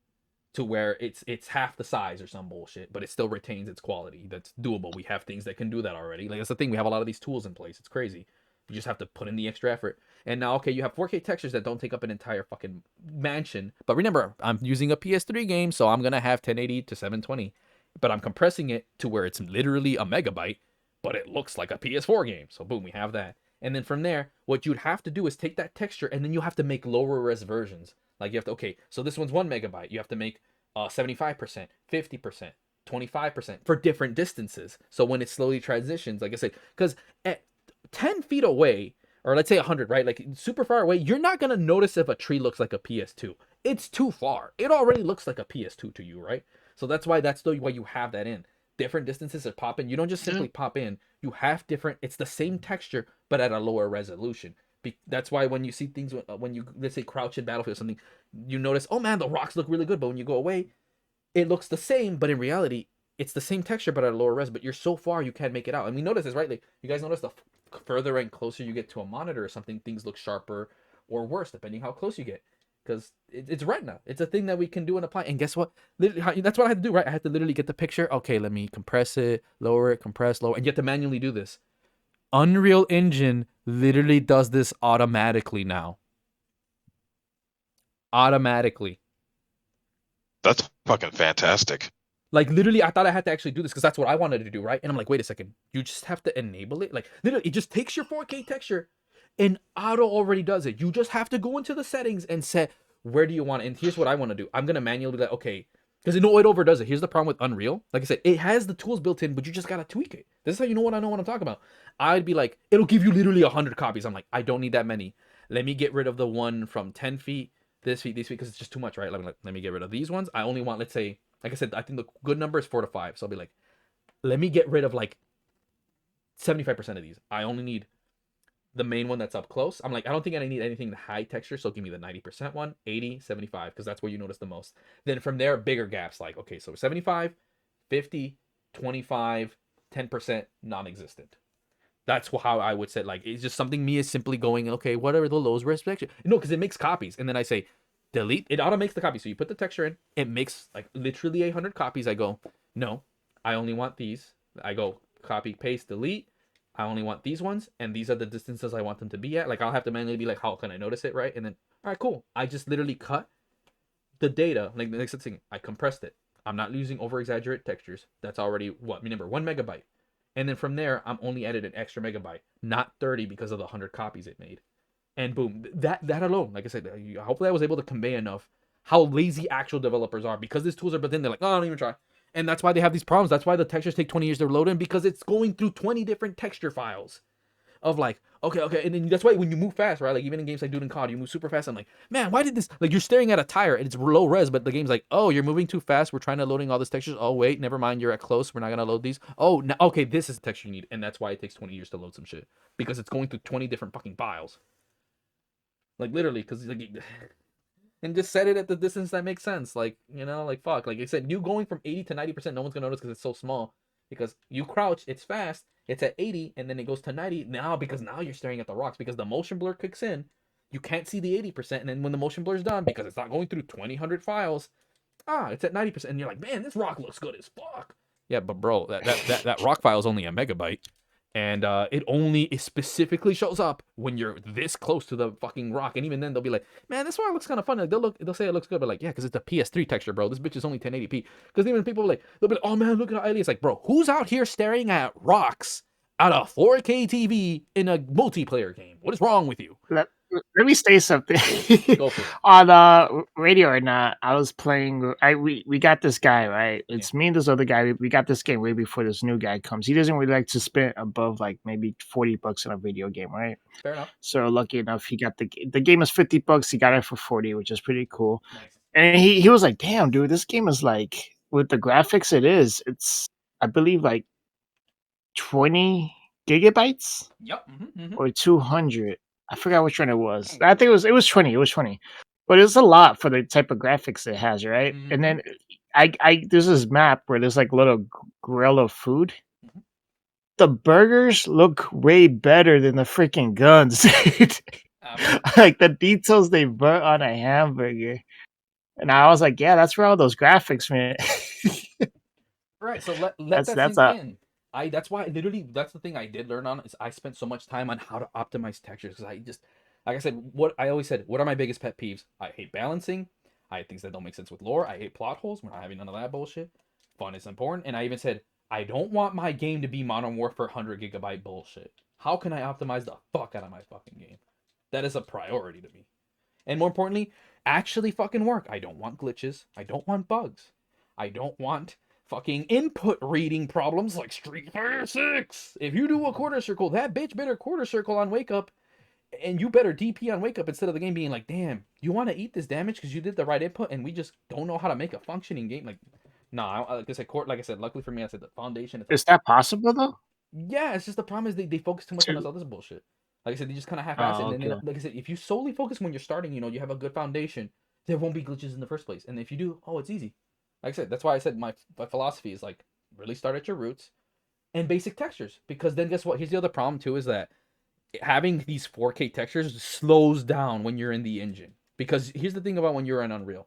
to where it's half the size or some bullshit, but it still retains its quality. That's doable. We have things that can do that already. Like, that's the thing. We have a lot of these tools in place. It's crazy. You just have to put in the extra effort. And now, okay, you have 4K textures that don't take up an entire fucking mansion. But remember, I'm using a PS3 game, so I'm going to have 1080 to 720. But I'm compressing it to where it's literally a megabyte, but it looks like a PS4 game. So boom, we have that. And then from there, what you'd have to do is take that texture, and then you have to make lower res versions. Like you have to, okay, so this one's 1 megabyte. You have to make 75%, 50%, 25% for different distances. So when it slowly transitions, like I said, because at 10 feet away, or let's say 100, right? Like super far away, you're not gonna notice if a tree looks like a PS2. It's too far. It already looks like a PS2 to you, right? So that's why you have that in. Different distances are popping. You don't just simply pop in. You have different. It's the same texture, but at a lower resolution. That's why when you see things, when you, let's say, crouch in Battlefield or something, you notice, oh man, the rocks look really good. But when you go away, it looks the same, but in reality, it's the same texture, but at a lower res. But you're so far, you can't make it out. And we notice this, right? Like, you guys notice the further and closer you get to a monitor or something, things look sharper or worse, depending how close you get. Because it's retina. It's a thing that we can do and apply. And guess what? That's what I had to do, right? I had to literally get the picture. Okay, let me compress it, lower it, compress, lower. And you have to manually do this. Unreal Engine literally does this automatically now. Automatically. That's fucking fantastic. Like, literally, I thought I had to actually do this because that's what I wanted to do, right? And I'm like, wait a second. You just have to enable it? Like, literally, it just takes your 4K texture and auto already does it. You just have to go into the settings and set where do you want it. And here's what I want to do. I'm going to manually, like, okay. Because it overdoes it. Here's the problem with Unreal. Like I said, it has the tools built in, but you just got to tweak it. This is how you know what I'm talking about. I'd be like, it'll give you literally 100 copies. I'm like, I don't need that many. Let me get rid of the one from 10 feet, this feet, because it's just too much, right? Let me get rid of these ones. I only want, let's say, like I said, I think the good number is 4 to 5. So I'll be like, let me get rid of like 75% of these. I only need the main one that's up close. I'm like, I don't think I need anything high texture. So give me the 90% one, 80, 75, because that's where you notice the most. Then from there, bigger gaps. Like, okay, so 75, 50, 25, 10% non-existent. That's how I would say, like, it's just something me is simply going, okay, what are the lowest res texture? No, because it makes copies. And then I say, delete. It auto makes the copy. So you put the texture in. It makes like literally 100 copies. I go, no, I only want these. I go copy, paste, delete. I only want these ones. And these are the distances I want them to be at. Like, I'll have to manually be like, how can I notice it, right? And then, all right, cool. I just literally cut the data. Like the next thing, I compressed it. I'm not using over-exaggerate textures. That's already, remember, 1 megabyte. And then from there, I'm only added an extra megabyte, not 30 because of the 100 copies it made. And boom, that alone, like I said, hopefully I was able to convey enough how lazy actual developers are, because these tools are built in. They're like, oh, I don't even try. And that's why they have these problems. That's why the textures take 20 years to load in, because it's going through 20 different texture files of like, okay. And then that's why when you move fast, right? Like even in games like Dude and COD, you move super fast. I'm like, man, why did this? Like you're staring at a tire and it's low res, but the game's like, oh, you're moving too fast. We're trying to loading all these textures. Oh, wait, never mind. You're at close. We're not going to load these. Oh, no, okay, this is the texture you need. And that's why it takes 20 years to load some shit, because it's going through 20 different fucking files. Like literally, because like, and just set it at the distance that makes sense. Like, you know, like fuck. Like I said, you going from 80 to 90%, no one's gonna notice because it's so small. Because you crouch, it's fast, it's at 80, and then it goes to 90 now, because now you're staring at the rocks, because the motion blur kicks in. You can't see the 80%, and then when the motion blur is done, because it's not going through 2,000 files, it's at 90%, and you're like, man, this rock looks good as fuck. Yeah, but bro, that rock file is only a megabyte. And it specifically shows up when you're this close to the fucking rock. And even then, they'll be like, man, this rock looks kind of fun. They'll say it looks good, but like, yeah, because it's the PS3 texture, bro. This bitch is only 1080p. Because even people they'll be like, oh man, look at how it's like, bro, who's out here staring at rocks at a 4K TV in a multiplayer game? What is wrong with you? Let me say something. Go for it. On radio or not, I was playing. We got this guy, right? It's me and this other guy. We got this game way before this new guy comes. He doesn't really like to spend above like maybe $40 on a video game, right? Fair enough. So lucky enough, he got the game is $50. He got it for 40, which is pretty cool. Nice. And he was like, "Damn, dude, this game is like with the graphics. It's I believe like 20 gigabytes Yep. or 200." I forgot which one it was. I think it was 20. It was 20. But it's a lot for the type of graphics it has, right? Mhm. And then there's this map where there's like little grill of food. Mhm. The burgers look way better than the freaking guns, dude. Like the details they put on a hamburger. And I was like, yeah, that's where all those graphics, man. Right, so let That's that sink in. That's why literally that's the thing I did learn on is I spent so much time on how to optimize textures, because I just, like I said, what I always said, what are my biggest pet peeves? I hate balancing. I hate things that don't make sense with lore. I hate plot holes. We're not having none of that bullshit. Fun is important. And I even said, I don't want my game to be Modern Warfare 100 gigabyte bullshit. How can I optimize the fuck out of my fucking game? That is a priority to me. And more importantly, actually fucking work. I don't want glitches. I don't want bugs. I don't want fucking input reading problems like Street Fighter 6. If you do a quarter circle, that bitch better quarter circle on wake up And you better DP on wake up instead of the game being like, damn, you want to eat this damage because you did the right input and we just don't know how to make a functioning game. Like, nah, like I said, luckily for me, I said the foundation. It's like, Is that possible though? yeah, it's just the problem is they focus too much on To- this other bullshit. Like I said, they just kind of half-ass it. Oh, And then, okay. like I said, if you solely focus when you're starting, you have a good foundation, there won't be glitches in the first place. And if you do, oh, it's easy. Like I said, that's why I said my philosophy is like really start at your roots and basic textures. Because then guess what? Here's the other problem too is that having these 4K textures slows down when you're in the engine. Because here's the thing about when you're in Unreal.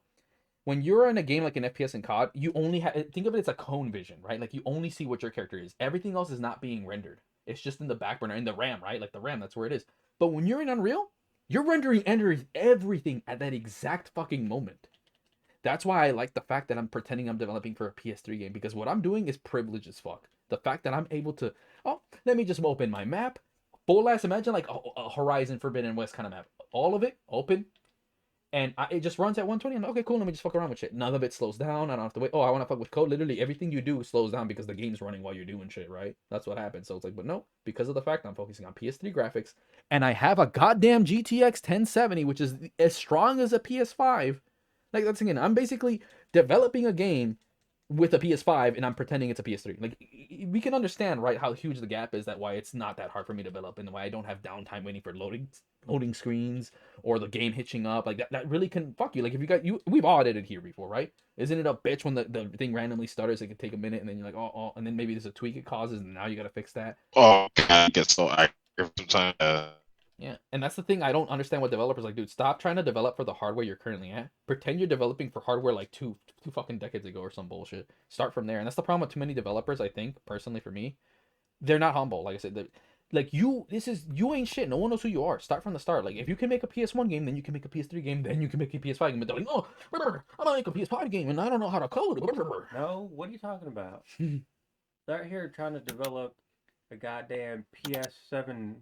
When you're in a game like an FPS and COD, you only think of it as a cone vision, right? Like you only see what your character is. Everything else is not being rendered. It's just in the back burner, in the RAM, right? Like the RAM, that's where it is. But when you're in Unreal, you're rendering everything at that exact fucking moment. That's why I like the fact that I'm pretending I'm developing for a PS3 game, because what I'm doing is privileged as fuck. The fact that I'm able to, oh, let me just open my map. Full ass, imagine like a Horizon Forbidden West kind of map. All of it open, and it just runs at 120. I'm like, okay, cool. Let me just fuck around with shit. None of it slows down. I don't have to wait. Oh, I want to fuck with code. Literally everything you do slows down because the game's running while you're doing shit, right? That's what happens. So it's like, but no, because of the fact I'm focusing on PS3 graphics, and I have a goddamn GTX 1070, which is as strong as a PS5. Like that's again, I'm basically developing a game with a PS5 and I'm pretending it's a PS3. Like we can understand, right, how huge the gap is, that why it's not that hard for me to develop and why I don't have downtime waiting for loading screens or the game hitching up. Like that really can fuck you. Like if we've all edited here before, right? Isn't it a bitch when the thing randomly stutters? It can take a minute and then you're like, oh, and then maybe there's a tweak it causes and now you gotta fix that. Oh, God, it gets so accurate sometimes. Yeah, and that's the thing I don't understand what developers like, dude. Stop trying to develop for the hardware you're currently at. Pretend you're developing for hardware like two fucking decades ago or some bullshit. Start from there, and that's the problem with too many developers. I think personally, for me, they're not humble. Like I said, like you ain't shit. No one knows who you are. Start from the start. Like if you can make a PS1 game, then you can make a PS3 game, then you can make a PS5 game. But they're like, oh, I'm gonna make a PS5 game and I don't know how to code. No, what are you talking about? They're here trying to develop a goddamn PS7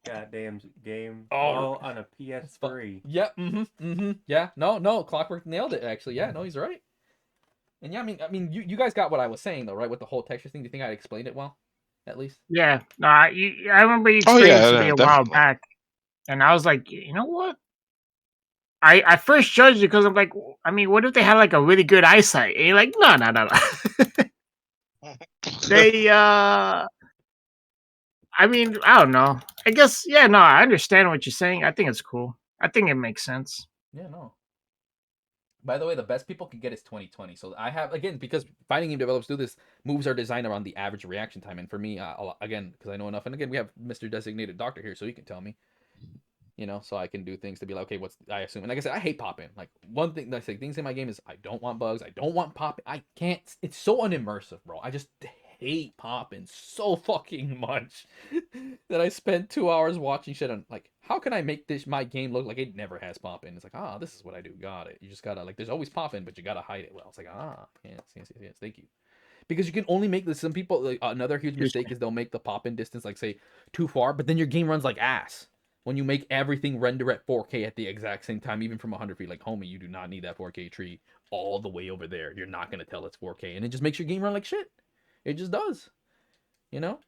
goddamn game all on a PS3. Yeah, yeah. No, Clockwork nailed it actually. Yeah, no, he's right. And yeah, I mean, you guys got what I was saying though, right? With the whole texture thing. Do you think I explained it well? At least. Yeah. No, I remember you Oh, explained yeah, it to me a while definitely. back, and I was like, you know what? I first judged it because I'm like, I mean, what if they had like a really good eyesight? And you're like, no. They I mean, I don't know. I guess, yeah, no, I understand what you're saying. I think it's cool. I think it makes sense. Yeah, no. By the way, the best people can get is 2020. So I have, again, because fighting game developers do this, moves are designed around the average reaction time. And for me, again, because I know enough, and again, we have Mr. Designated Doctor here, so he can tell me, so I can do things to be like, okay, I assume. And like I said, I hate pop-in. Like one thing, like things in my game is I don't want bugs. I don't want pop-in. I can't. It's so unimmersive, bro. I just hate pop-in so fucking much that I spent 2 hours watching shit on, like, how can I make my game look like it never has pop-in? It's like, this is what I do. Got it. You just gotta, like, there's always pop-in, but you gotta hide it well. It's like, yes, thank you. Because you can only make this. Some people, like, another huge mistake is they'll make the pop-in distance, like, say, too far, but then your game runs like ass. When you make everything render at 4K at the exact same time, even from 100 feet, like, homie, you do not need that 4K tree all the way over there. You're not gonna tell it's 4K, and it just makes your game run like shit. It just does, And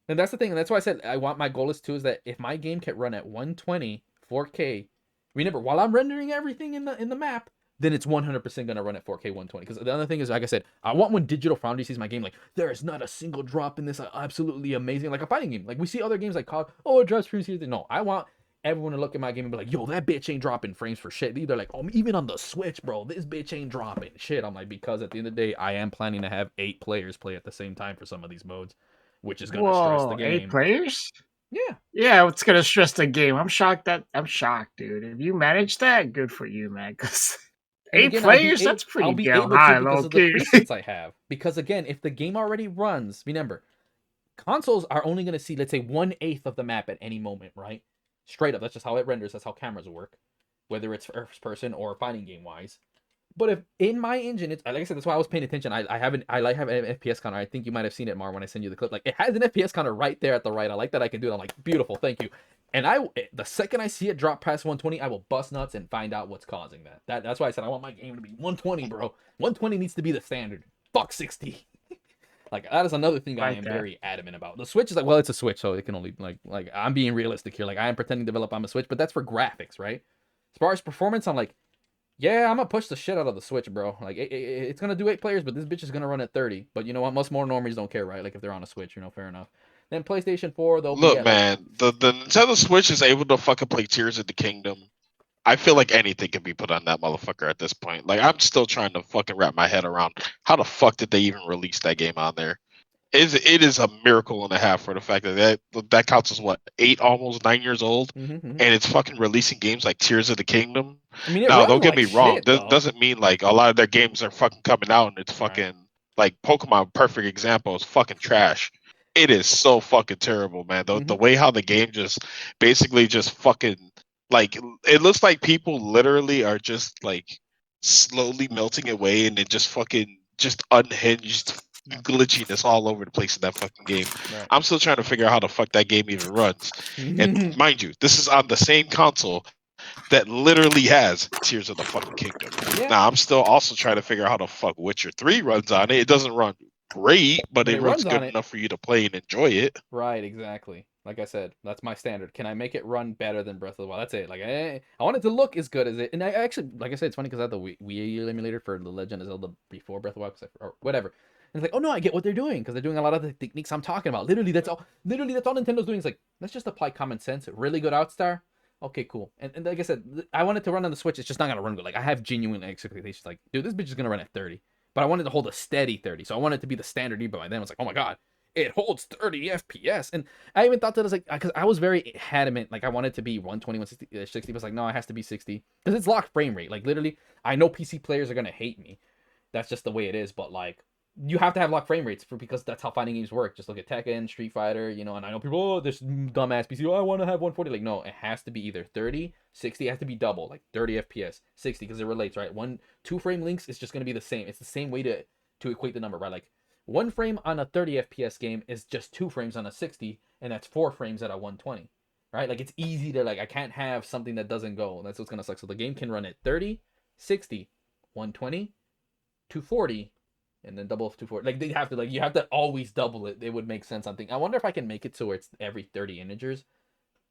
that's the thing, and that's why I said my goal is that if my game can run at 120 4K, remember, while I'm rendering everything in the map, then it's 100% gonna run at 4K 120. Because the other thing is, like I said, I want when Digital Foundry sees my game, like, there is not a single drop in this, absolutely amazing, like a fighting game. Like we see other games like COD, it drops frames here. No, I want everyone to look at my game and be like, yo, that bitch ain't dropping frames for shit. They're like, even on the Switch, bro, this bitch ain't dropping shit. I'm like, because at the end of the day, I am planning to have 8 players play at the same time for some of these modes, which is gonna stress the game. 8 players? Yeah. Yeah, it's gonna stress the game. I'm shocked, dude. If you manage that, good for you, man. Because 8 players, that's pretty damn high, because of the presets I have. Because again, if the game already runs, remember, consoles are only gonna see, let's say, 1/8 of the map at any moment, right? Straight up, that's just how it renders. That's how cameras work, whether it's first person or fighting game wise. But if in my engine, it's like I said, that's why I was paying attention. I have an FPS counter. I think you might have seen it, Mar, when I send you the clip. Like, it has an FPS counter right there at the right. I like that I can do it. I'm like, beautiful, thank you. And the second I see it drop past 120, I will bust nuts and find out what's causing that. That's why I said I want my game to be 120, bro. 120 needs to be the standard. Fuck 60. Like that is another thing I Like am that. very adamant about. The Switch is like, well, it's a Switch, so it can only like I'm being realistic here. Like I am pretending to develop on a Switch, but that's for graphics, right? As far as performance, I'm like, yeah, I'm gonna push the shit out of the Switch, bro. Like it's gonna do 8 players, but this bitch is gonna run at 30. But you know what? Most more normies don't care, right? Like if they're on a Switch, fair enough. Then PlayStation 4, they'll be Look, at like man, the Nintendo Switch is able to fucking play Tears of the Kingdom. I feel like anything can be put on that motherfucker at this point. Like I'm still trying to fucking wrap my head around how the fuck did they even release that game on there? It is a miracle and a half for the fact that counts as what 8, almost 9 years old, and it's fucking releasing games like Tears of the Kingdom. I mean, it Now, runs don't get like me wrong. shit, though. Doesn't mean like a lot of their games are fucking coming out and it's Right. fucking like Pokemon. Perfect example is fucking trash. It is so fucking terrible, man. The way how the game just basically just fucking like it looks like people literally are just like slowly melting away and it just fucking just unhinged glitchiness all over the place in that fucking game. Right. I'm still trying to figure out how the fuck that game even runs. And mind you, this is on the same console that literally has Tears of the fucking Kingdom. Yeah. Now I'm still also trying to figure out how the fuck Witcher 3 runs on it. It doesn't run great, but it runs good enough for you to play and enjoy it. Right, exactly. Like I said, that's my standard. Can I make it run better than Breath of the Wild? That's it. Like I want it to look as good as it. And I actually, like I said, it's funny because I had the Wii emulator for The Legend of Zelda before Breath of the Wild, or whatever. And it's like, oh no, I get what they're doing because they're doing a lot of the techniques I'm talking about. Literally, that's all Nintendo's doing. Is like, let's just apply common sense. Really good outstar. Okay, cool. And like I said, I want it to run on the Switch. It's just not gonna run good. Like I have genuine expectations. Like, dude, this bitch is gonna run at 30. But I wanted to hold a steady 30. So I wanted it to be the standard E. But by then I was like, oh my god, it holds 30 FPS. And I even thought that I was like, because I was very adamant. Like I wanted it to be 120, 160, 60. But it's like, no, it has to be 60 because it's locked frame rate. Like literally, I know PC players are gonna hate me. That's just the way it is. But like, you have to have locked frame rates because that's how fighting games work. Just look at Tekken, Street Fighter, and I know people, oh, this dumbass PC, I want to have 140. Like, no, it has to be either 30, 60, it has to be double, like 30 FPS, 60, because it relates, right? 2 frame links is just going to be the same. It's the same way to equate the number, right? Like, 1 frame on a 30 FPS game is just 2 frames on a 60, and that's 4 frames at a 120, right? Like, it's easy to, like, I can't have something that doesn't go. That's what's going to suck. So the game can run at 30, 60, 120, 240, and then double 240. Like they have to, like you have to always double it. It would make sense. I wonder if I can make it so where it's every 30 integers,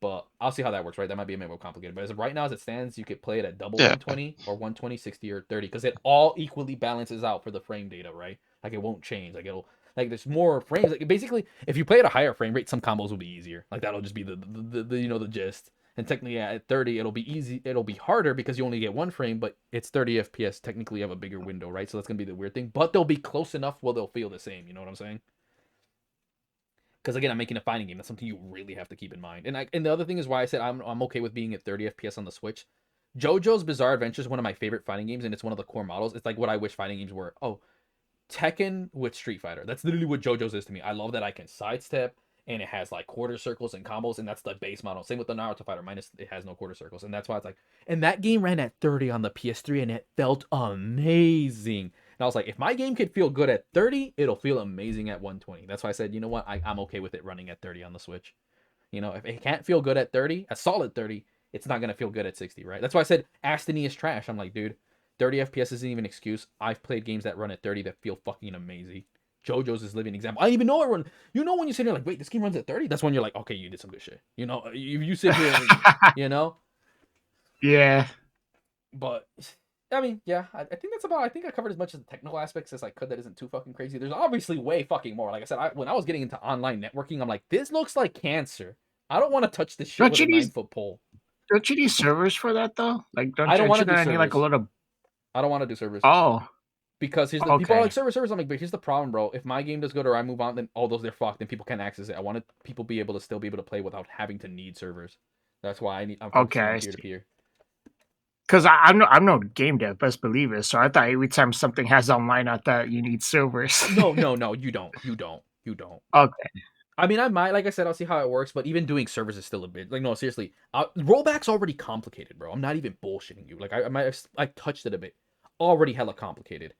but I'll see how that works. Right, that might be a bit more complicated. But as of right now, as it stands, you could play it at double 120 or 120, 60 or 30 because it all equally balances out for the frame data. Right, like it won't change. Like it'll there's more frames. Like basically, if you play at a higher frame rate, some combos will be easier. Like that'll just be the gist. And technically at 30, it'll be easy. It'll be harder because you only get 1 frame, but it's 30 FPS. Technically, you have a bigger window, right? So that's gonna be the weird thing. But they'll be close enough where they'll feel the same. You know what I'm saying? Because again, I'm making a fighting game. That's something you really have to keep in mind. And the other thing is why I said I'm okay with being at 30 FPS on the Switch. JoJo's Bizarre Adventure is one of my favorite fighting games, and it's one of the core models. It's like what I wish fighting games were. Oh, Tekken with Street Fighter. That's literally what JoJo's is to me. I love that I can sidestep. And it has like quarter circles and combos, and that's the base model. Same with the Naruto fighter, minus it has no quarter circles, and that's why it's like. And that game ran at 30 on the PS3, and it felt amazing. And I was like, if my game could feel good at 30, it'll feel amazing at 120. That's why I said, you know what, I'm okay with it running at 30 on the Switch. If it can't feel good at 30, a solid 30, it's not gonna feel good at 60, right? That's why I said Astony is trash. I'm like, dude, 30 FPS isn't even an excuse. I've played games that run at 30 that feel fucking amazing. JoJo's is living example. I didn't even know everyone. When you sit here like, wait, this game runs at 30? That's when you're like, okay, you did some good shit. You sit here, Yeah. But I mean, yeah, I think that's about. I think I covered as much of the technical aspects as I could. That isn't too fucking crazy. There's obviously way fucking more. Like I said, when I was getting into online networking, I'm like, this looks like cancer. I don't want to touch this shit with a 9-foot pole. Don't you need servers for that though? Like, I don't want to do servers. Need like a little. I don't want to do servers. Oh. Because here's the people are like servers. I'm like, but here's the problem, bro. If my game does good or I move on, then all those they're fucked, and people can't access it. I wanted people to still be able to play without having to need servers. That's why I'm focusing on peer to peer. Because I'm no game dev, best believe it. So I thought every time something has online, I thought you need servers. No, you don't. Okay. I mean, I might, like I said, I'll see how it works, but even doing servers is still a bit, like, no, seriously, rollback's already complicated, bro. I'm not even bullshitting you. Like, I touched it a bit. Already hella complicated.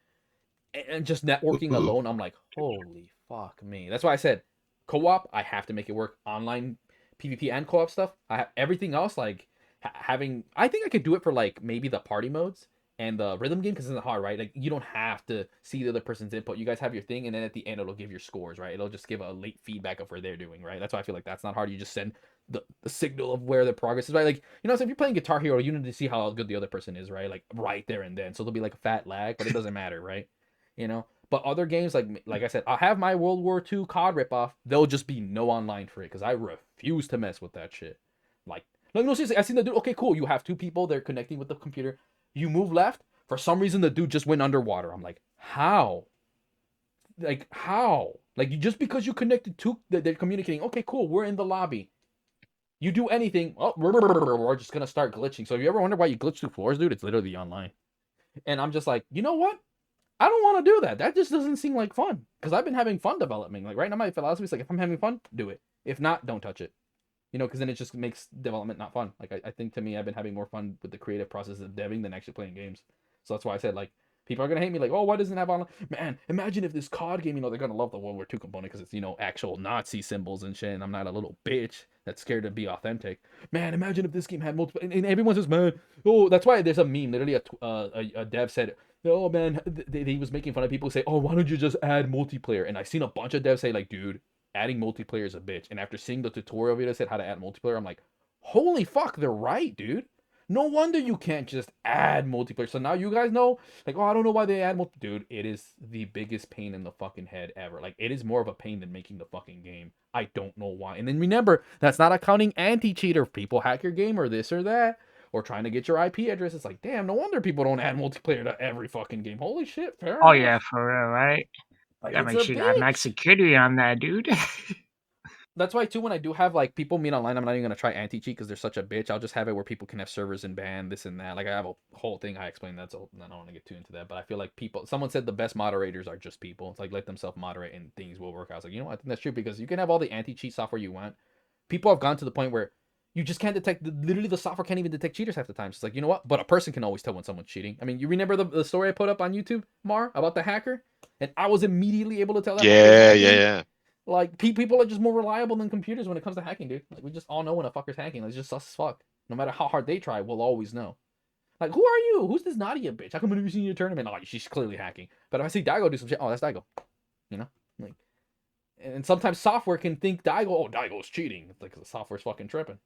And just networking alone, I'm like, holy fuck me. That's why I said co-op, I have to make it work. Online PvP and co-op stuff, I have everything else, like, I think I could do it for, like, maybe the party modes. and the rhythm game, because it's not hard, right? Like you don't have to see the other person's input. You guys have your thing, and then at the end it'll give your scores, right? It'll just give a late feedback of where they're doing, right? That's why I feel like that's not hard. You just send the signal of where the progress is, right? Like, you know, so if you're playing Guitar Hero, you need to see how good the other person is, right? Like right there and then. So there'll be like a fat lag, but it doesn't matter, right? You know. But other games, like I said, I'll have my World War II COD ripoff. There'll just be no online for it because I refuse to mess with that shit. Like, no, seriously, I seen the dude. Okay, cool. You have two people. They're connecting with the computer. You move left. For some reason, the dude just went underwater. I'm like, how? Like, how? Like, you just because you connected to, they're communicating. Okay, cool. We're in the lobby. You do anything, oh, we're just gonna start glitching. So if you ever wonder why you glitch through floors, dude, it's literally online. And I'm just like, you know what? I don't want to do that. That just doesn't seem like fun. Because I've been having fun developing. Like right now, my philosophy is like, if I'm having fun, do it. If not, don't touch it. You know, because then it just makes development not fun. Like I think to me, I've been having more fun with the creative process of deving than actually playing games. So that's why I said like, people are gonna hate me. Like, oh, why doesn't it have online? Man, imagine if this COD game, you know, they're gonna love the World War II component because it's, you know, actual Nazi symbols and shit. And I'm not a little bitch that's scared to be authentic. Man, imagine if this game had multiple. And everyone says, man, oh, that's why there's a meme. Literally, a dev said, oh man, he was making fun of people who say, oh, why don't you just add multiplayer? And I've seen a bunch of devs say like, dude, adding multiplayer is a bitch. And after seeing the tutorial video that said how to add multiplayer, I'm like, holy fuck, they're right, dude. No wonder you can't just add multiplayer. So now you guys know, like, oh, I don't know why they add multiplayer. Dude, it is the biggest pain in the fucking head ever. Like, it is more of a pain than making the fucking game. I don't know why. And then remember, that's not accounting anti-cheater. People hack your game or this or that, or trying to get your IP address. It's like, damn, no wonder people don't add multiplayer to every fucking game. Holy shit, fair Oh enough. yeah, for real, right? Like, Gotta it's make a sure you got max bitch. security on that, dude. That's why too, when I do have like people meet online, I'm not even gonna try anti-cheat because they're such a bitch. I'll just have it where people can have servers and ban this and that. Like I have a whole thing I explained that, so I don't want to get too into that. But I feel like people, someone said the best moderators are just people. It's like let them self-moderate and things will work out. It's like, you know what? I think that's true because you can have all the anti-cheat software you want. People have gone to the point where you just can't detect, literally the software can't even detect cheaters half the time. It's like, you know what? But a person can always tell when someone's cheating. I mean, you remember the story I put up on YouTube, Mar, about the hacker? And I was immediately able to tell that fucker's Yeah, hacking. yeah. Like, people are just more reliable than computers when it comes to hacking, dude. Like, we just all know when a fucker's hacking. Like, it's just sus as fuck. No matter how hard they try, we'll always know. Like, who are you? Who's this Nadia bitch? How come I've never seen you in a tournament? Oh, she's clearly hacking. But if I see Daigo do some shit, oh, that's Daigo. You know? Like, and sometimes software can think Daigo, oh, Daigo's cheating. It's like the software's fucking tripping.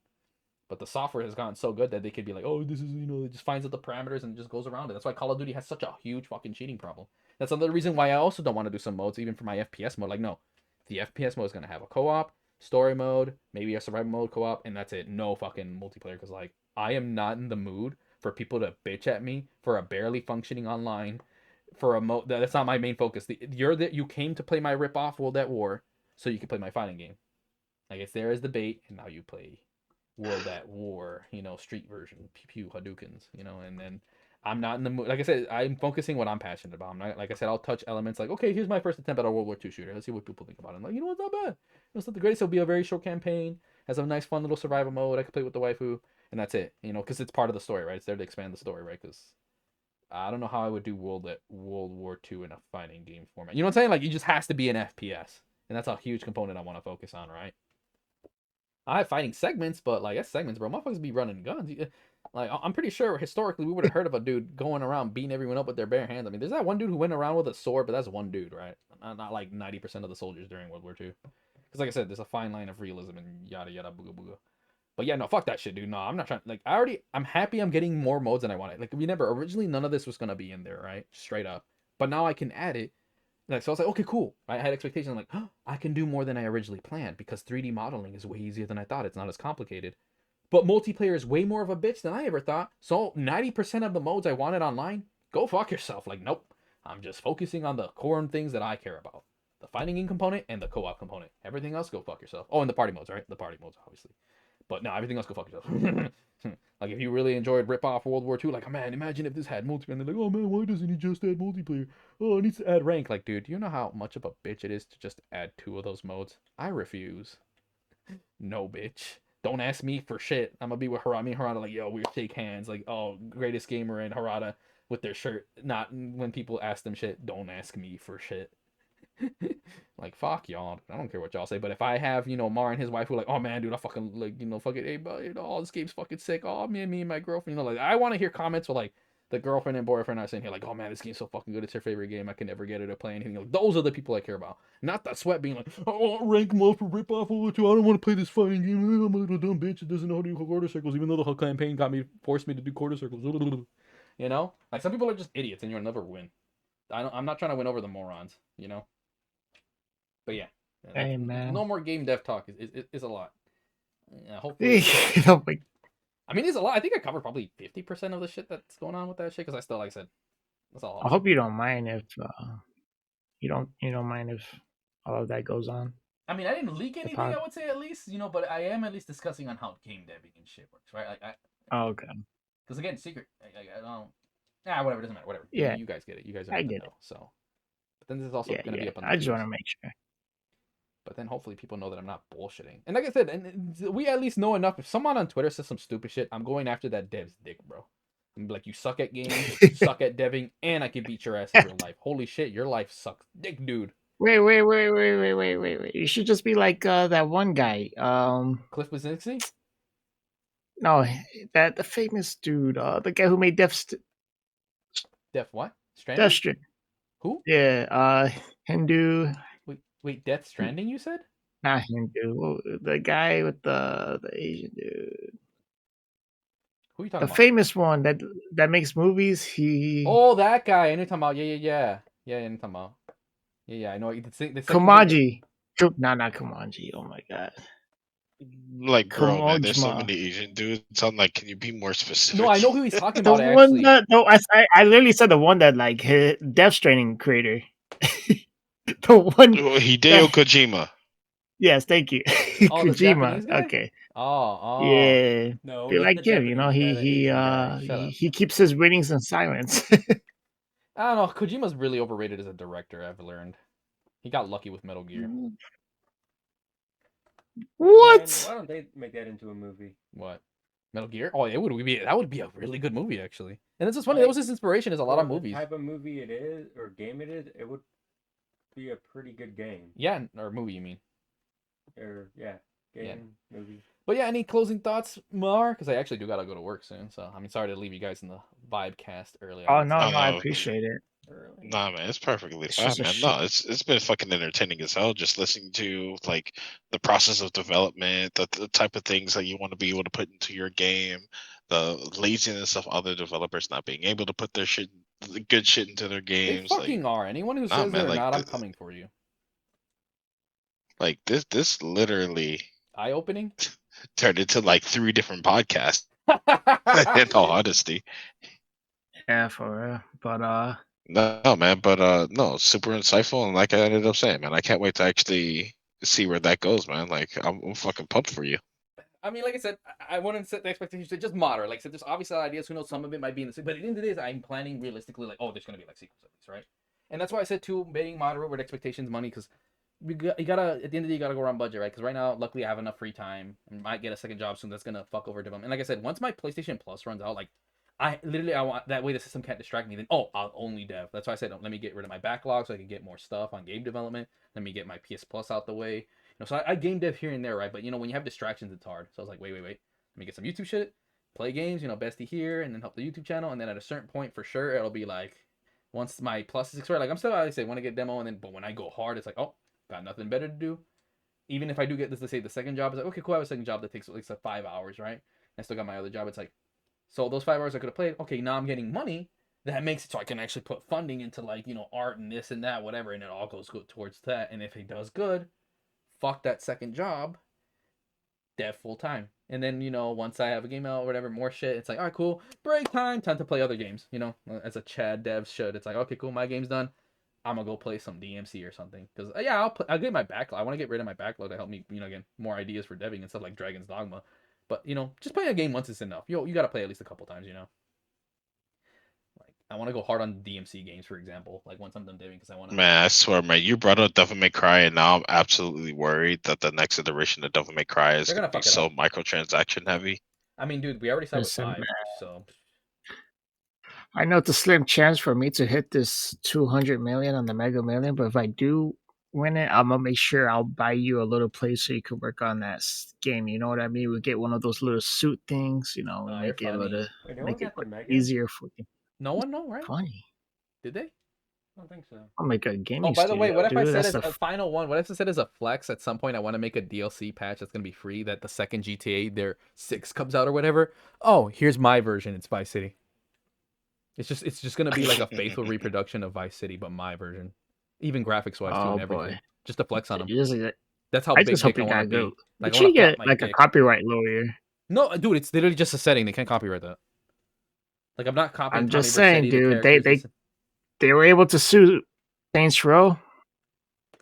But the software has gotten so good that they could be like, oh, this is, you know, it just finds out the parameters and just goes around it. That's why Call of Duty has such a huge fucking cheating problem. That's another reason why I also don't want to do some modes, even for my FPS mode. Like, no, the FPS mode is going to have a co-op, story mode, maybe a survival mode co-op, and that's it. No fucking multiplayer. Because, like, I am not in the mood for people to bitch at me for a barely functioning online, for a mode that's not my main focus. You came to play my rip-off World at War, so you can play my fighting game. Like, it's there as the bait, and now you play World at War, you know, street version, pew pew Hadoukens, you know, and then I'm not in the mood. Like I said, I'm focusing what I'm passionate about. I'm not, like I said, I'll touch elements like, okay, here's my first attempt at a World War II shooter. Let's see what people think about it. I'm like, you know what, not bad. It's not the greatest. It'll be a very short campaign, has a nice, fun little survival mode. I can play with the waifu, and that's it. You know, because it's part of the story, right? It's there to expand the story, right? Because I don't know how I would do World War II in a fighting game format. You know what I'm saying? Like, it just has to be an FPS, and that's a huge component I want to focus on, right? I have fighting segments, but like that's segments, bro. Motherfuckers be running guns. Like I'm pretty sure historically we would have heard of a dude going around beating everyone up with their bare hands. I mean, there's that one dude who went around with a sword, but that's one dude, right? Not like 90% of the soldiers during World War II. Because like I said, there's a fine line of realism and yada yada booga booga. But yeah, no, fuck that shit, dude. No, I'm not trying. Like I'm happy I'm getting more modes than I wanted. Like remember, originally none of this was gonna be in there, right? Straight up. But now I can add it. Like, so I was like, okay, cool. I had expectations. I'm like, oh, I can do more than I originally planned because 3D modeling is way easier than I thought. It's not as complicated. But multiplayer is way more of a bitch than I ever thought. So 90% of the modes I wanted online, go fuck yourself. Like, nope. I'm just focusing on the core things that I care about. The fighting game component and the co-op component. Everything else, go fuck yourself. Oh, and the party modes, right? The party modes, obviously. But no, everything else, go fuck yourself. Like, if you really enjoyed rip-off World War II, like, oh, man, imagine if this had multiplayer. And they're like, oh, man, why doesn't he just add multiplayer? Oh, it needs to add rank. Like, dude, you know how much of a bitch it is to just add 2 of those modes? I refuse. No, bitch. Don't ask me for shit. I'm gonna be with Harada. Me and Harada, like, yo, we shake hands. Like, oh, greatest gamer and Harada with their shirt. Not when people ask them shit, don't ask me for shit. Like, fuck y'all. I don't care what y'all say. But if I have, you know, Mar and his wife who are like, oh man, dude, I fucking like, you know, fucking, hey, but you know, this game's fucking sick. Oh, me and my girlfriend, you know, like, I want to hear comments with like, the girlfriend and boyfriend are saying here like, oh man, this game's so fucking good, it's your favorite game, I can never get it or play anything. Like, those are the people I care about, not the sweat being like, I want rank them up for rip off over to, I don't want to play this fucking game, I'm a little dumb bitch that doesn't know how to do quarter circles, even though the whole campaign forced me to do quarter circles. You know, like some people are just idiots and you'll never win. I'm not trying to win over the morons, you know. But yeah, Hey, man. no more game dev talk is a lot. Yeah, hopefully. Oh my I mean, it's a lot. I think I covered probably 50% of the shit that's going on with that shit because I still, like I said, that's all. I hope you don't mind if you don't mind if all of that goes on. I mean, I didn't leak anything. I would say at least, you know, but I am at least discussing on how game deving and shit works, right? Like, Oh, okay. because again, secret. I don't. Whatever. Doesn't matter. Whatever. Yeah. You guys get it. You guys I are get know. So, but then this is also Yeah, going to be up on. I just want to make sure. But then hopefully people know that I'm not bullshitting. And like I said, and we at least know enough. If someone on Twitter says some stupid shit, I'm going after that dev's dick, bro. I'm like, you suck at games, you suck at deving, and I can beat your ass in real life. Holy shit, your life sucks, dick, dude. Wait. You should just be like that one guy. Cliff Bleszinski? No, the famous dude, the guy who made Def what? Stranding? Death Stranding. Who? Yeah, Hindu. Wait, Death Stranding, you said? Not Hindu. The guy with the Asian dude. Who are you talking about? The famous one that makes movies. He. Oh, that guy. I know you're talking about. Yeah. Yeah, I know you're talking about. Yeah, I know. Komaji. No, not Komaji. Oh my god. Like, bro, man, there's so Komojima. many Asian dudes. I'm like, can you be more specific? No, I know who he's talking The about, one actually. that I literally said the one that like Death Stranding creator. The one. Hideo Kojima. Yes, thank you. Oh, the Japanese Kojima. guy? Okay. Oh. Yeah. No, Be not like the him, you know. Japanese guy, the Asian guy. Shut up. He keeps his ratings in silence. I don't know. Kojima's really overrated as a director, I've learned. He got lucky with Metal Gear. What? Man, why don't they make that into a movie? What? Metal Gear? Oh, that would be a really good movie, actually. And it's just funny. That was his inspiration. Is a lot of For movies. The type of movie it is or game it is, it would be a pretty good game. Yeah, or movie, you mean? Or game, movie. But yeah, any closing thoughts, Mar? Because I actually do gotta go to work soon. So I mean, sorry to leave you guys in the Vibecast early. Oh no, Oh, I no. appreciate it. Early. Nah, man, it's perfectly fine, just a man. shit. No, it's been fucking entertaining as hell. Just listening to like the process of development, the type of things that you want to be able to put into your game, the laziness of other developers not being able to put their shit, the good shit into their They games. fucking are. Anyone who says man, they're like, not, I'm coming for you. Like this literally Eye opening. turned into like 3 different podcasts. In all honesty, Yeah, for real. But no, man, but no, super insightful, and like I ended up saying, man, I can't wait to actually see where that goes, man. Like I'm fucking pumped for you. I mean, like I said, I wouldn't set the expectations to just moderate. Like I said, there's obviously ideas. Who knows? Some of it might be in the. But at the end of the day, I'm planning realistically. Like, oh, there's gonna be like sequels at least, right? And that's why I said too, being moderate with expectations, money, because you gotta at the end of the day, you gotta go around budget, right? Because right now, luckily, I have enough free time. I might get a second job soon. That's gonna fuck over development. And like I said, once my PlayStation Plus runs out, like I want that way the system can't distract me. Then I'll only dev. That's why I said let me get rid of my backlog so I can get more stuff on game development. Let me get my PS Plus out the way. You know, so I game dev here and there, right? But you know, when you have distractions, it's hard. So I was like, wait. Let me get some YouTube shit, play games, you know, bestie here, and then help the YouTube channel. And then at a certain point, for sure, it'll be like, once my plus is expired, like I'm still, I say, want to get demo, and then, but when I go hard, it's like, oh, got nothing better to do. Even if I do get this, let's say the second job, it's like, okay, cool, I have a second job that takes like 5 hours, right? I still got my other job. It's like, so those 5 hours I could have played, okay, now I'm getting money. That makes it so I can actually put funding into like, you know, art and this and that, whatever, and it all goes good towards that. And if it does good, fuck that second job, dev full time. And then, you know, once I have a game out or whatever, more shit, it's like, all right, cool, break time to play other games, you know, as a Chad dev should. It's like, okay, cool, my game's done. I'm gonna go play some DMC or something. Because, yeah, I'll get my backlog. I want to get rid of my backlog to help me, you know, again, more ideas for deving and stuff like Dragon's Dogma. But, you know, just playing a game once is enough. You gotta play at least a couple times, you know. Like, I want to go hard on DMC games, for example. Like, once I'm done deving, because I want to. Man, I swear, man, you brought up Devil May Cry, and now I'm absolutely worried that the next iteration of Devil May Cry is They're gonna gonna be fuck it so up. microtransaction heavy. I mean, dude, we already saw with Listen, 5, man. so. I know it's a slim chance for me to hit this 200 million on the Mega Million, but if I do win it, I'm gonna make sure I'll buy you a little place so you can work on that game. You know what I mean? We get one of those little suit things, you know, Oh, make you're it a funny. little, Wait, no make one it got the Mega? easier for you. No one know, right? Funny. Did they? I don't think so. I'll make a gaming Oh, by the way, studio, what if I dude. said That's as the a final one? What if I said as a flex at some point I want to make a DLC patch that's gonna be free that the second GTA their 6 comes out or whatever? Oh, here's my version. It's Vice City. It's just gonna be like a faithful reproduction of Vice City, but my version, even graphics wise too, oh and everything. boy. Just to flex on them. Usually, That's how I big just hope dick I you want to got good. be. Like But I want you to flop get my like a dick. copyright lawyer. No, dude, it's literally just a setting. They can't copyright that. Like I'm not copying I'm Tommy just saying, Vercetti, the dude. characters. They were able to sue Saints Row.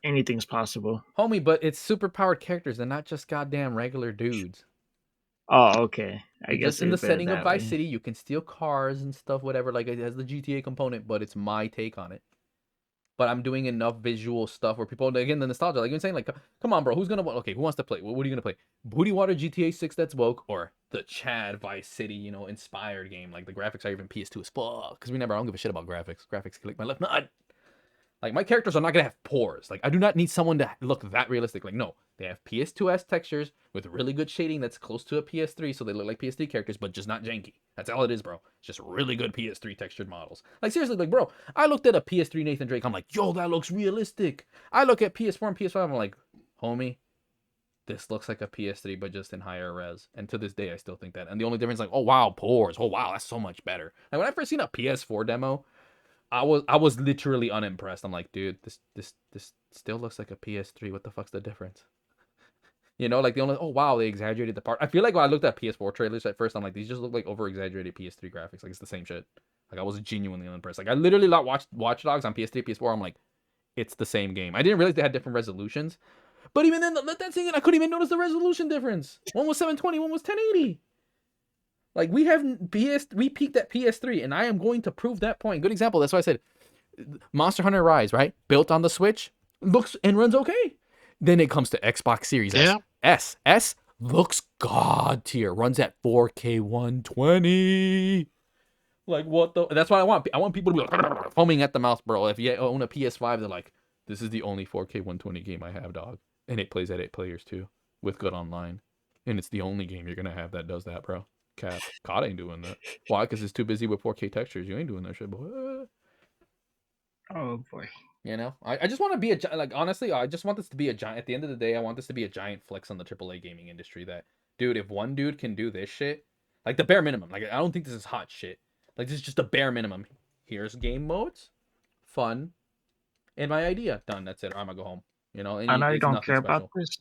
Anything's possible. Homie, but it's super powered characters. They're not just goddamn regular dudes. Oh, okay. I It's guess just in the it's better setting of that Vice way. City, you can steal cars and stuff, whatever. Like it has the GTA component, but it's my take on it. But I'm doing enough visual stuff where people, again, the nostalgia, like you're saying, like, come on, bro, who's gonna, okay, who wants to play? What are you gonna play? Booty Water GTA 6 that's woke, or the Chad Vice City, inspired game? Like the graphics are even PS2 as fuck. Because I don't give a shit about graphics. Graphics can lick my left nut. Like my characters are not gonna have pores. Like I do not need someone to look that realistic. Like no, they have PS2S textures with really good shading that's close to a PS3, so they look like PS3 characters, but just not janky. That's all it is, bro. It's just really good PS3 textured models. Like seriously, like bro, I looked at a PS3 Nathan Drake. I'm like, yo, that looks realistic. I look at PS4 and PS5. I'm like, homie, this looks like a PS3, but just in higher res. And to this day, I still think that. And the only difference, like, oh wow, pores. Oh wow, that's so much better. Like when I first seen a PS4 demo. I was literally unimpressed. I'm like, dude, this still looks like a PS3. What the fuck's the difference? Like the only wow, they exaggerated the part. I feel like when I looked at PS4 trailers at first, I'm like, these just look like over exaggerated PS3 graphics. Like it's the same shit. Like I was genuinely unimpressed. Like I literally watched Watch Dogs on PS3, PS4. I'm like, it's the same game. I didn't realize they had different resolutions. But even then, let that sing in. I couldn't even notice the resolution difference. One was 720, one was 1080. Like we peaked at PS3, and I am going to prove that point. Good example. That's why I said Monster Hunter Rise, right? Built on the Switch, looks and runs okay. Then it comes to Xbox Series S. S looks god tier. Runs at 4K 120. Like what the? That's what I want. I want people to be foaming at the mouth, bro. If you own a PS5, they're like, this is the only 4K 120 game I have, dog. And it plays at 8 players too, with good online. And it's the only game you're gonna have that does that, bro. Cap. COD ain't doing that. Why? Because it's too busy with 4K textures. You ain't doing that shit, boy. Oh boy. I just want to be honestly, I just want this to be a giant. At the end of the day, I want this to be a giant flex on the AAA gaming industry. That, dude, if one dude can do this shit, like the bare minimum, like I don't think this is hot shit. Like this is just a bare minimum. Here's game modes, fun, and my idea done. That's it. I'm gonna go home. I know you don't care about this.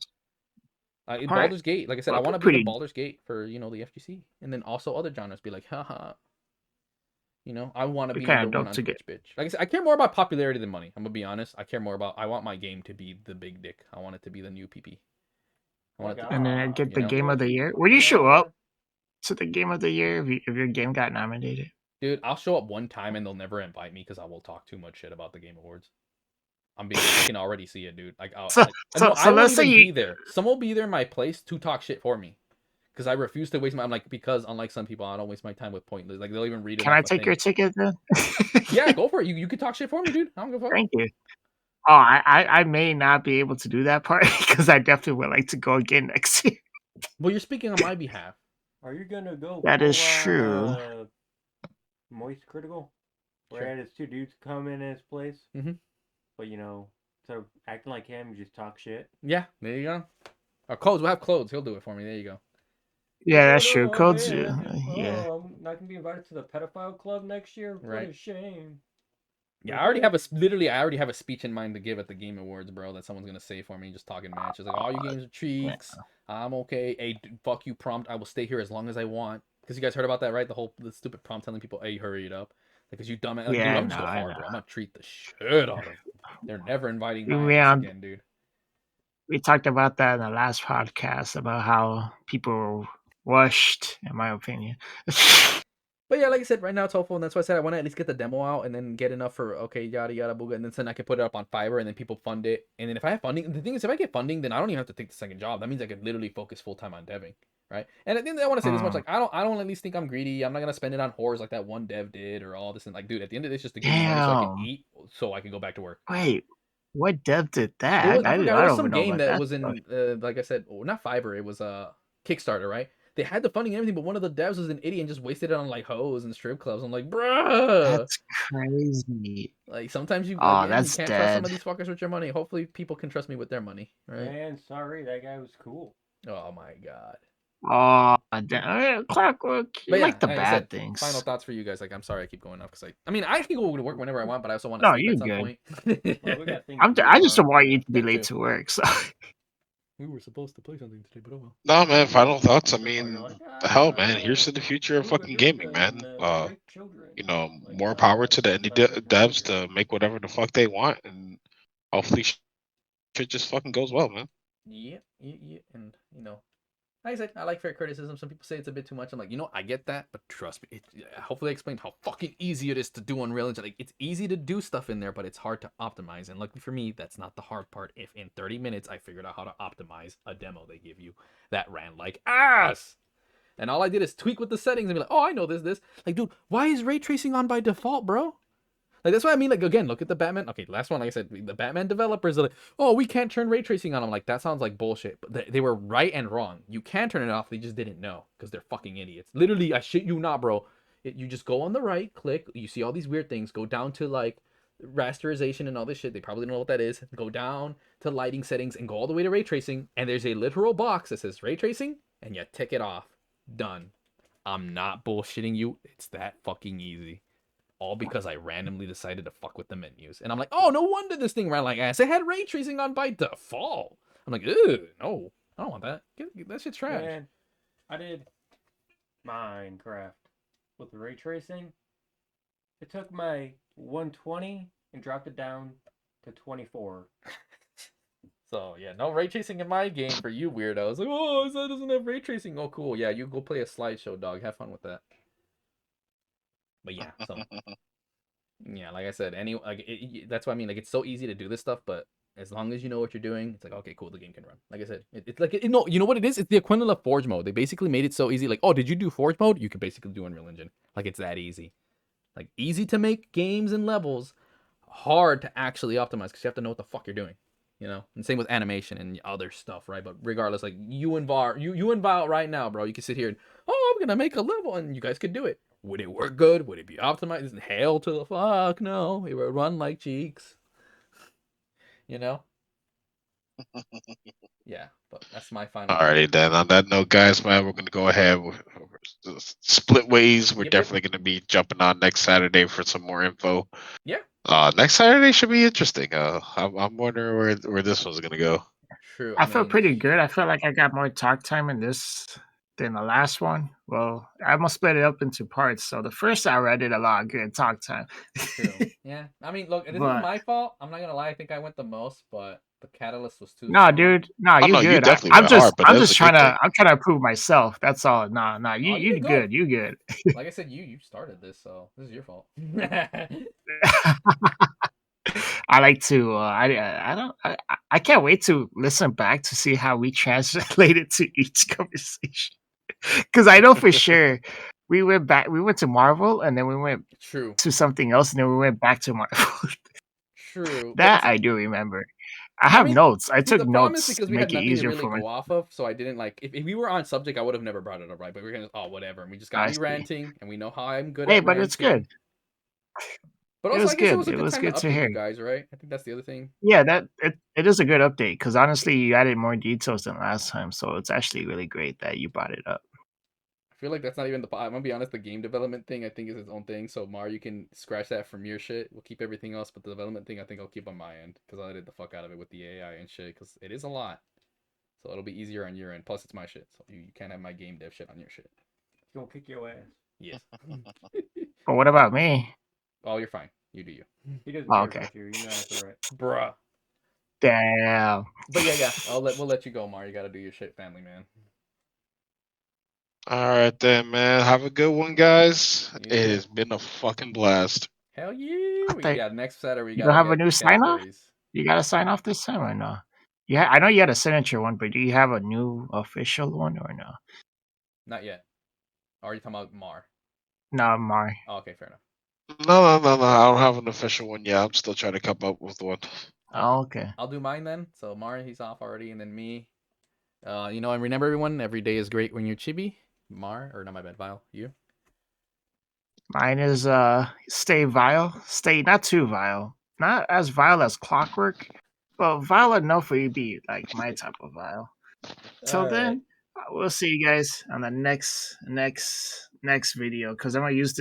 Baldur's Gate, like I said, Well, I want to be the Baldur's Gate for the FGC, and then also other genres be like, haha. I want to be number one on Twitch, bitch. Like I said, I care more about popularity than money. I'm gonna be honest. I care more about. I want my game to be the big dick. I want it to be the new PP. I want it to, and then I get the game of the year. Would you show up to the game of the year if your game got nominated? Dude, I'll show up one time and they'll never invite me because I will talk too much shit about the Game Awards. I can already see it, dude. Like, I won't even be there. Someone will be there in my place to talk shit for me. Because I refuse to waste my. I'm like, because unlike some people, I don't waste my time with pointless. Like they'll even read it. Can I take your ticket then? Yeah, go for it. You can talk shit for me, dude. I don't give a fuck. Thank you. Oh, I may not be able to do that part because I definitely would like to go again next year. Well, you're speaking on my behalf. Are you gonna go? That is true. Moist Critical, where his two dudes come in his place. Mm-hmm. But so acting like him, you just talk shit. Yeah, there you go. Our Codes, we'll have Clothes. He'll do it for me. There you go. Yeah, that's true. Codes, yeah. I'm not gonna be invited to the pedophile club next year. What a shame. Yeah, I already have a speech in mind to give at the Game Awards, bro. That someone's gonna say for me, just talking matches. Like, all your games are cheeks. I'm okay. Hey, fuck you, prompt. I will stay here as long as I want. Because you guys heard about that, right? The stupid prompt telling people, hey, hurry it up. Because you dumb. Like, dude, I'm just go hard, bro. I'm gonna treat the shit out of them. They're never inviting my ass again, dude. We talked about that in the last podcast about how people rushed, in my opinion. But yeah, like I said, right now it's hopeful, and that's why I said I want to at least get the demo out and then get enough for yada yada booga, and then I can put it up on Fiverr and then people fund it. And then if I have funding, the thing is, if I get funding, then I don't even have to take the second job. That means I could literally focus full time on deving, right? And at the end, I want to say this much: like I don't at least think I'm greedy. I'm not gonna spend it on whores like that one dev did or all this. And like, dude, at the end of this, just to give me money so I can eat, so I can go back to work. Wait, what dev did that? I forgot, it was some game that was in, like I said, not Fiverr. It was Kickstarter, right? they had the funding and everything, but one of the devs was an idiot and just wasted it on like hoes and strip clubs. I'm like, bruh. That's crazy. Like sometimes you Oh, again, you that's can't trust some dead. of these fuckers with your money. Hopefully people can trust me with their money, right? Man, sorry, that guy was cool. Oh my god. Oh, damn. Clockwork. You But yeah, like the like I bad said, things. final thoughts for you guys. Like, I'm sorry I keep going up because I mean I can go to work whenever I want, but I also want to No, sleep you're at some good. point. Well, we got things I to just do don't want you to be That late too. to work. So We were supposed to play something today, but oh well. No, man. Final thoughts. I You're mean, like, hell, man. Here's to the future of move fucking against gaming, them man. and rape children. You know, Like, more power to the that's indie our future. devs to make whatever the fuck they want, and hopefully shit just fucking goes well, man. Yeah, and you know, like I said, I like fair criticism. Some people say it's a bit too much. I'm like, I get that, but trust me. Hopefully, I explained how fucking easy it is to do Unreal Engine. Like, it's easy to do stuff in there, but it's hard to optimize. And luckily for me, that's not the hard part. If in 30 minutes I figured out how to optimize a demo they give you that ran like ass, and all I did is tweak with the settings and be like, oh, I know this. Like, dude, why is ray tracing on by default, bro? Like, that's what I mean. Like, again, look at the Batman. Okay, last one, like I said, the Batman developers are like, oh, we can't turn ray tracing on. I'm like, that sounds like bullshit. But they were right and wrong. You can turn it off. They just didn't know because they're fucking idiots. Literally, I shit you not, bro. You just go on the right, click. You see all these weird things. Go down to like rasterization and all this shit. They probably don't know what that is. Go down to lighting settings and go all the way to ray tracing. And there's a literal box that says ray tracing, and you tick it off. Done. I'm not bullshitting you. It's that fucking easy. All because I randomly decided to fuck with the menus. And I'm like, oh, no wonder this thing ran like ass. It had ray tracing on by default. I'm like, ew, no, I don't want that. That shit's trash. Man, I did Minecraft with the ray tracing. It took my 120 and dropped it down to 24. So, yeah, no ray tracing in my game for you weirdos. Like, oh, that doesn't have ray tracing. Oh, cool. Yeah, you go play a slideshow, dog. Have fun with that. But yeah, so yeah, like I said, that's what I mean. Like, it's so easy to do this stuff, but as long as you know what you're doing, it's like, okay, cool, the game can run. Like I said, it's like, you know what it is? It's the equivalent of Forge mode. They basically made it so easy. Like, oh, did you do Forge mode? You can basically do Unreal Engine. Like, it's that easy. Like, easy to make games and levels, hard to actually optimize because you have to know what the fuck you're doing. And same with animation and other stuff, right? But regardless, like you and Val right now, bro, you can sit here and, oh, I'm gonna make a level, and you guys could do it. Would it work good? Would it be optimized? Hell to the fuck no! It would run like cheeks. Yeah, but that's my final. Alrighty, then. On that note, guys, man, we're gonna go ahead with split ways. We're Yep. definitely gonna be jumping on next Saturday for some more info. Yeah. Next Saturday should be interesting. I'm wondering where this one's gonna go. True. I feel pretty good. I feel like I got more talk time in this than the last one. Well, I must split it up into parts. So the first hour I did a lot of good talk time. True. Yeah. I mean, look, this is my fault. I'm not gonna lie. I think I went the most, but the catalyst was too. No, strong. dude. No, Oh, you no, good. you definitely I'm went just, hard, but I'm that's just a good trying to, thing. I'm trying to prove myself. That's all. Nah, you you good. You good. Like I said, you started this, so this is your fault. I like to. I can't wait to listen back to see how we translated to each conversation. Because I know for sure we went back. We went to Marvel, and then we went True. to something else, and then we went back to Marvel. True. That I do remember. I have notes. I took the problem is notes because to we had make it nothing to easier really for me. go off of, so I didn't like. If we were on subject, I would have never brought it up, right? But we're gonna, whatever, and we just got I me see. ranting, and we know how I'm good. Hey, at but it's ranting. good. But It also, was I guess it good. was a It good was time good to to update hear. you guys, right? I think that's the other thing. Yeah, it is a good update because honestly, you added more details than last time, so it's actually really great that you brought it up. I feel like that's not even the. I'm gonna be honest. The game development thing, I think, is its own thing. So Mar, you can scratch that from your shit. We'll keep everything else, but the development thing, I think I'll keep on my end because I did the fuck out of it with the AI and shit. Because it is a lot, so it'll be easier on your end. Plus, it's my shit, so you can't have my game dev shit on your shit. He's gonna kick your ass. Yes. But what about me? Oh, you're fine. You do you. He doesn't Oh, care okay. about you. You know that's alright. Bruh. Damn. But yeah. We'll let you go, Mar. You gotta do your shit, family man. All right, then, man. Have a good one, guys. You It too. has been a fucking blast. Hell yeah. Next Saturday we You gotta have a get new sign off? categories. You gotta sign off this time or no? Yeah, I know you had a signature one, but do you have a new official one or no? Not yet. Or are you talking about Mar? No, Mari. Oh, okay, fair enough. No. I don't have an official one yet. I'm still trying to come up with one. Oh, okay. I'll do mine then. So Mar, he's off already, and then me. And remember everyone, every day is great when you're chibi. Mar, or not my bad, Vile. You? Mine is stay vile. Stay not too vile. Not as vile as clockwork, but vile enough for you to be like my type of vile. Till All right. then, we'll see you guys on the next video because I'm gonna use this